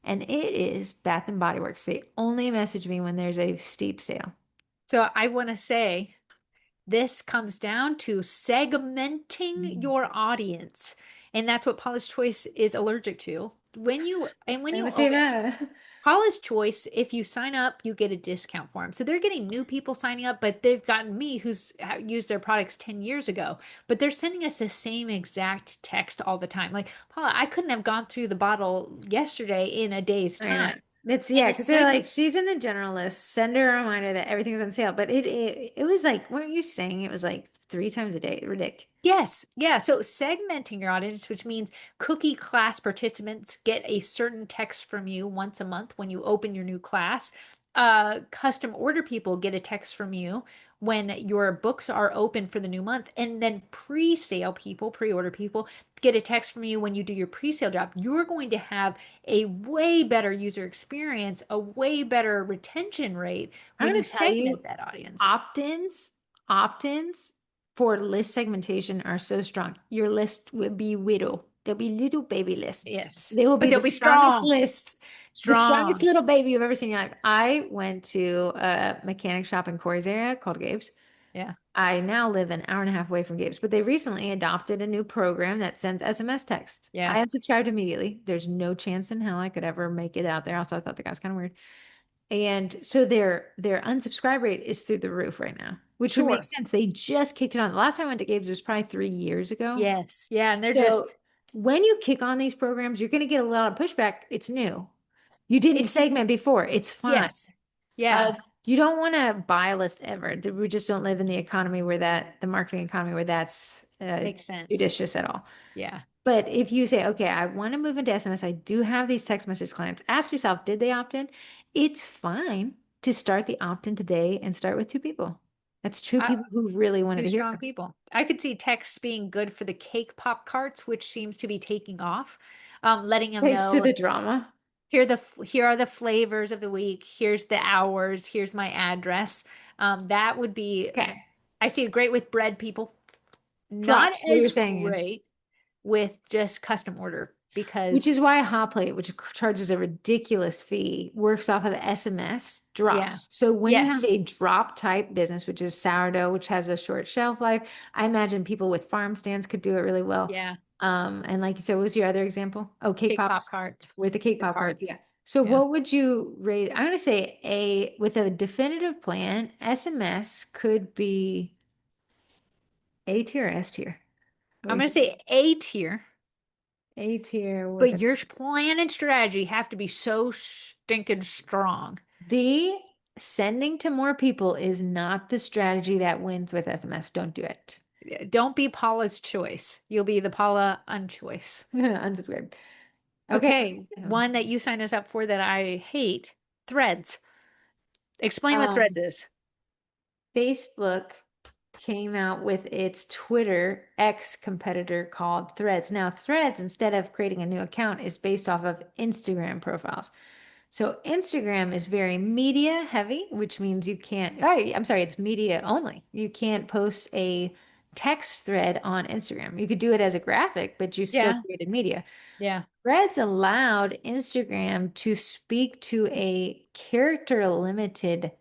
and it is Bath and Body Works. They only message me when there's a steep sale. So I want to say this comes down to segmenting Mm. your audience. And that's what Paula's choice is allergic to. When I you would say open that. Paula's Choice, if you sign up, you get a discount for them. So they're getting new people signing up, but they've gotten me who's used their products 10 years ago. But they're sending us the same exact text all the time. Like, Paula, I couldn't have gone through the bottle yesterday in a day's I know. time. That's And yeah, it's because they're like, segment. she's in the general list. Send her a reminder that everything's on sale. But it was like, weren't you saying it was like 3 times a day? Ridiculous. Yes. Yeah. So segmenting your audience, which means cookie class participants get a certain text from you once a month when you open your new class. Custom order people get a text from you when your books are open for the new month. And then pre-sale people, pre-order people get a text from you when you do your pre-sale job. You're going to have a way better user experience, a way better retention rate I'm when going you to tell segment you, that audience. opt-ins, opt-ins for list segmentation are so strong. Your list will be widow. They'll be little baby lists. Yes. They will But be they'll the be strongest strong, lists, the strongest strong. little baby you've ever seen in your life. I went to a mechanic shop in Corey's area called Gabe's. Yeah. I now live an hour and a half away from Gabe's, but they recently adopted a new program that sends SMS texts. Yeah. I unsubscribed immediately. There's no chance in hell I could ever make it out there. Also, I thought the guy was kind of weird. And so their unsubscribe rate is through the roof right now, which would make Sure. sense. They just kicked it on. The last time I went to Gabe's was probably 3 years ago. Yes. Yeah. And they're just, So when you kick on these programs, you're going to get a lot of pushback. It's new. You didn't it's, segment before. It's fine. yes. Yeah. You don't want to buy a list ever. We just don't live in the economy where the marketing economy where that's Makes sense. judicious at all. Yeah. But if you say, okay, I want to move into SMS, I do have these text message clients, ask yourself, did they opt in? It's fine to start the opt in today and start with two people. That's two I, people who really wanted Two to hear strong from you. people. I could see text being good for the cake pop carts, which seems to be taking off. Letting them Thanks to know the drama. here are the flavors of the week. Here's the hours. Here's my address. That would be, Okay. I see it great with bread people. Not Drops. What you're as saying is, great with just custom order which because, is why Hot Plate, which charges a ridiculous fee, works off of SMS yeah. drops. So when you have a Yes. drop type business, which is sourdough, which has a short shelf life, I imagine people with farm stands could do it really well. Yeah. And like you said, what was your other example? Oh, cake Cake pop pops cart, with the cake the pop cards. Yeah. carts. So Yeah. what would you rate? I'm gonna say a with a definitive plan, SMS could be A tier or S tier. What do I'm you going to think? say A tier, A tier with but a your plan and strategy have to be so stinking strong. the sending to more people is not the strategy that wins with SMS. Don't do it. Don't be Paula's choice. You'll be the Paula unchoice. Unsubscribe. Okay. Okay, one that you signed us up for that I hate, Threads. Explain what Um, Threads is. Facebook came out with its Twitter X competitor called Threads. Now, Threads, instead of creating a new account, is based off of Instagram profiles. So Instagram is very media heavy, which means you can't, I'm sorry, it's media only. You can't post a text thread on Instagram. You could do it as a graphic, but you still Yeah, created media. yeah. Threads allowed Instagram to speak to a character limited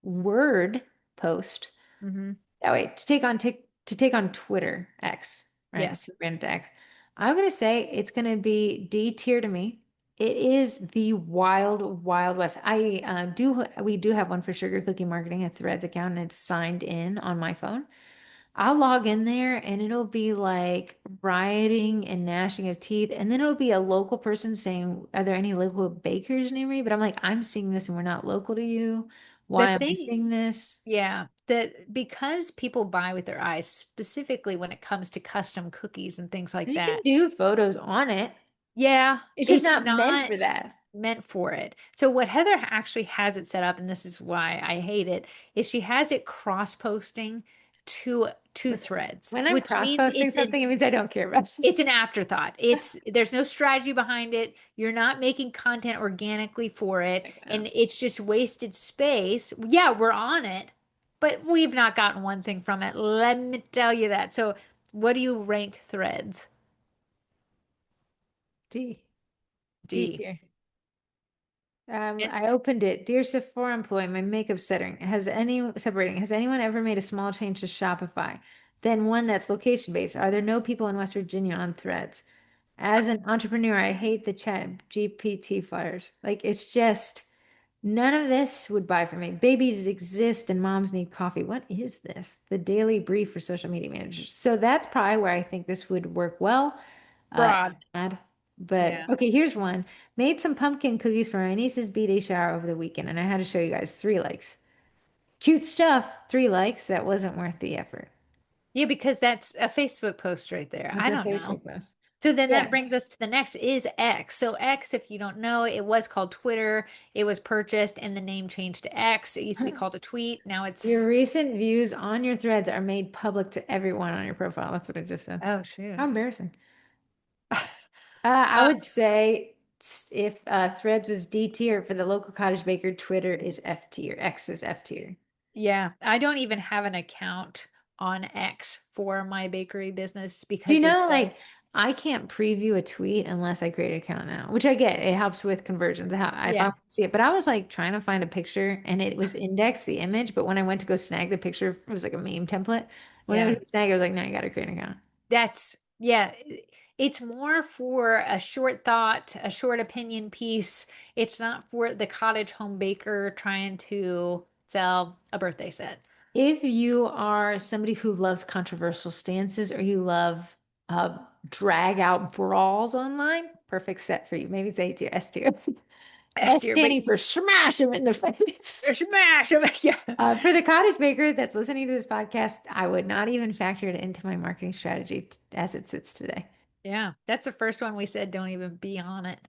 word post Hmm. that way to take on tick. to take on Twitter X, right? Yes. Branded to X. I'm gonna say it's gonna be D tier to me. It is the wild, wild west. We do have one for Sugar Cookie Marketing, a Threads account, and it's signed in on my phone. I'll log in there and it'll be like rioting and gnashing of teeth. And then it'll be a local person saying, are there any local bakers near me? But I'm like, I'm seeing this and we're not local to you. The Why am I thing, seeing this? yeah, that because people buy with their eyes, specifically when it comes to custom cookies and things like You can that. do photos on it. Yeah, It's just it's not meant for not that. meant for it. So what Heather actually has it set up, and this is why I hate it, is she has it cross-posting to threads, When I'm which means cross-posting something, it means I don't care about it. it's an afterthought. There's no strategy behind it. You're not making content organically for it, Like, and it's just wasted space. Yeah, we're on it, but we've not gotten one thing from it. Let me tell you that. So, what do you rank threads? D. D D. tier. And I opened it. Dear Sephora employee, my makeup setting. Has anyone ever made a small change to Shopify? Then one that's location based. Are there no people in West Virginia on threads? As an entrepreneur, I hate the chat GPT flyers. Like it's just none of this would buy for me. Babies exist and moms need coffee. What is this? The daily brief for social media managers. So that's probably where I think this would work well. broad. Ad. But Yeah. okay, here's one. Made some pumpkin cookies for my niece's B-day shower over the weekend, and I had to show you guys 3 likes. Cute stuff, 3 likes. That wasn't worth the effort. Yeah, because that's a Facebook post right there. That's I a don't know. Facebook post. So then Yeah. that brings us to the next is X. So X, if you don't know, it was called Twitter. It was purchased and the name changed to X. It used to be called a tweet. Now Your it's, recent views on your threads are made public to everyone on your profile. That's what I just said. oh shoot. How embarrassing. I Uh, would say if Threads was D tier for the local cottage baker, Twitter is F tier. X is F tier. yeah, I don't even have an account on X for my bakery business Do you because it know, does. like, I can't preview a tweet unless I create an account now, which I get. It helps with conversions. If I Yeah, want to see it, but I was like trying to find a picture and it was indexed the image, but when I went to go snag the picture, it was like a meme template. When I yeah. went to snag, it was like, no, you got to create an account. Yeah, it's more for a short thought, a short opinion piece. It's not for the cottage home baker trying to sell a birthday set. If you are somebody who loves controversial stances or you love uh, drag out brawls online, perfect set for you. Maybe it's A tier, S tier. S S tier, but standing for smash them in the face. smash 'em. Yeah. For the cottage baker that's listening to this podcast, I would not even factor it into my marketing strategy as it sits today. Yeah, that's the first one we said don't even be on it.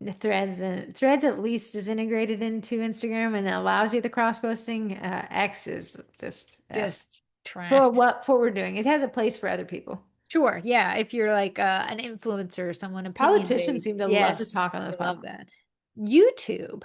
The threads at least is integrated into Instagram and it allows you the cross posting. X is just F Just for trash. what we're doing. It has a place for other people. Sure, yeah, if you're like an influencer, someone opinion Politicians based. seem to love to Yes, talk on I those love platforms. that. YouTube.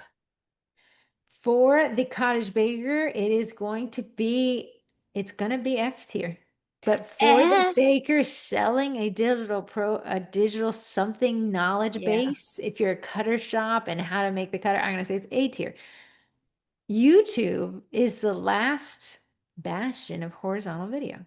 For the cottage baker, it's going to be F tier. But for the Eh. baker selling a digital something knowledge Yeah, base, if you're a cutter shop and how to make the cutter, I'm going to say it's A tier. YouTube is the last bastion of horizontal video.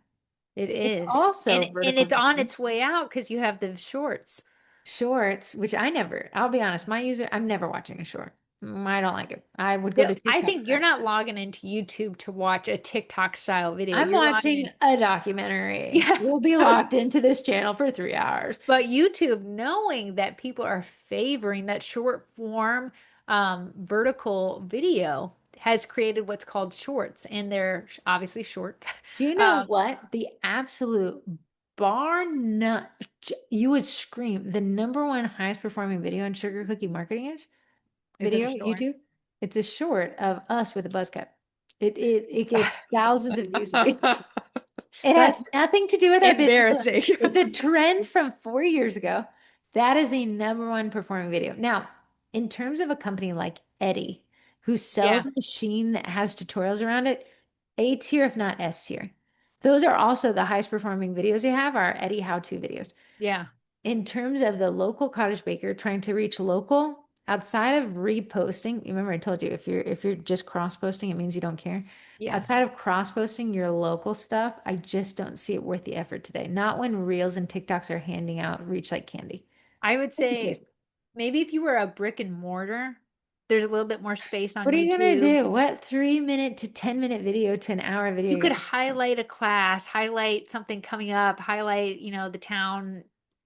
it It's is. also And vertical it's on video. its way out because you have the shorts. Shorts, which I'll be honest, I'm never watching a short. I don't like it. I would go to I TikTok think for you're that. not logging into YouTube to watch a TikTok style video. I'm You're logging watching in. a documentary. Yeah. We'll be locked into this channel for 3 hours. But YouTube, knowing that people are favoring that short form vertical video, has created what's called shorts, and they're obviously short. Do you know Um, what? The absolute bar none, you would scream the number one highest performing video in sugar cookie marketing is is it a video, short? YouTube. It's a short of us with a buzz cut. It gets thousands of views a week. It has That's nothing to do with our business. embarrassing. It's a trend from 4 years ago. That is the number one performing video. Now, in terms of a company like Eddie, who Yeah, sells a machine that has tutorials around it, A tier, if not S tier. Those are also the highest performing videos you have are Eddie how-to videos. yeah. In terms of the local cottage baker trying to reach local, outside of reposting, you remember I told you if you're just cross-posting, it means you don't care. Yeah. Outside of cross-posting your local stuff, I just don't see it worth the effort today. Not when Reels and TikToks are handing out reach like candy. I would Thank you, say Facebook. maybe if you were a brick and mortar, there's a little bit more space on What are you gonna YouTube. do? What 3 minute to 10 minute video to an hour video You you could got? highlight a class, highlight something coming up, highlight, the town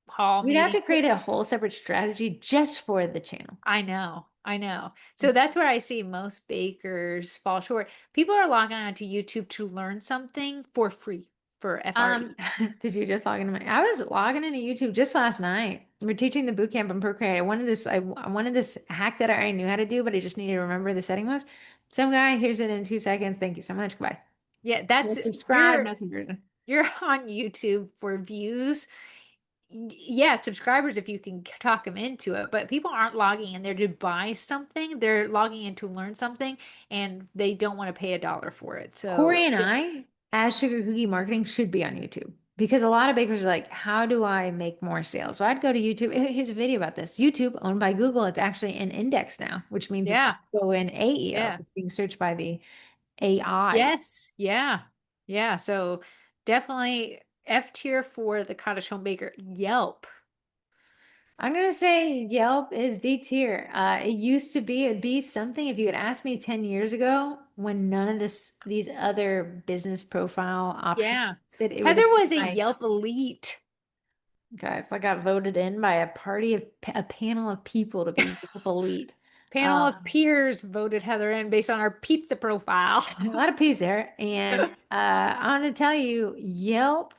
hall We'd have meeting. to create a whole separate strategy just for the channel. I know, I know. So that's where I see most bakers fall short. People are logging on to YouTube to learn something for free, for Um, FRE. did you just log into my? I was logging into YouTube just last night. We're teaching the boot camp on Procreate. I wanted this hack that I already knew how to do, but I just needed to remember the setting was. Some guy, here's it in 2 seconds. Thank you so much. Goodbye. Yeah, No that's subscribe, you're no conversion. you're on YouTube for views. Yeah, subscribers if you can talk them into it, but people aren't logging in there to buy something. They're logging in to learn something and they don't want to pay $1 for it. So, Corey and yeah, I, as Sugar Cookie Marketing, should be on YouTube because a lot of bakers are like, how do I make more sales? So I'd go to YouTube. Here's a video about this. YouTube, owned by Google, it's actually an index now, which means it's yeah, also in AEO. yeah. It's being searched by the AIs. Yes, yeah. Yeah, so definitely F tier for the cottage home baker. Yelp. I'm gonna say Yelp is D tier. It used to be, it'd be something if you had asked me 10 years ago when none of these other business profile options Yeah. existed, it would Heather have been was a my Yelp elite. guys. I got voted in by a panel of people to be Yelp elite. Panel Uh, of peers voted Heather in based on our pizza profile. a lot of peas there, and I'm gonna tell you, Yelp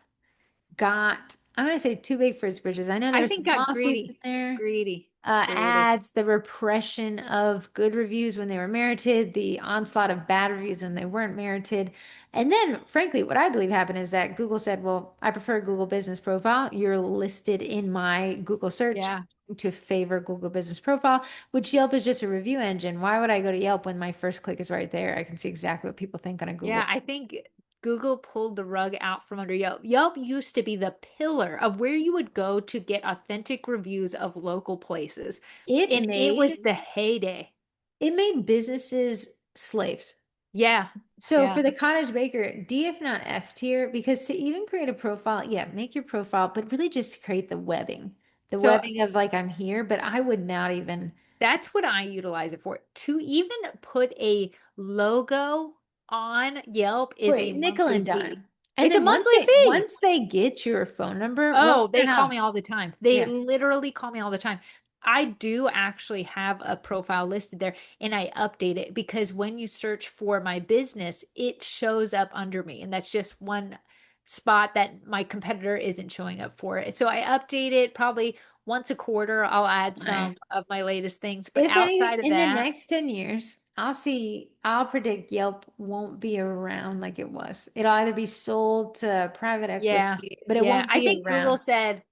got. I'm gonna say too big for its britches. I know there I were think some got lawsuits in greedy. there. Greedy. Greedy. Ads, the repression of good reviews when they were merited, the onslaught of bad reviews when they weren't merited. And then, frankly, what I believe happened is that Google said, well, I prefer Google Business Profile. You're listed in my Google search Yeah. to favor Google Business Profile, which Yelp is just a review engine. Why would I go to Yelp when my first click is right there? I can see exactly what people think on a Yeah, Google. I think Google pulled the rug out from under Yelp. Yelp used to be the pillar of where you would go to get authentic reviews of local places. It And it was made the heyday. it made businesses slaves. Yeah. So Yeah. for the cottage baker, D if not F tier, because to even create a profile, yeah, make your profile, but really just create the So webbing of like I'm here, but I would not even that's what I utilize it for. To even put a logo on Yelp is a wait, nickel monthly and fee. dime. And It's a then once monthly they fee. once they get your phone number, run Oh, for they their call house. me all the time. They Yeah, literally call me all the time. I do actually have a profile listed there and I update it because when you search for my business, it shows up under me. And that's just one spot that my competitor isn't showing up for it. So I update it probably once a quarter. I'll add some fine. of my latest things. But If any outside of in the that, next 10 years, I'll predict Yelp won't be around like it was. It'll either be sold to private yeah, equity, but it yeah. won't I be think Google around. said,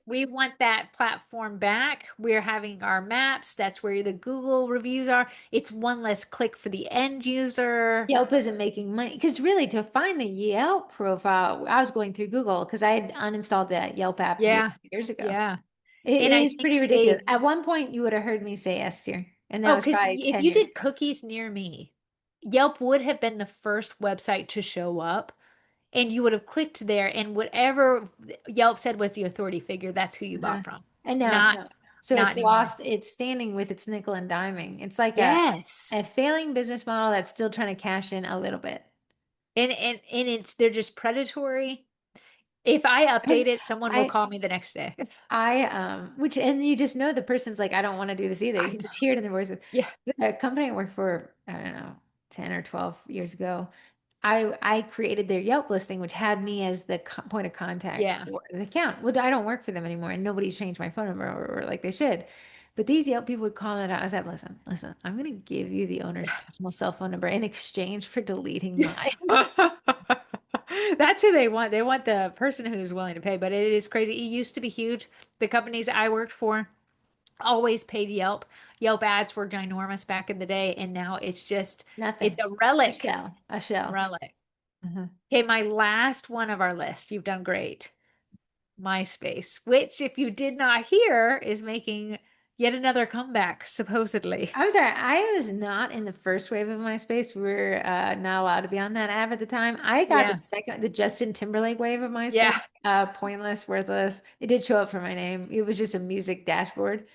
we want that platform back. We're having our maps. That's where the Google reviews are. It's one less click for the end user. Yelp isn't making money because really to find the Yelp profile, I was going through Google because I had uninstalled that Yelp app Yeah. years ago. Yeah. It And I is think pretty ridiculous. they, At one point, you would have heard me say S tier, and that oh, was because probably if 10 you years did ago. cookies near me, Yelp would have been the first website to show up. And you would have clicked there, and whatever Yelp said was the authority figure, that's who you Uh-huh. bought from. And now it's Not, not. So not it's anymore. lost its standing with its nickel and diming. It's like Yes. a failing business model that's still trying to cash in a little bit. And it's they're just predatory. If I update I it, someone will I call me the next day. which and you just know the person's like, I don't want to do this either. You I can just know. hear it in their voices. Yeah. The company I worked for, I don't know, 10 or 12 years ago, I created their Yelp listing, which had me as the point of contact Yeah. for the account. Well, I don't work for them anymore, and nobody's changed my phone number or like they should. But these Yelp people would call it out. I said, listen, I'm gonna give you the owner's personal cell phone number in exchange for deleting mine. That's who they want. They want the person who's willing to pay, but it is crazy. It used to be huge. The companies I worked for always paid Yelp. Yelp ads were ginormous back in the day, and now it's Nothing. a A relic. shell. A shell. Relic. Uh-huh. Okay, my last one of our list. You've done great. MySpace, which if you did not hear is making Yet another comeback, supposedly. I'm sorry, I was not in the first wave of MySpace. We were not allowed to be on that app at the time. I got the Yeah. second, the Justin Timberlake wave of MySpace. Yeah. Pointless, worthless. It did show up for my name. It was just a music dashboard.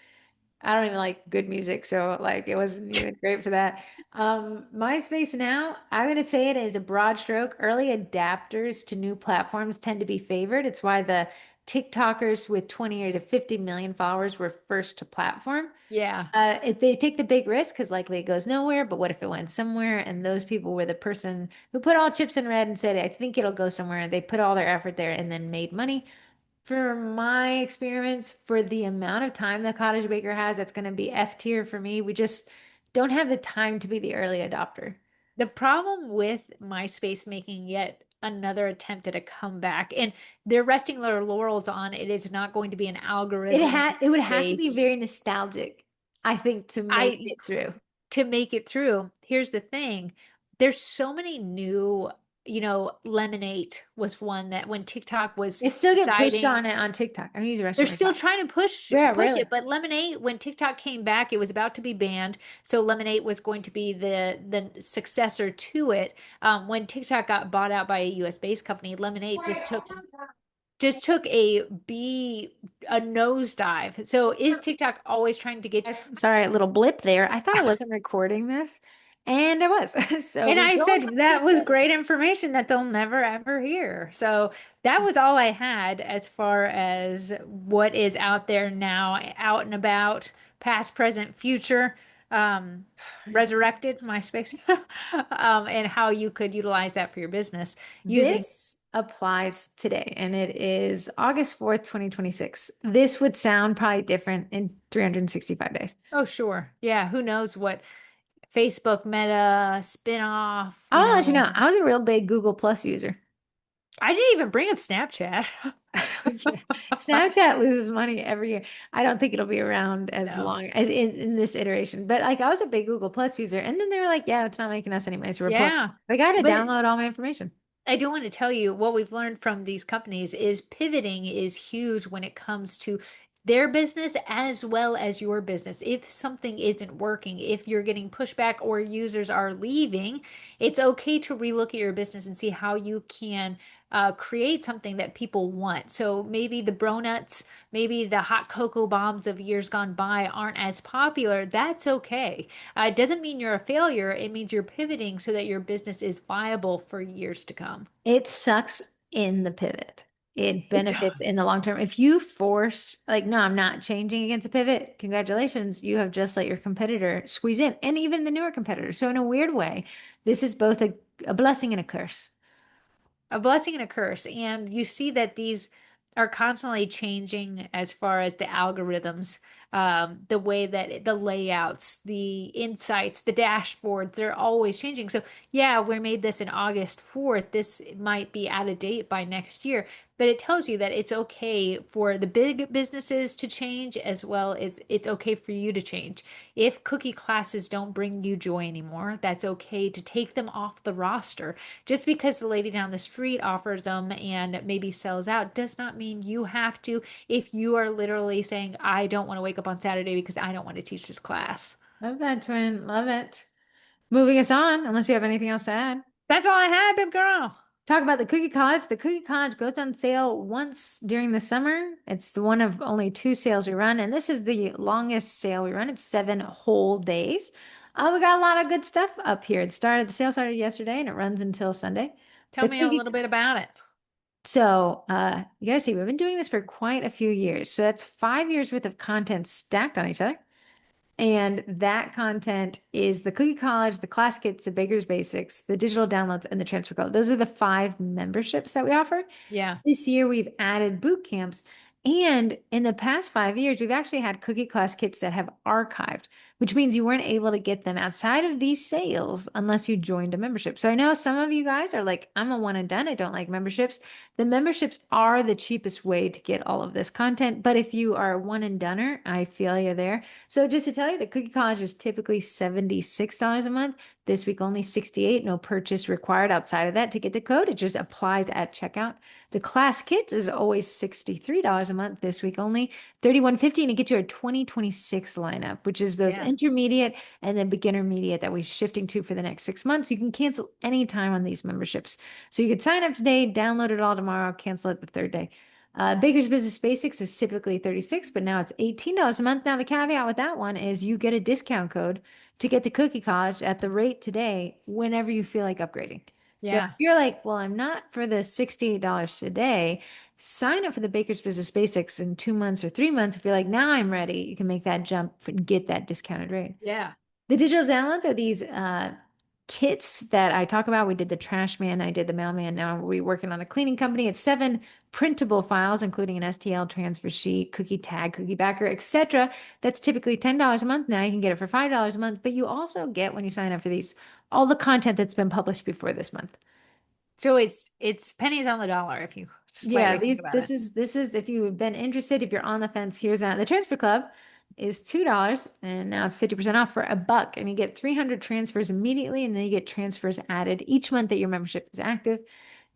I don't even like good music, so like it wasn't even great for that. MySpace now, I'm gonna say it as a broad stroke. Early adapters to new platforms tend to be favored. It's why the TikTokers with 20 or to 50 million followers were first to platform. Yeah. If they take the big risk, because likely it goes nowhere, but what if it went somewhere? And those people were the person who put all chips in red and said, I think it'll go somewhere. They put all their effort there and then made money. For my experience, for the amount of time that Cottage Baker has, that's going to be F tier for me. We just don't have the time to be the early adopter. The problem with MySpace making yet another attempt at a comeback, and they're resting their laurels on it, it's not going to be an algorithm It would have to be based. very nostalgic, I think, to make I it through. to make it through. Here's the thing. There's so many new, Lemonade was one that when TikTok was It still get pushed deciding on it on TikTok. I use the they're restroom every still time. trying to Yeah, push really. it, but Lemonade, when TikTok came back, it was about to be banned. So Lemonade was going to be the successor to it. When TikTok got bought out by a US based company, Lemonade just took a nosedive. So is TikTok always trying to get Yes, sorry, a little blip there. I thought I wasn't recording this, and I was. So and we're I going said that this was way. great information that they'll never ever hear. So that was all I had as far as what is out there now, out and about, past, present, future, um, resurrected MySpace, and how you could utilize that for your business using. This applies today, and it is August 4th, 2026. This would sound probably different in 365 days. Oh, sure. Yeah, who knows what Facebook Meta spin-off, I'll let you know, I was a real big Google Plus user. I didn't even bring up Snapchat. Yeah. Snapchat loses money every year. I don't think it'll be around as No. long as in this iteration. But like I was a big Google Plus user, and then they were like, "Yeah, it's not making us any money, so we're pulling." Yeah. I got to But download all my information. I do want to tell you what we've learned from these companies is pivoting is huge when it comes to their business as well as your business. If something isn't working, if you're getting pushback or users are leaving, it's okay to relook at your business and see how you can create something that people want. So maybe the Bronuts, maybe the hot cocoa bombs of years gone by aren't as popular. That's okay. It doesn't mean you're a failure. It means you're pivoting so that your business is viable for years to come. It sucks in the pivot. It It benefits does. in the long term. If you force, like, no, I'm not changing against a pivot, congratulations, you have just let your competitor squeeze in, and even the newer competitor. So, in a weird way, this is both a blessing and a curse. A blessing and a curse. And you see that these are constantly changing as far as the algorithms, the way that the layouts, the insights, the dashboards, they're always changing. So, yeah, we made this in August 4th. This might be out of date by next year, but it tells you that it's okay for the big businesses to change as well as it's okay for you to change. If cookie classes don't bring you joy anymore, that's okay to take them off the roster. Just because the lady down the street offers them and maybe sells out does not mean you have to if you are literally saying, I don't want to wake up on Saturday because I don't want to teach this class. Love that, twin. Love it. Moving us on, unless you have anything else to add. That's all I had, babe girl. Talk about the Cookie College. The Cookie College goes on sale once during the summer. It's the one of only two sales we run, and this is the longest sale we run. It's 7 whole days. We got a lot of good stuff up here. The sale started yesterday and it runs until Sunday. Tell The me a Cookie, little bit about it. so you gotta see, we've been doing this for quite a few years. So that's 5 years worth of content stacked on each other. And that content is the Cookie College, the Class Kits, the Baker's Basics, the digital downloads, and the transfer code. Those are the 5 memberships that we offer. Yeah. This year, we've added boot camps. And in the past 5 years, we've actually had Cookie Class Kits that have archived, which means you weren't able to get them outside of these sales unless you joined a membership. So I know some of you guys are like, I'm a one and done. I don't like memberships. The memberships are the cheapest way to get all of this content. But if you are a one and doneer, I feel you there. So just to tell you, the Cookie College is typically $76 a month. This week only 68, no purchase required outside of that to get the code. It just applies at checkout. The class kits is always $63 a month. This week only 31.50, and it gets you a 2026 lineup, which is those Yeah. intermediate and then beginner media that we're shifting to for the next 6 months. You can cancel anytime on these memberships. So you could sign up today, download it all tomorrow, cancel it the third day. Baker's Business Basics is typically 36, but now it's $18 a month. Now the caveat with that one is you get a discount code to get the Cookie College at the rate today whenever you feel like upgrading. So if Yeah. you're like, well, I'm not for the $68 today, sign up for the Baker's Business Basics in 2 months or 3 months. If you're like, now I'm ready, you can make that jump and get that discounted rate. Yeah. The digital downloads are these kits that I talk about. We did the trash man, I did the mailman. Now we're working on a cleaning company. It's 7 printable files, including an STL transfer sheet, cookie tag, cookie backer, etc. That's typically $10 a month. Now you can get it for $5 a month, but you also get, when you sign up for these, all the content that's been published before this month. So it's pennies on the dollar if you Yeah, slightly think these about it. this is if you've been interested, if you're on the fence, here's that. The transfer club is $2 and now it's 50% off for $1 and you get 300 transfers immediately and then you get transfers added each month that your membership is active.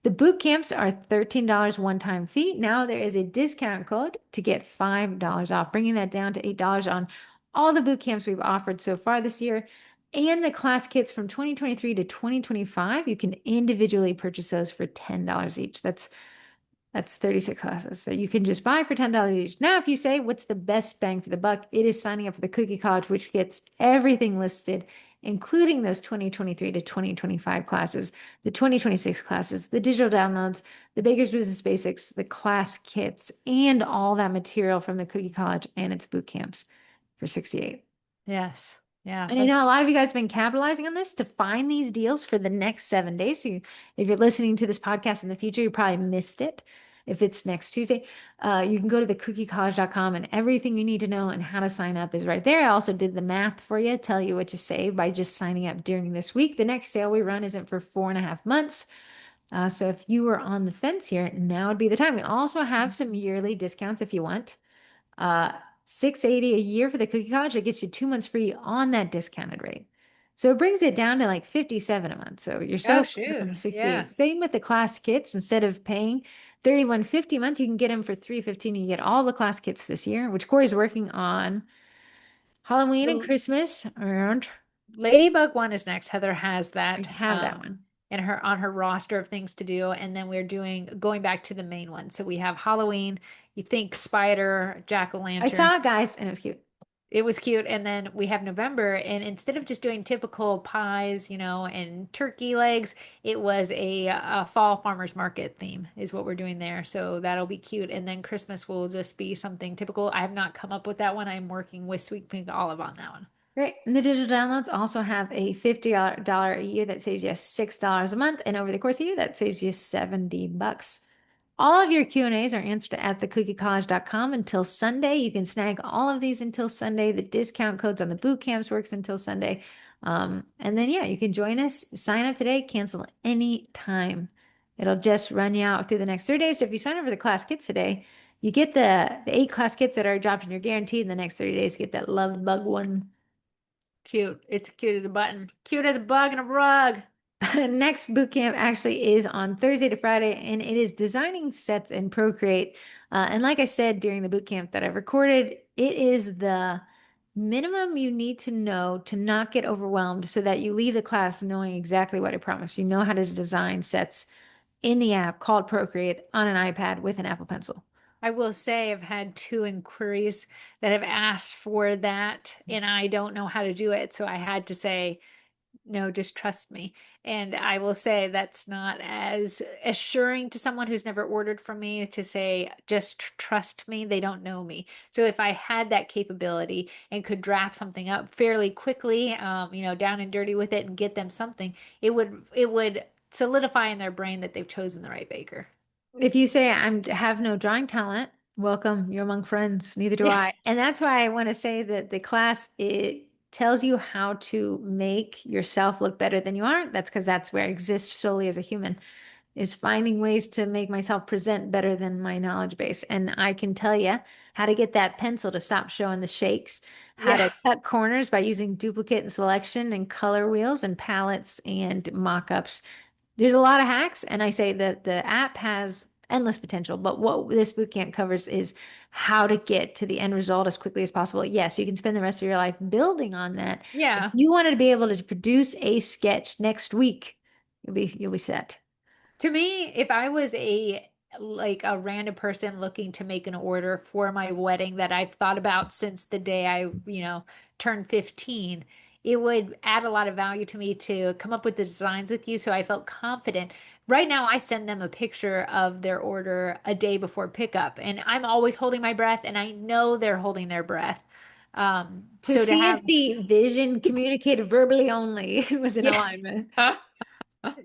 The boot camps are $13 one-time fee. Now there is a discount code to get $5 off, bringing that down to $8 on all the boot camps we've offered so far this year. And the class kits from 2023 to 2025, you can individually purchase those for $10 each. That's 36 classes that you can just buy for $10 each. Now, if you say, what's the best bang for the buck? It is signing up for the Cookie College, which gets everything listed, including those 2023 to 2025 classes, the 2026 classes, the digital downloads, the Baker's Business Basics, the class kits, and all that material from the Cookie College and its boot camps for 68. Yes. Yeah. And I know a That's lot of you guys have been capitalizing on this to find these deals for the next 7 days. So if you're listening to this podcast in the future, you probably missed it. If it's next Tuesday, you can go to thecookiecollege.com and everything you need to know and how to sign up is right there. I also did the math for you, tell you what you save by just signing up during this week. The next sale we run isn't for 4.5 months. So if you were on the fence here, now would be the time. We also have some yearly discounts if you want. Uh, 680 a year for the Cookie College. It gets you 2 months free on that discounted rate. So it brings it down to like 57 a month. So you're oh so far from shoot. the 68. Yeah. Same with the class kits. Instead of paying 31.50 a month, you can get them for 3.15. You get all the class kits this year, which Corey's working on Halloween and The Christmas around. Ladybug one is next. Heather has I that have that one. in her on her roster of things to do. And then we're doing going back to the main one. So we have Halloween, you think spider, I jack-o'-lantern. saw it, guys, and it was cute. It was cute. And then we have November, and instead of just doing typical pies, and turkey legs, it was a fall farmers market theme is what we're doing there. So that'll be cute. And then Christmas will just be something typical. I have not come up with that one. I'm working with Sweet Pink Olive on that one. Great. And the digital downloads also have a $50 a year that saves you $6 a month. And over the course of the year, that saves you $70. All of your Q&As are answered at thecookiecollege.com until Sunday. You can snag all of these until Sunday. The discount codes on the boot camps works until Sunday. And then, yeah, you can join us, sign up today, cancel any time. It'll just run you out through the next 30 days. So if you sign up for the class kits today, you get the 8 class kits that are dropped and you're guaranteed in the next 30 days, get that love bug one. Cute. It's cute as a button. Cute as a bug in a rug. Next boot camp actually is on Thursday to Friday, and it is designing sets in Procreate. And like I said during the boot camp that I've recorded, it is the minimum you need to know to not get overwhelmed so that you leave the class knowing exactly what I promised. You know how to design sets in the app called Procreate on an iPad with an Apple Pencil. I will say I've had two inquiries that have asked for that, and I don't know how to do it. So I had to say, no, just trust me. And I will say that's not as assuring to someone who's never ordered from me to say, just trust me. They don't know me. So if I had that capability and could draft something up fairly quickly, down and dirty with it and get them something, it would solidify in their brain that they've chosen the right baker. If you say I'm have no drawing talent, welcome. You're among friends. Neither do Yeah. I. And that's why I want to say that the class tells you how to make yourself look better than you are. That's because that's where I exist solely as a human, is finding ways to make myself present better than my knowledge base. And I can tell you how to get that pencil to stop showing the shakes, how Yeah. to cut corners by using duplicate and selection and color wheels and palettes and mock-ups. There's a lot of hacks, and I say that the app has endless potential, but what this bootcamp covers is how to get to the end result as quickly as possible. Yes, you can spend the rest of your life building on that. If Yeah. you wanted to be able to produce a sketch next week, you'll be set. To me, if I was a random person looking to make an order for my wedding that I've thought about since the day I turned 15, it would add a lot of value to me to come up with the designs with you so I felt confident. Right now, I send them a picture of their order a day before pickup, and I'm always holding my breath, and I know they're holding their breath. To So to see have, if the vision communicated verbally only was in yeah. alignment.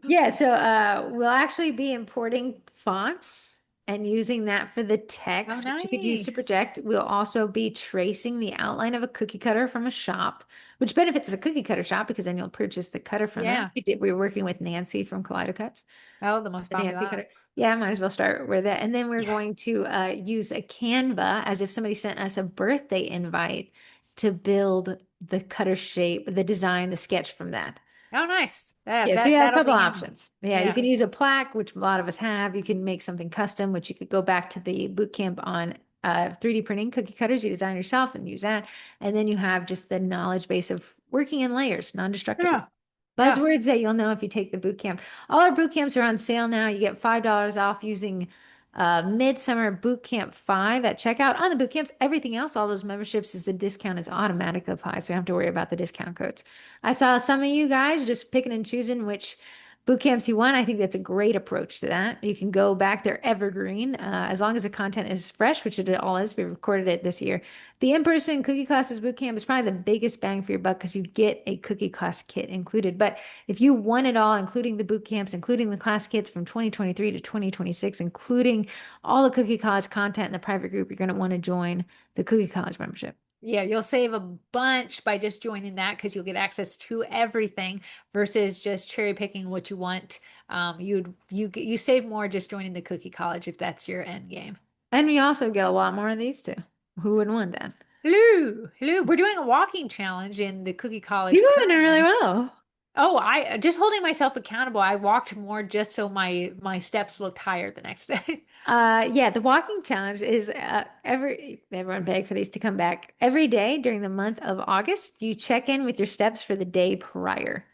Yeah, so we'll actually be importing fonts and using that for the Oh, text, which you could use to nice. project. We'll also be tracing the outline of a cookie cutter from a shop, which benefits a cookie cutter shop because then you'll purchase the cutter from them. Yeah. We were working with Nancy from Kaleido Cuts, Oh, the most the Nancy popular. cutter. Yeah, might as well start with that. And then we're Yeah. going to use a Canva as if somebody sent us a birthday invite to build the cutter shape, the design, the sketch from that. Oh, nice. That Yeah, so you that have a that'll couple be handy. options. Yeah, you Yeah. can use a plaque, which a lot of us have. You can make something custom, which you could go back to the boot camp on 3D printing cookie cutters. You design yourself and use that. And then you have just the knowledge base of working in layers non-destructively. Yeah. Yeah. Buzzwords that you'll know if you take the boot camp. All our boot camps are on sale now. You get $5 off using Midsummer Boot Camp 5 at checkout. On the boot camps, everything else, all those memberships, is the discount is automatically applied, so you don't have to worry about the discount codes. I saw some of you guys just picking and choosing which boot camps you want. I think that's a great approach to that. You can go back, they're evergreen, as long as the content is fresh, which it all is. We recorded it this year. The in-person cookie classes boot camp is probably the biggest bang for your buck because you get a cookie class kit included. But if you want it all, including the boot camps, including the class kits from 2023 to 2026, including all the Cookie College content in the private group, you're going to want to join the Cookie College membership. Yeah, you'll save a bunch by just joining that because you'll get access to everything versus just cherry picking what you want. You save more just joining the Cookie College if that's your end game. And we also get a lot more of these too. Who wouldn't want that? Hello, hello. We're doing a walking challenge in the Cookie College You're doing it really currently. well. Oh, I just holding myself accountable. I walked more just so my steps looked higher the next day. Yeah, the walking challenge is everyone beg for these to come back every day during the month of August. You check in with your steps for the day prior.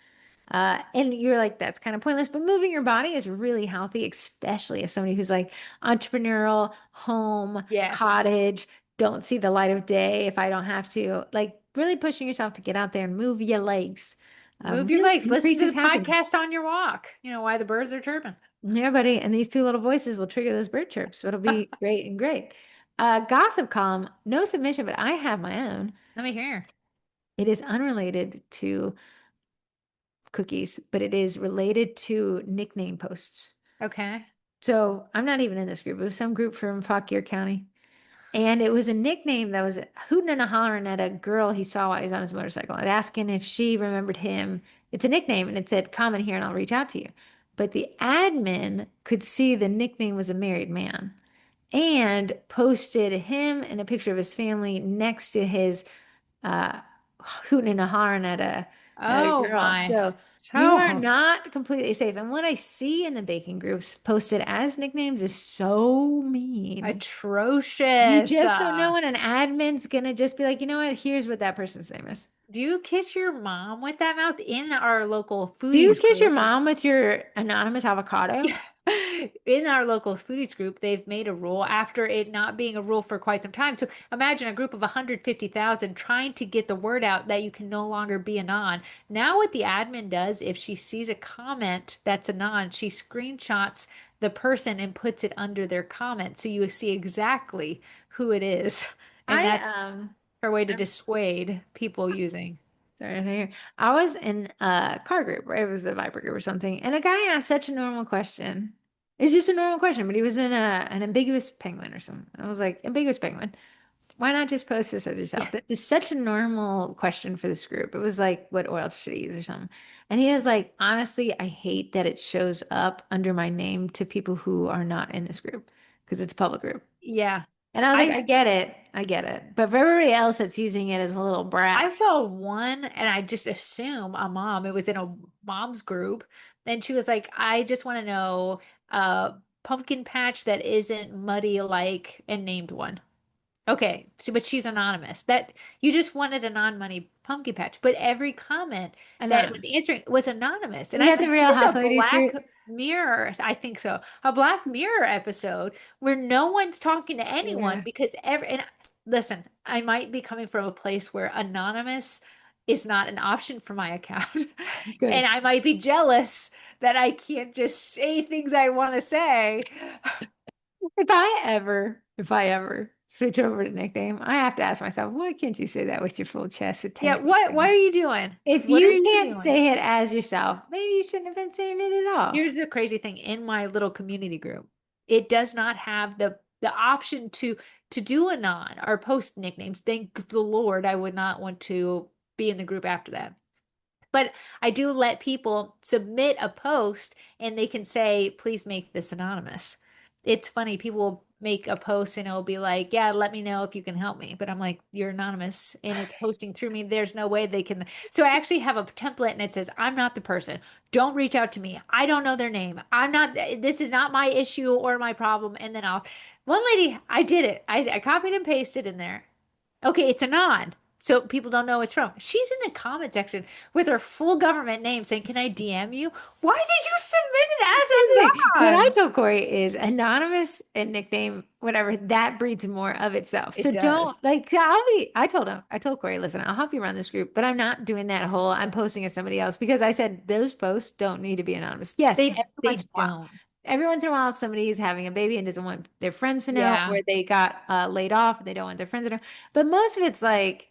And you're like, that's kind of pointless, but moving your body is really healthy, especially as somebody who's like entrepreneurial, home, Yes. cottage, don't see the light of day if I don't have to. Like really pushing yourself to get out there and move your legs, Move your really legs. Listen to increases the happiness. podcast on your walk. You know why the birds are chirping. Yeah, buddy. And these two little voices will trigger those bird chirps. So it'll be great and great. Gossip column, no submission, but I have my own. Let me hear. It is unrelated to cookies, but it is related to nickname posts. Okay. So I'm not even in this group. It was some group from Fauquier County. And it was a nickname that was hooting and a hollering at a girl he saw while he was on his motorcycle and asking if she remembered him. It's a nickname and it said, comment here and I'll reach out to you. But the admin could see the nickname was a married man and posted him and a picture of his family next to his uh, hooting and hollering at another Oh girl. my. So you are So not completely safe. And what I see in the baking groups posted as nicknames is so mean. You atrocious. just don't know when an admin's gonna just be like, you know what? Here's what that person's name is. Do you kiss your mom with that mouth in our local Do you foodies kiss your group? mom with your anonymous avocado? Yeah. In our local foodies group, they've made a rule after it not being a rule for quite some time. So imagine a group of 150,000 trying to get the word out that you can no longer be anon. Now, what the admin does, if she sees a comment that's anon, she screenshots the person and puts it under their comment. So you see exactly who it is. And I that's her way to I'm dissuade people using. sorry to hear. I was in a car group, right? It was a Viber group or something, and a guy asked such a normal question. It's just a normal question, but he was in an ambiguous penguin or something. I was like, ambiguous penguin. Why not just post this as yourself? Yeah. That is such a normal question for this group. It was like, what oil should I use or something? And he was like, honestly, I hate that it shows up under my name to people who are not in this group because it's a public group. Yeah. And I was like, I I get it. I get it. But for everybody else that's using it as a little I brat, saw one and I just assume a mom, it was in a mom's group, and she was like, I just want to know pumpkin patch that isn't muddy like and named one. Okay, but she's anonymous. That you just wanted a non-money pumpkin patch, but every comment that was anonymous. answering was anonymous. And Was I that said, the "This Real is House a Ladies Black group? Mirror." I think so. A Black Mirror episode where no one's talking to anyone Yeah, because every and listen, I might be coming from a place where anonymous is not an option for my account. And good. I might be jealous that I can't just say things I want to say. If I ever switch over to nickname, I have to ask myself, why can't you say that with your full chest with 10 Yeah, feet what down? are you doing? If What are you you can't doing? say it as yourself, maybe you shouldn't have been saying it at all. Here's the crazy thing in my little community group. It does not have the option to do a non or post nicknames. Thank the Lord, I would not want to be in the group after that. But I do let people submit a post and they can say, please make this anonymous. It's funny, people will make a post and it'll be like, yeah, let me know if you can help me. But I'm like, you're anonymous and it's posting through me. There's no way they can. So I actually have a template and it says, I'm not the person. Don't reach out to me. I don't know their name. I'm not, this is not my issue or my problem. And then one lady, I did it. I copied and pasted in there. Okay, it's a non. So people don't know it's from. She's in the comment section with her full government name saying, can I DM you? Why did you submit it That's as the thing. a What I non? told Corey is anonymous and nickname, whatever, that breeds more of itself. So It does. don't like I told Corey, listen, I'll help you run this group, but I'm not doing that whole I'm posting as somebody else because I said those posts don't need to be anonymous. Yes, They don't. every once in a while somebody is having a baby and doesn't want their friends to know, Yeah. or they got laid off and they don't want their friends to know. But most of it's like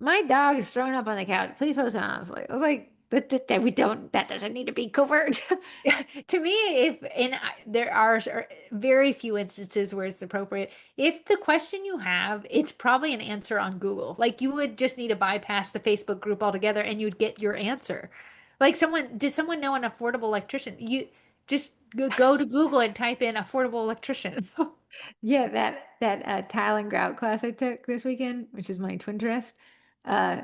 my dog is throwing up on the couch. Please post it honestly. I was like, we don't, that doesn't need to be covert. To me, if and there are very few instances where it's appropriate. If the question you have, it's probably an answer on Google. Like you would just need to bypass the Facebook group altogether and you'd get your answer. Like did someone know an affordable electrician? You just go to Google and type in affordable electrician. Yeah, that tile and grout class I took this weekend, which is my Twinterest.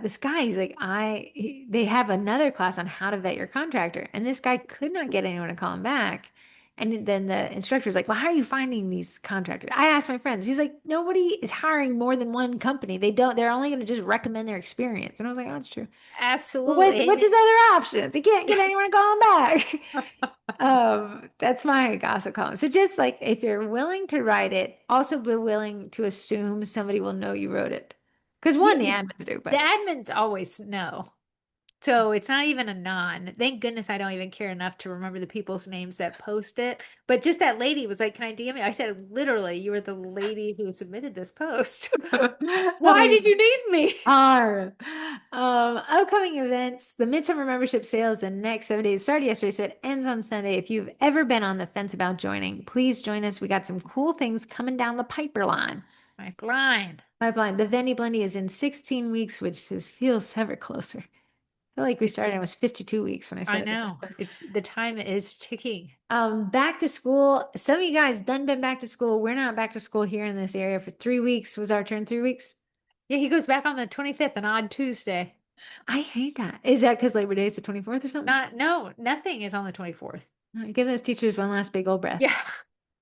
This guy, he's like, they have another class on how to vet your contractor, and this guy could not get anyone to call him back. And then the instructor's like, "Well, how are you finding these contractors?" I asked my friends. He's like, "Nobody is hiring more than one company. They don't. They're only going to just recommend their experience." And I was like, "Oh, that's true." Well, what's Absolutely. his other options? He can't get anyone to call him back. That's my gossip column. So just like if you're willing to write it, also be willing to assume somebody will know you wrote it. Because Yeah, one, the admins do, the but admins always know. So it's not even a non. Thank goodness I don't even care enough to remember the people's names that post it. But just that lady was like, can I DM you? I said, literally, you were the lady who submitted this post. I Why did mean, you need me? are upcoming events. The Midsummer membership sale is the next 7 days. Started yesterday, so it ends on Sunday. If you've ever been on the fence about joining, please join us. We got some cool things coming down the pipeline. My blind. The Venny Blendy is in 16 weeks, which feels ever closer. I feel like we started, It's, it was 52 weeks when I I started. know. It's the time is ticking. Back to school. Some of you guys done been back to school. We're not back to school here in this area for 3 weeks. Was our turn 3 weeks? Yeah, he goes back on the 25th, an odd Tuesday. I hate that. Is that because Labor Day is the 24th or something? No, nothing is on the 24th. Give those teachers one last big old breath. Yeah,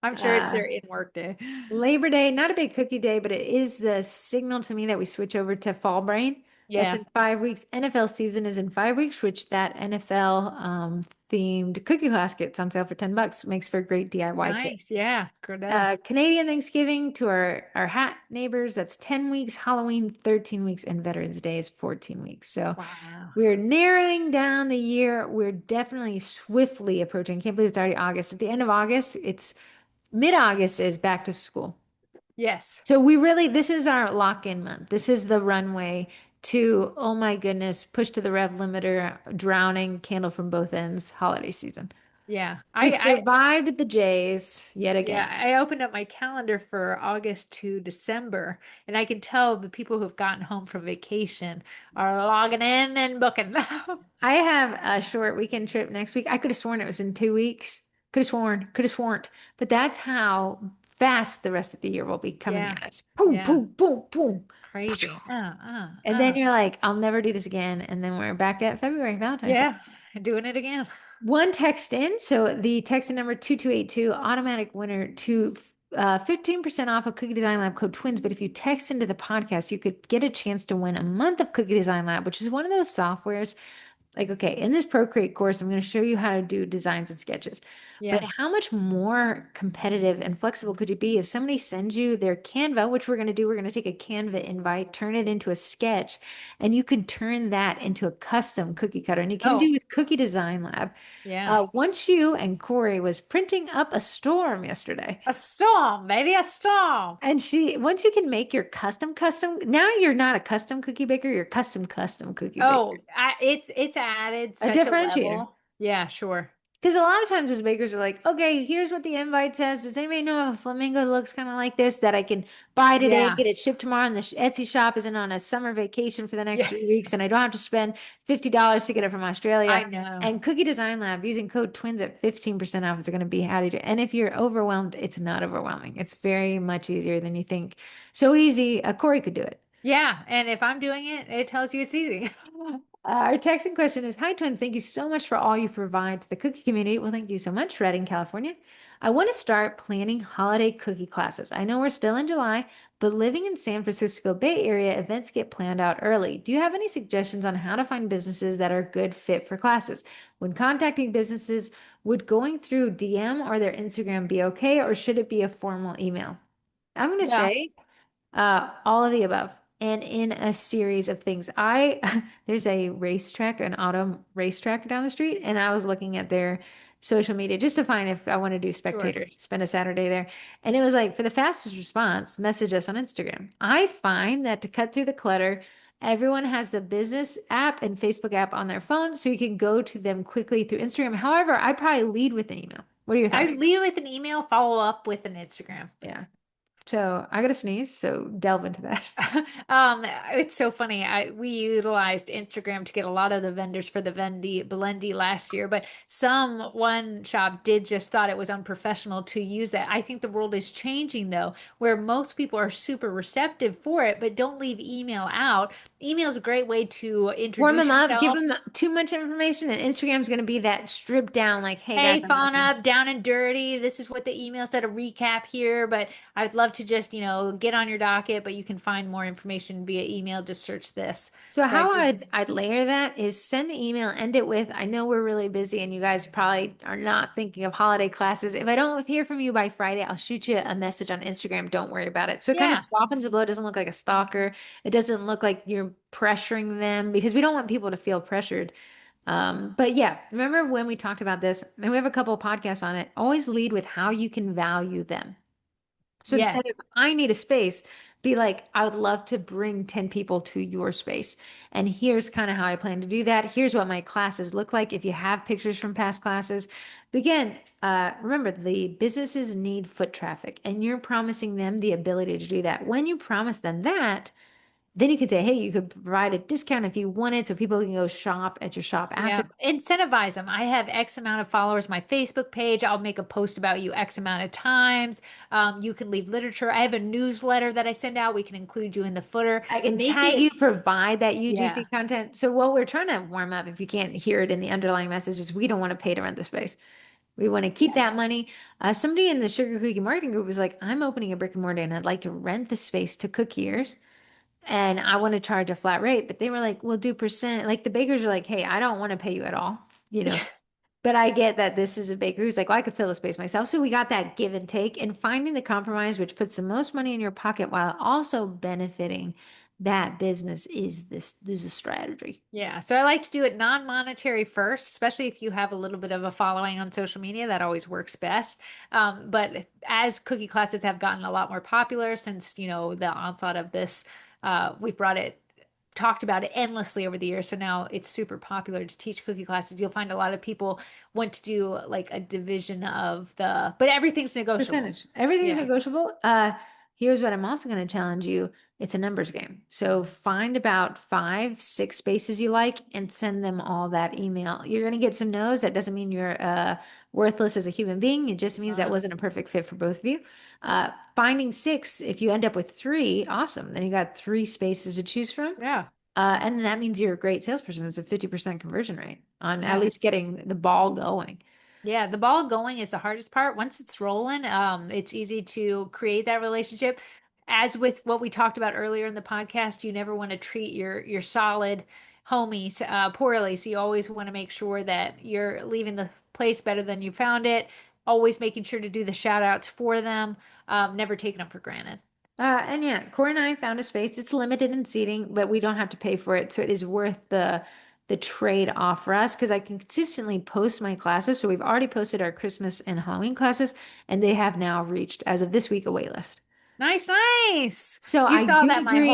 I'm sure it's Uh, their in work day. Labor Day, not a big cookie day, but it is the signal to me that we switch over to fall brain. That's Yeah, in 5 weeks. NFL season is in 5 weeks, which that NFL themed cookie class gets on sale for $10. Makes for a great DIY kit. nice. Yeah, girl does. Canadian Thanksgiving to our hat neighbors, that's 10 weeks, Halloween 13 weeks, and Veterans Day is 14 weeks. So Wow. we're narrowing down the year. We're definitely swiftly approaching. Can't believe it's already August. At the end of August, it's mid-August is back to school. Yes. So this is our lock-in month. This is the runway to, oh my goodness, push to the rev limiter, drowning, candle from both ends, holiday season. Yeah. We survived the Jays yet Yeah, again. I opened up my calendar for August to December, and I can tell the people who've gotten home from vacation are logging in and booking. I have a short weekend trip next week. I could have sworn it was in 2 weeks. Could have sworn. But that's how fast the rest of the year will be coming Yeah. at us. Boom, Yeah. boom, boom, boom. Crazy. And then you're like, I'll never do this again. And then we're back at February, Valentine's Day. Yeah. Doing it again. One text in. So the text in number 2282, automatic winner to 15% off of Cookie Design Lab code twins. But if you text into the podcast, you could get a chance to win a month of Cookie Design Lab, which is one of those softwares like, okay, in this Procreate course, I'm going to show you how to do designs and sketches. But Yeah. how much more competitive and flexible could you be if somebody sends you their Canva, which we're going to do? We're going to take a Canva invite, turn it into a sketch, and you can turn that into a custom cookie cutter. And you can do Oh, with Cookie Design Lab. yeah. Once you and Corey was printing up a storm yesterday. A storm, baby, a storm. And once you can make your custom, now you're not a custom cookie baker, you're custom cookie baker. Oh, it's added A such a differentiator. level. Yeah, sure. Because a lot of times those bakers are like, okay, here's what the invite says. Does anybody know if a flamingo looks kind of like this that I can buy today, Yeah. get it shipped tomorrow, and the Etsy shop isn't on a summer vacation for the next Yeah. 3 weeks, and I don't have to spend $50 to get it from I Australia. know. And Cookie Design Lab using code twins at 15% off is going to be how to do. And if you're overwhelmed, it's not overwhelming. It's very much easier than you think. So easy. Corey could do it. Yeah, and if I'm doing it, it tells you it's easy. Our texting question is, hi, twins. Thank you so much for all you provide to the cookie community. Well, thank you so much, Redding, California. I want to start planning holiday cookie classes. I know we're still in July, but living in San Francisco Bay Area, events get planned out early. Do you have any suggestions on how to find businesses that are a good fit for classes? When contacting businesses, would going through DM or their Instagram be okay, or should it be a formal email? I'm going to Yeah, say all of the above. And in a series of things. There's a racetrack, an auto racetrack down the street, and I was looking at their social media just to find if I want to do sure. spectator, spend a Saturday there. And it was like, for the fastest response, message us on Instagram. I find that to cut through the clutter, everyone has the business app and Facebook app on their phone, so you can go to them quickly through Instagram. However, I'd probably lead with an email. What are your I thoughts? lead with an email, follow up with an Instagram. Yeah. So I got to sneeze, so delve into that. It's so funny. We utilized Instagram to get a lot of the vendors for the Blendy last year, but one shop did just thought it was unprofessional to use that. I think the world is changing though, where most people are super receptive for it, but don't leave email out. Email is a great way to Warm introduce them up, give yourself. them too much information, and Instagram's going to be that stripped down, like, hey Hey, guys, I'm phone looking. up, down and dirty. This is what the email said, a recap here, but I'd love to just, get on your docket, but you can find more information via email. Just search this. So So I how do. I'd layer that is send the email, end it with, I know we're really busy and you guys probably are not thinking of holiday classes. If I don't hear from you by Friday, I'll shoot you a message on Instagram. Don't worry about it. So it kind of Yeah. softens the blow. It doesn't look like a stalker. It doesn't look like you're pressuring them because we don't want people to feel pressured. But yeah, remember when we talked about this, and we have a couple of podcasts on it, always lead with how you can value them. So instead Yes. of I need a space, be like, I would love to bring 10 people to your space. And here's kind of how I plan to do that. Here's what my classes look like. If you have pictures from past classes, but again, remember the businesses need foot traffic, and you're promising them the ability to do that. When you promise them that, then you could say, hey, you could provide a discount if you wanted so people can go shop at your shop after. Yeah. Incentivize them. I have X amount of followers, my Facebook page. I'll make a post about you X amount of times. You can leave literature. I have a newsletter that I send out. We can include you in the footer. I can Make tag you, it, provide that yeah. UGC content. So what we're trying to warm up, if you can't hear it in the underlying message, is we don't want to pay to rent the space. We want to keep Yes. that money. Somebody in the Sugar Cookie Marketing Group was like, I'm opening a brick and mortar and I'd like to rent the space to cookiers and I want to charge a flat rate. But they were like, we'll do percent. Like the bakers are like, hey, I don't want to pay you at all, you know. But I get that this is a baker who's like, well, I could fill the space myself. So we got that give and take and finding the compromise, which puts the most money in your pocket while also benefiting that business is a strategy. Yeah. So I like to do it non-monetary first, especially if you have a little bit of a following on social media. That always works best. But as cookie classes have gotten a lot more popular since, the onslaught of this, we've brought it talked about it endlessly over the years. So now it's super popular to teach cookie classes. You'll find a lot of people want to do like a division of but everything's negotiable. Percentage. Everything's Yeah. negotiable. Here's what I'm also going to challenge you. It's a numbers game. So find about five, six spaces you like and send them all that email. You're going to get some no's. That doesn't mean you're worthless as a human being. It just means that Uh, wasn't a perfect fit for both of you. Finding six, if you end up with three, awesome. Then you got three spaces to choose from. yeah. And that means you're a great salesperson. It's a 50% conversion rate on at Yeah. least getting the ball going. Yeah, the ball going is the hardest part. Once it's rolling, it's easy to create that relationship. As with what we talked about earlier in the podcast, you never want to treat your solid homies poorly. So you always want to make sure that you're leaving the place better than you found it. Always making sure to do the shout outs for them. Never taking them for granted. And yeah, Corey and I found a space. It's limited in seating, but we don't have to pay for it, so it is worth the trade off for us because I can consistently post my classes. So we've already posted our Christmas and Halloween classes, and they have now reached, as of this week, a wait list. Nice, nice. So You I saw do that agree.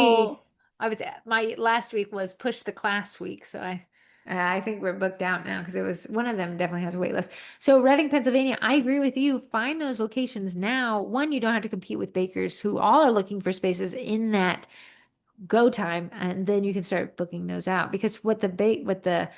my last week was push the class week. So I, I think we're booked out now because it was one of them definitely has a wait list. So Reading, Pennsylvania, I agree with you. Find those locations now. One, you don't have to compete with bakers who all are looking for spaces in that go time, and then you can start booking those out because what the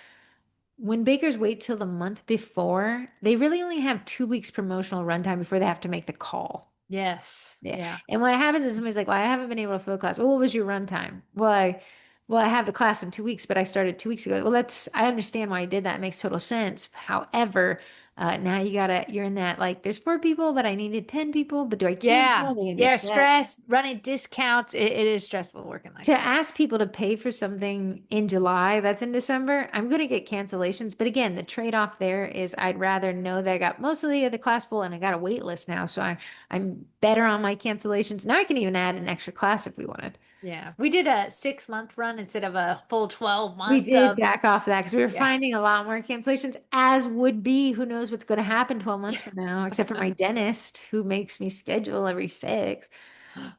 when bakers wait till the month before, they really only have 2 weeks promotional runtime before they have to make the call. yes. Yeah. Yeah. And what happens is somebody's like, well, I haven't been able to fill class. Well, what was your runtime? Well, I have the class in 2 weeks, but I started 2 weeks ago. Well, I understand why you did that. It makes total sense. However, now you're in that, like, there's 4 people, but I needed 10 people, but do I cancel? Yeah. Are they gonna be Yeah. upset? Stress, running discounts. It is stressful working like To that. ask people to pay for something in July that's in December, I'm going to get cancellations. But again, the trade-off there is I'd rather know that I got most of the class full and I got a wait list now. So I'm better on my cancellations. Now I can even add an extra class if we wanted. Yeah. We did a 6 month run instead of a full 12 We month did of, back off that because we were yeah. finding a lot more cancellations, as would be. Who knows what's going to happen 12 months from now, except for my dentist who makes me schedule every six.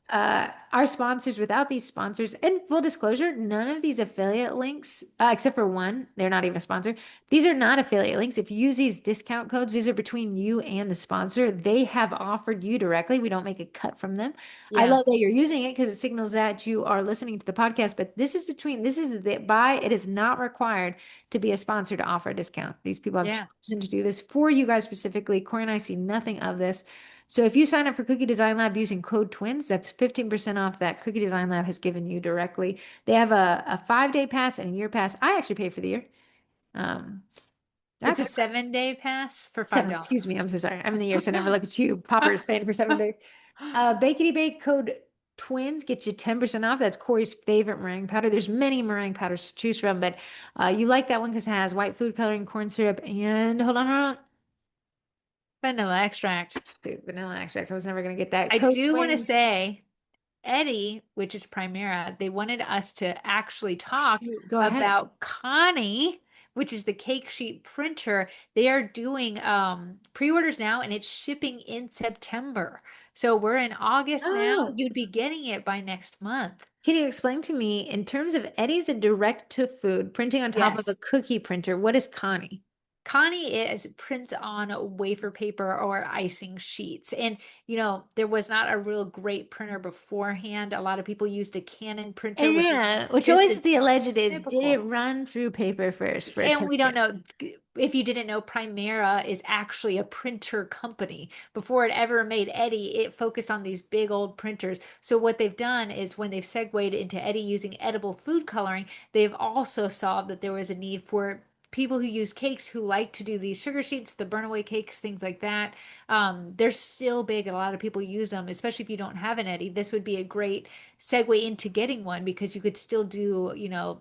Our sponsors, without these sponsors, and full disclosure, none of these affiliate links, except for one, they're not even a sponsor. These are not affiliate links. If you use these discount codes, these are between you and the sponsor. They have offered you directly. We don't make a cut from them. I Yeah. love that you're using it because it signals that you are listening to the podcast, but this is the buy. It is not required to be a sponsor to offer a discount. These people have Yeah. chosen to do this for you guys specifically. Corey and I see nothing of this. So if you sign up for Cookie Design Lab using code TWINS, that's 15% off that Cookie Design Lab has given you directly. They have a 5 day pass and a year pass. I actually pay for the year. Um, It's that's a 7 day pass for seven. $5. Excuse me. I'm so sorry. I'm in the year, so I never look at you. Popper is paying for 7 days. Bakety Bake code TWINS gets you 10% off. That's Corey's favorite meringue powder. There's many meringue powders to choose from, but you like that one because it has white food coloring, corn syrup, and hold on. Vanilla extract. Dude, vanilla extract. I was never gonna get that. I Code do want to TWINS. say Eddie, which is Primera, they wanted us to actually Oh, talk shoot. Go ahead. about Connie, which is the cake sheet printer. They are doing pre-orders now and it's shipping in September. So we're in August now. Oh, You'd be getting it by next month. can you explain to me in terms of Eddie's a direct to food printing on top of a Yes. cookie printer? What is Connie? Connie is prints on wafer paper or icing sheets. And, there was not a real great printer beforehand. A lot of people used a Canon printer, And which is yeah, which just always the the alleged is, did it typical. run through paper first for a And test we don't kit? know if you didn't know, Primera is actually a printer company. Before it ever made Eddie, it focused on these big old printers. So what they've done is when they've segued into Eddie using edible food coloring, they've also saw that there was a need for people who use cakes who like to do these sugar sheets, the burn away cakes, things like that. They're still big and a lot of people use them, especially if you don't have an Eddie. This would be a great segue into getting one because you could still do,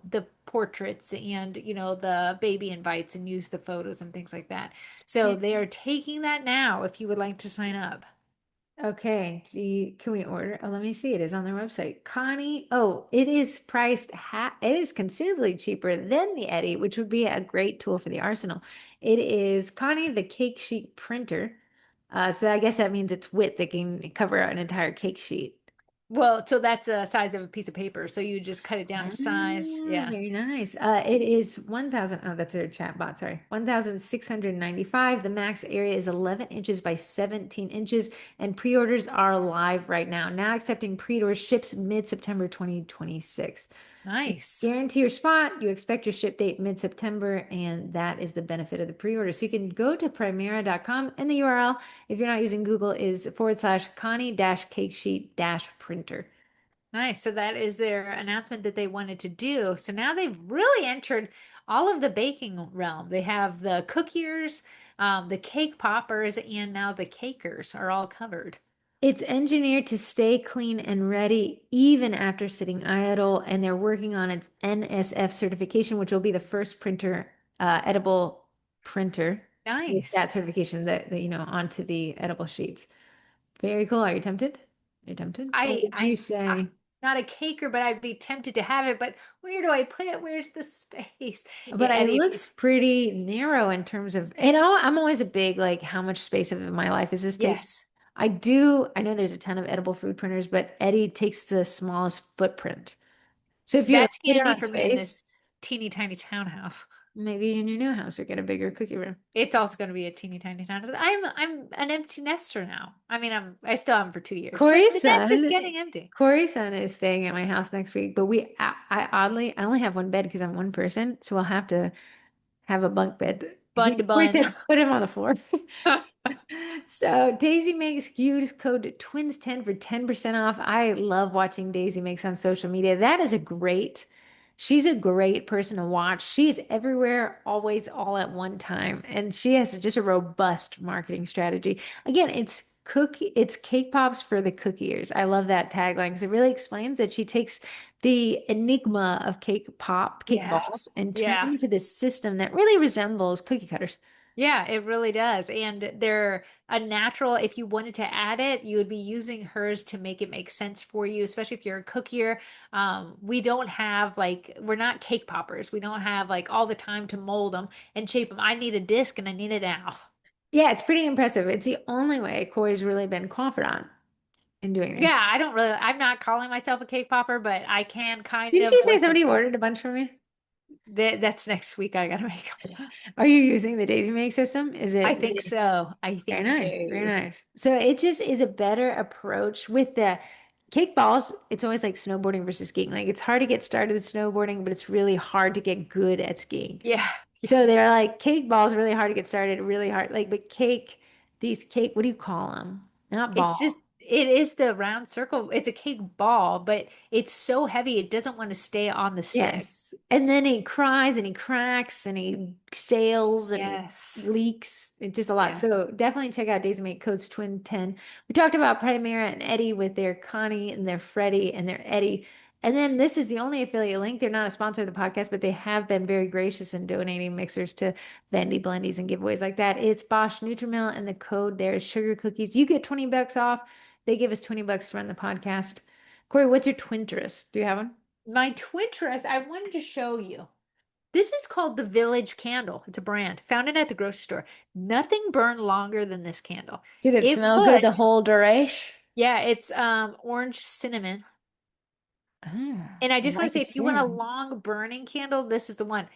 the portraits and, the baby invites and use the photos and things like that. So they are taking that now if you would like to sign up. Okay, can we order? Oh, let me see. It is on their website. Connie. Oh, it is priced it is considerably cheaper than the Eddie, which would be a great tool for the arsenal. It is Connie the cake sheet printer. So I guess that means it's width that can cover an entire cake sheet. Well, so that's a size of a piece of paper. So you just cut it down Ah, to size. Yeah. very nice. It is 1,000. Oh, that's a chat bot. Sorry. 1,695. The max area is 11 inches by 17 inches, and pre-orders are live right now. Now accepting pre-orders, ships mid-September 2026. Nice. Guarantee your spot. You expect your ship date mid-September, and that is the benefit of the pre-order. So you can go to primera.com, and the URL, if you're not using Google, is / Connie cake sheet printer. Nice. So that is their announcement that they wanted to do. So now they've really entered all of the baking realm. They have the cookiers, the cake poppers, and now the cakers are all covered. It's engineered to stay clean and ready even after sitting idle, and they're working on its NSF certification, which will be the first edible printer with that Nice. certification onto the edible sheets. Very cool. Are you tempted? Are you tempted? Or would you I'm say? not a caker, but I'd be tempted to have it. But where do I put it? Where's the space? Yeah, But it Eddie, looks pretty narrow in terms of, I'm always a big like, how much space of my life is this taking? yes, I know there's a ton of edible food printers, but Eddie takes the smallest footprint. So if you're that's limited handy on for me in space, this teeny tiny townhouse. maybe in your new house or get a bigger cookie room. It's also going to be a teeny tiny townhouse. I'm an empty nester now. I mean, I still am for 2 years, but Corey's the nest is son, getting empty. Corey's son is staying at my house next week, but I only have one bed because I'm one person, so we'll have to have a bunk bed. Bun to Corey bun. said, put him on the floor. So Daisy makes use code twins10 for 10% off. I love watching Daisy Makes on social media. She's a great person to watch. She's everywhere, always, all at one time. And she has just a robust marketing strategy. Again, it's cake pops for the cookiers. I love that tagline because it really explains that she takes the enigma of cake Yeah. balls, and turns Yeah. into this system that really resembles cookie cutters. Yeah, it really does. And they're a natural, if you wanted to add it, you would be using hers to make it make sense for you, especially if you're a cookier. We don't have like, we're not cake poppers. We don't have like all the time to mold them and shape them. I need a disc and I need it now. Yeah, it's pretty impressive. It's the only way Corey's really been confident in doing this. Yeah, I'm not calling myself a cake popper, but I can kind Didn't of you say with the somebody tool. ordered a bunch for me? That's next week. I gotta make them. Are you using the Daisy Make system? Is I it think really so. I very think nice? Very so. nice. So it just is a better approach with the cake balls. It's always like snowboarding versus skiing. Like it's hard to get started with snowboarding, but it's really hard to get good at skiing. Yeah. So they're like cake balls, really hard to get started, really hard. Like, but what do you call them? Not It's ball. just, it is the round circle. It's a cake ball, but it's so heavy it doesn't want to stay on the stick. Yes. And then he cries and he cracks and he stales and he Yes. leaks. It's just a lot. Yeah. So definitely check out Days Mate Codes Twin 10. We talked about Primera and Eddie with their Connie and their Freddie and their Eddie. And then this is the only affiliate link. They're not a sponsor of the podcast, but they have been very gracious in donating mixers to Vendy Blendies and giveaways like that. It's Bosch Nutrimill, and the code there is sugar cookies. You get $20 off. They give us $20 to run the podcast. Corey, what's your Twinterest? Do you have one? My Twitteress, I wanted to show you. This is called the Village Candle. It's a brand. Found it at the grocery store. Nothing burned longer than this candle. Did it It smell good the puts, whole duration? yeah, it's orange cinnamon. Ah, And I I just want like to the say, if you want a cinnamon. long burning candle, this is the one.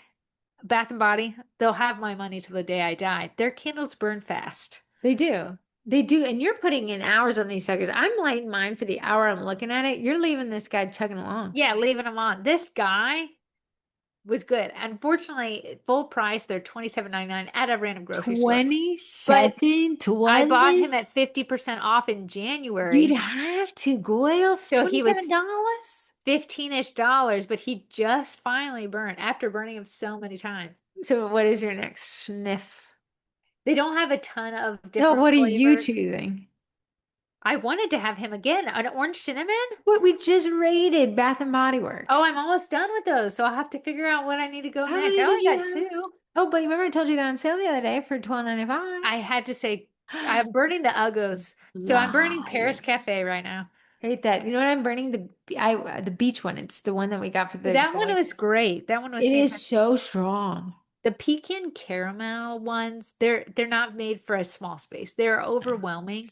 Bath and Body, they'll have my money till the day I die. Their candles burn fast. They do. They do. And you're putting in hours on these suckers. I'm lighting mine for the hour I'm looking at it. You're leaving this guy chugging along. Yeah, leaving them on. This guy was good. Unfortunately, full price, they're 27.99 at a random grocery store. But 27 I bought him twenties. at 50% off in You'd January. have to go So he was $27. 15-ish dollars, but he just finally burned after burning him so many times. So what is your next sniff? They don't have a ton of No, different what are you flavors. choosing? I wanted to have him again, an orange cinnamon. What we just rated Bath and Body Oh, Works. I'm almost done with those, so I'll have to figure out what I need to go How next. I many did only you got have? two. Oh, but remember I told you they're on sale the other day for $12.95. I had to say I'm burning the Uggos. So I'm burning Paris Liar. Cafe right now. Hate that. You know what I'm burning? The beach one. It's the one that we got for the That one boys. was great. That one was It is fantastic. so strong. The pecan caramel ones, they're not made for a small space. They're overwhelming.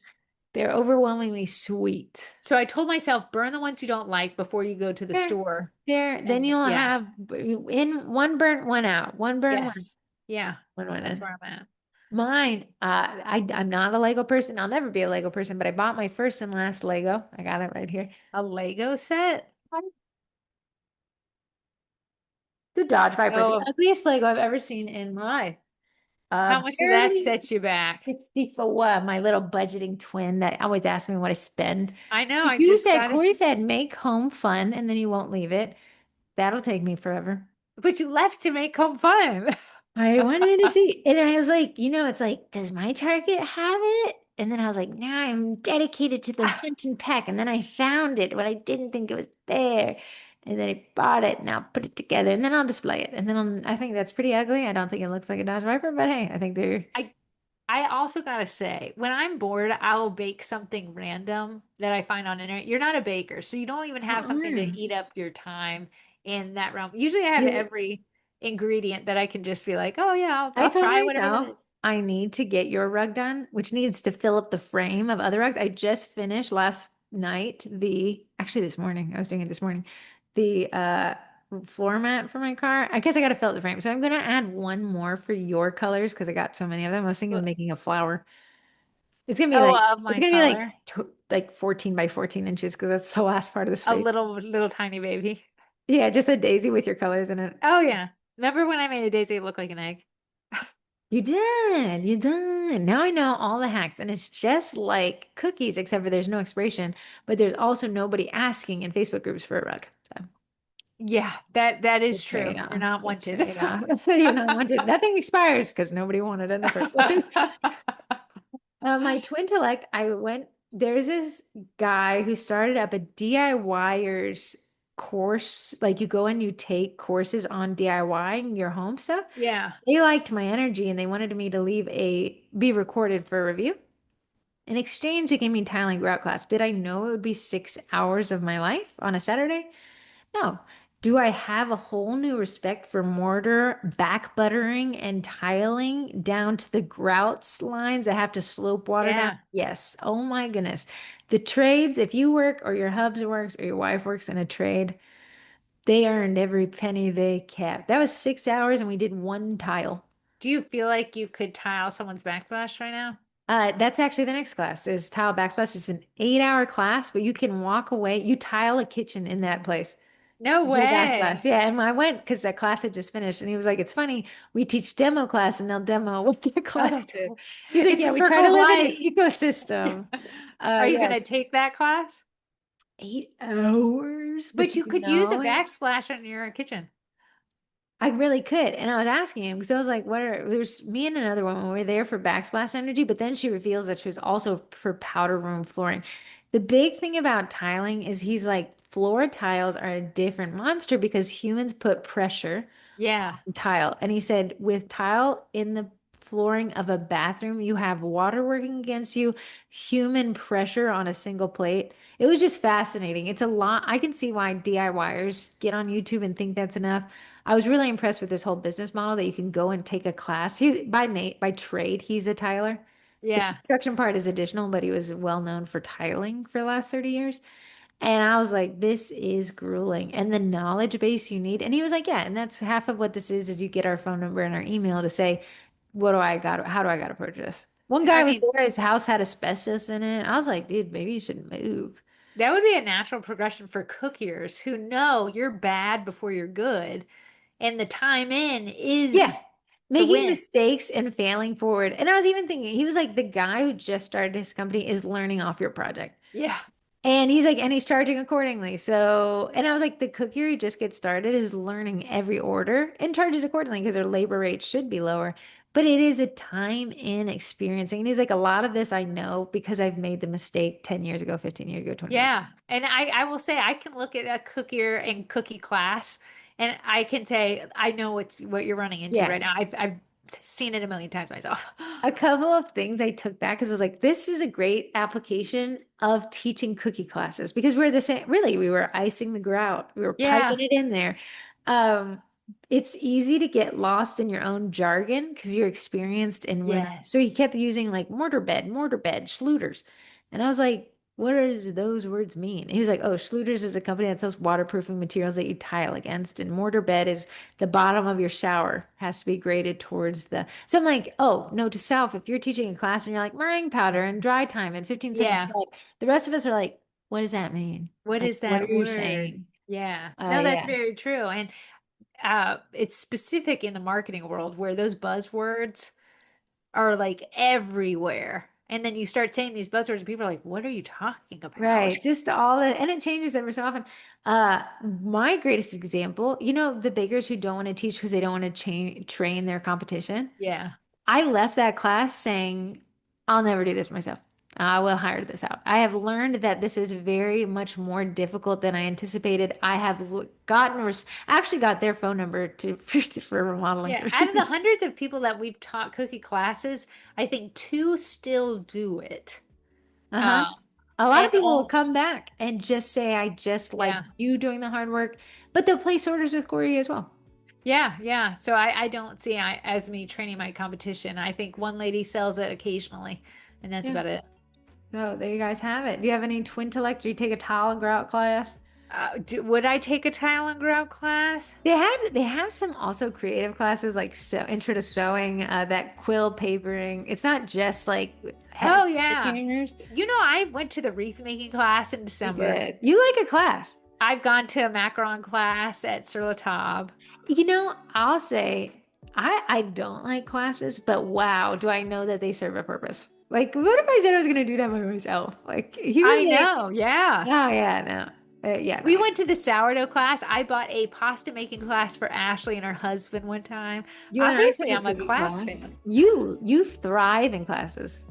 They're overwhelmingly sweet. So I told myself, burn the ones you don't like before you go to the There, store. then And you'll yeah, have in one burnt, one out. One burnt, yes. Yeah, one that's in. where I'm at. Mine, I'm not a Lego person. I'll never be a Lego person, but I bought my first and last Lego. I got it right here. A Lego set? The Dodge Viper, the Oh, ugliest Lego I've ever seen in my life. how much did that Barely set you back? 60 for what? My little budgeting twin that always asks me what I spend. I know, I You just said, got it. Corey said, make home fun and then you won't leave it. That'll take me forever. But you left to make home fun. I wanted to see, and I was like, it's like, does my Target have it? And then I was like, nah, I'm dedicated to the hunt and peck. And then I found it when I didn't think it was there. And then I bought it and I'll put it together and then I'll display it. And then I think that's pretty ugly. I don't think it looks like a Dodge Viper, but hey, I think they're I I also gotta say, when I'm bored, I'll bake something random that I find on the internet. You're not a baker, so you don't even have something to uh-uh. eat up your time in that realm. Usually I have You, every ingredient that I can just be like, oh yeah, I I'll told try whatever that myself is. I need to get your rug done, which needs to fill up the frame of other rugs. I just finished last night actually this morning, I was doing it this morning, the floor mat for my car. I guess I got to fill up the frame. So I'm gonna add one more for your colors because I got so many of them. I was thinking of Well, making a flower. It's gonna be oh, like of it's my gonna be color. like 14 by 14 inches because that's the last part of the A space. little tiny baby. Yeah, just a daisy with your colors in it. Oh yeah. Remember when I made a daisy look like an egg? You did. You did. Now I know all the hacks, and it's just like cookies, except for there's no expiration, but there's also nobody asking in Facebook groups for a rug. So Yeah, that is good true. You're trade-off. not Good wanted. trade-off. You're not wanted. Nothing expires because nobody wanted it in the first place. My twin intellect, there's this guy who started up a DIYers course. Like you go and you take courses on DIY your home stuff. Yeah. They liked my energy and they wanted me to be recorded for a review. In exchange, they gave me tiling grout class. Did I know it would be 6 hours of my life on a Saturday? No. Do I have a whole new respect for mortar, back buttering, and tiling down to the grouts lines that have to slope water down? Yeah. Yes. Oh my goodness. The trades, if you work or your hubs works or your wife works in a trade, they earned every penny they kept. That was 6 hours and we did one tile. Do you feel like you could tile someone's backsplash right now? That's actually the next class is tile backsplash. It's an 8 hour class, but you can walk away. You tile a kitchen in that place. No Do a backsplash. way. Yeah. And I went because that class had just finished and he was like, it's funny. We teach demo class and they'll demo what the class did. He's like, It's a yeah, we try circle to of live in an life. ecosystem. Are you going to Yes. take that class? 8 hours, but But you you could use a know it. backsplash on your kitchen. I really could. And I was asking him because I was like, there's me and another woman, we were there for backsplash energy, but then she reveals that she was also for powder room flooring. The big thing about tiling is he's like, floor tiles are a different monster because humans put pressure Yeah. tile. And he said, with tile in the flooring of a bathroom, you have water working against you, human pressure on a single plate. It was just fascinating. It's a lot. I can see why DIYers get on YouTube and think that's enough. I was really impressed with this whole business model that you can go and take a class. By trade, he's a tiler. The Yeah. construction part is additional, but he was well known for tiling for the last 30 years. And I was like, this is grueling. And the knowledge base you need. And he was like, yeah, and that's half of what this is you get our phone number and our email to say, how do I got to purchase? One guy I was mean, there, his house had asbestos in it. I was like, dude, maybe you should move. that would be a natural progression for cookiers who know you're bad before you're good. And the time in Yeah. is the Making win. mistakes and failing forward. And I was even thinking, he was like, the guy who just started his company is learning off your project. Yeah. And he's like, and he's charging accordingly. So, and I was like, the cookie who just gets started is learning every order and charges accordingly because their labor rate should be lower. But it is a time in experiencing. And he's like, a lot of this I know because I've made the mistake 10 years ago, 15 years ago, 20 years. Yeah. And I will say I can look at a cookier and cookie class and I can say I know what you're running into Yeah. right now. I've seen it a million times myself. A couple of things I took back because I was like, this is a great application of teaching cookie classes because we're the same. Really, we were icing the grout, we were piping Yeah. it in there. Um, it's easy to get lost in your own jargon because you're experienced and we're not. So he Yes. kept using like mortar bed, Schluters. And I was like, what does those words mean? And he was like, oh, Schluter's is a company that sells waterproofing materials that you tile against. And mortar bed is the bottom of your shower has to be graded towards the. So I'm like, oh, no, to self, if you're teaching a class and you're like meringue powder and dry time and 15-second Yeah. salt, the rest of us are like, what does that mean? What Like, is what are that you word? saying? Yeah. No, that's Yeah. very true. And it's specific in the marketing world where those buzzwords are like everywhere. And then you start saying these buzzwords, and people are like, what are you talking about? Right. Just all the, and it changes every so often. My greatest example, the bakers who don't want to teach because they don't want to train their competition. Yeah. I left that class saying, I'll never do this myself. I will hire this out. I have learned that this is very much more difficult than I anticipated. I have actually got their phone number to for remodeling Yeah. Out of the services. hundreds of people that we've taught cookie classes, I think two still do it. Uh-huh. Um, A lot of and people will all, come back and just say, I just like yeah. you doing the hard work, but they'll place orders with Corey as well. Yeah, yeah. So I don't see as me training my competition. I think one lady sells it occasionally, and that's Yeah. about it. So there you guys have it. Do you have any twin intellect? Do you take a tile and grout class? Would I take a tile and grout class? They have some also creative classes like intro to sewing, that quill papering. It's not just like Oh stitch yeah. hangers. I went to the wreath making class in You December. did. You like a class. I've gone to a macaron class at Sur La Table. I'll say I don't like classes, but wow, do I know that they serve a purpose. Like, what if I said I was gonna do that by myself? Like he was I like, know, yeah. oh yeah, no. Yeah, We no. went to the sourdough class. I bought a pasta making class for Ashley and her husband one time. You and I took Obviously, a I'm a cookie class class. fan. You thrive in classes.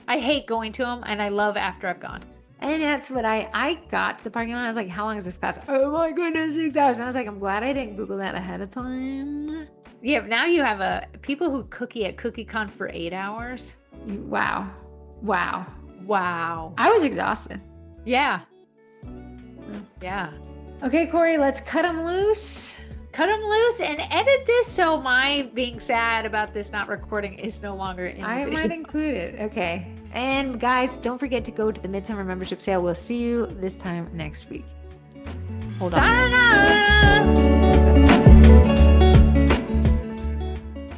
I hate going to them, and I love after I've gone. And that's what I got to the parking lot. I was like, how long is this class? Oh my goodness, 6 hours. And I was like, I'm glad I didn't Google that ahead of time. Yeah, now you have people who cookie at CookieCon for 8 hours. Wow. Wow. Wow. I was exhausted. Yeah. Yeah. Okay, Corey, let's cut them loose. Cut them loose and edit this so my being sad about this not recording is no longer in the I might video. include it. Okay. And guys, don't forget to go to the Midsummer membership sale. We'll see you this time next week. Hold on. Sayonara!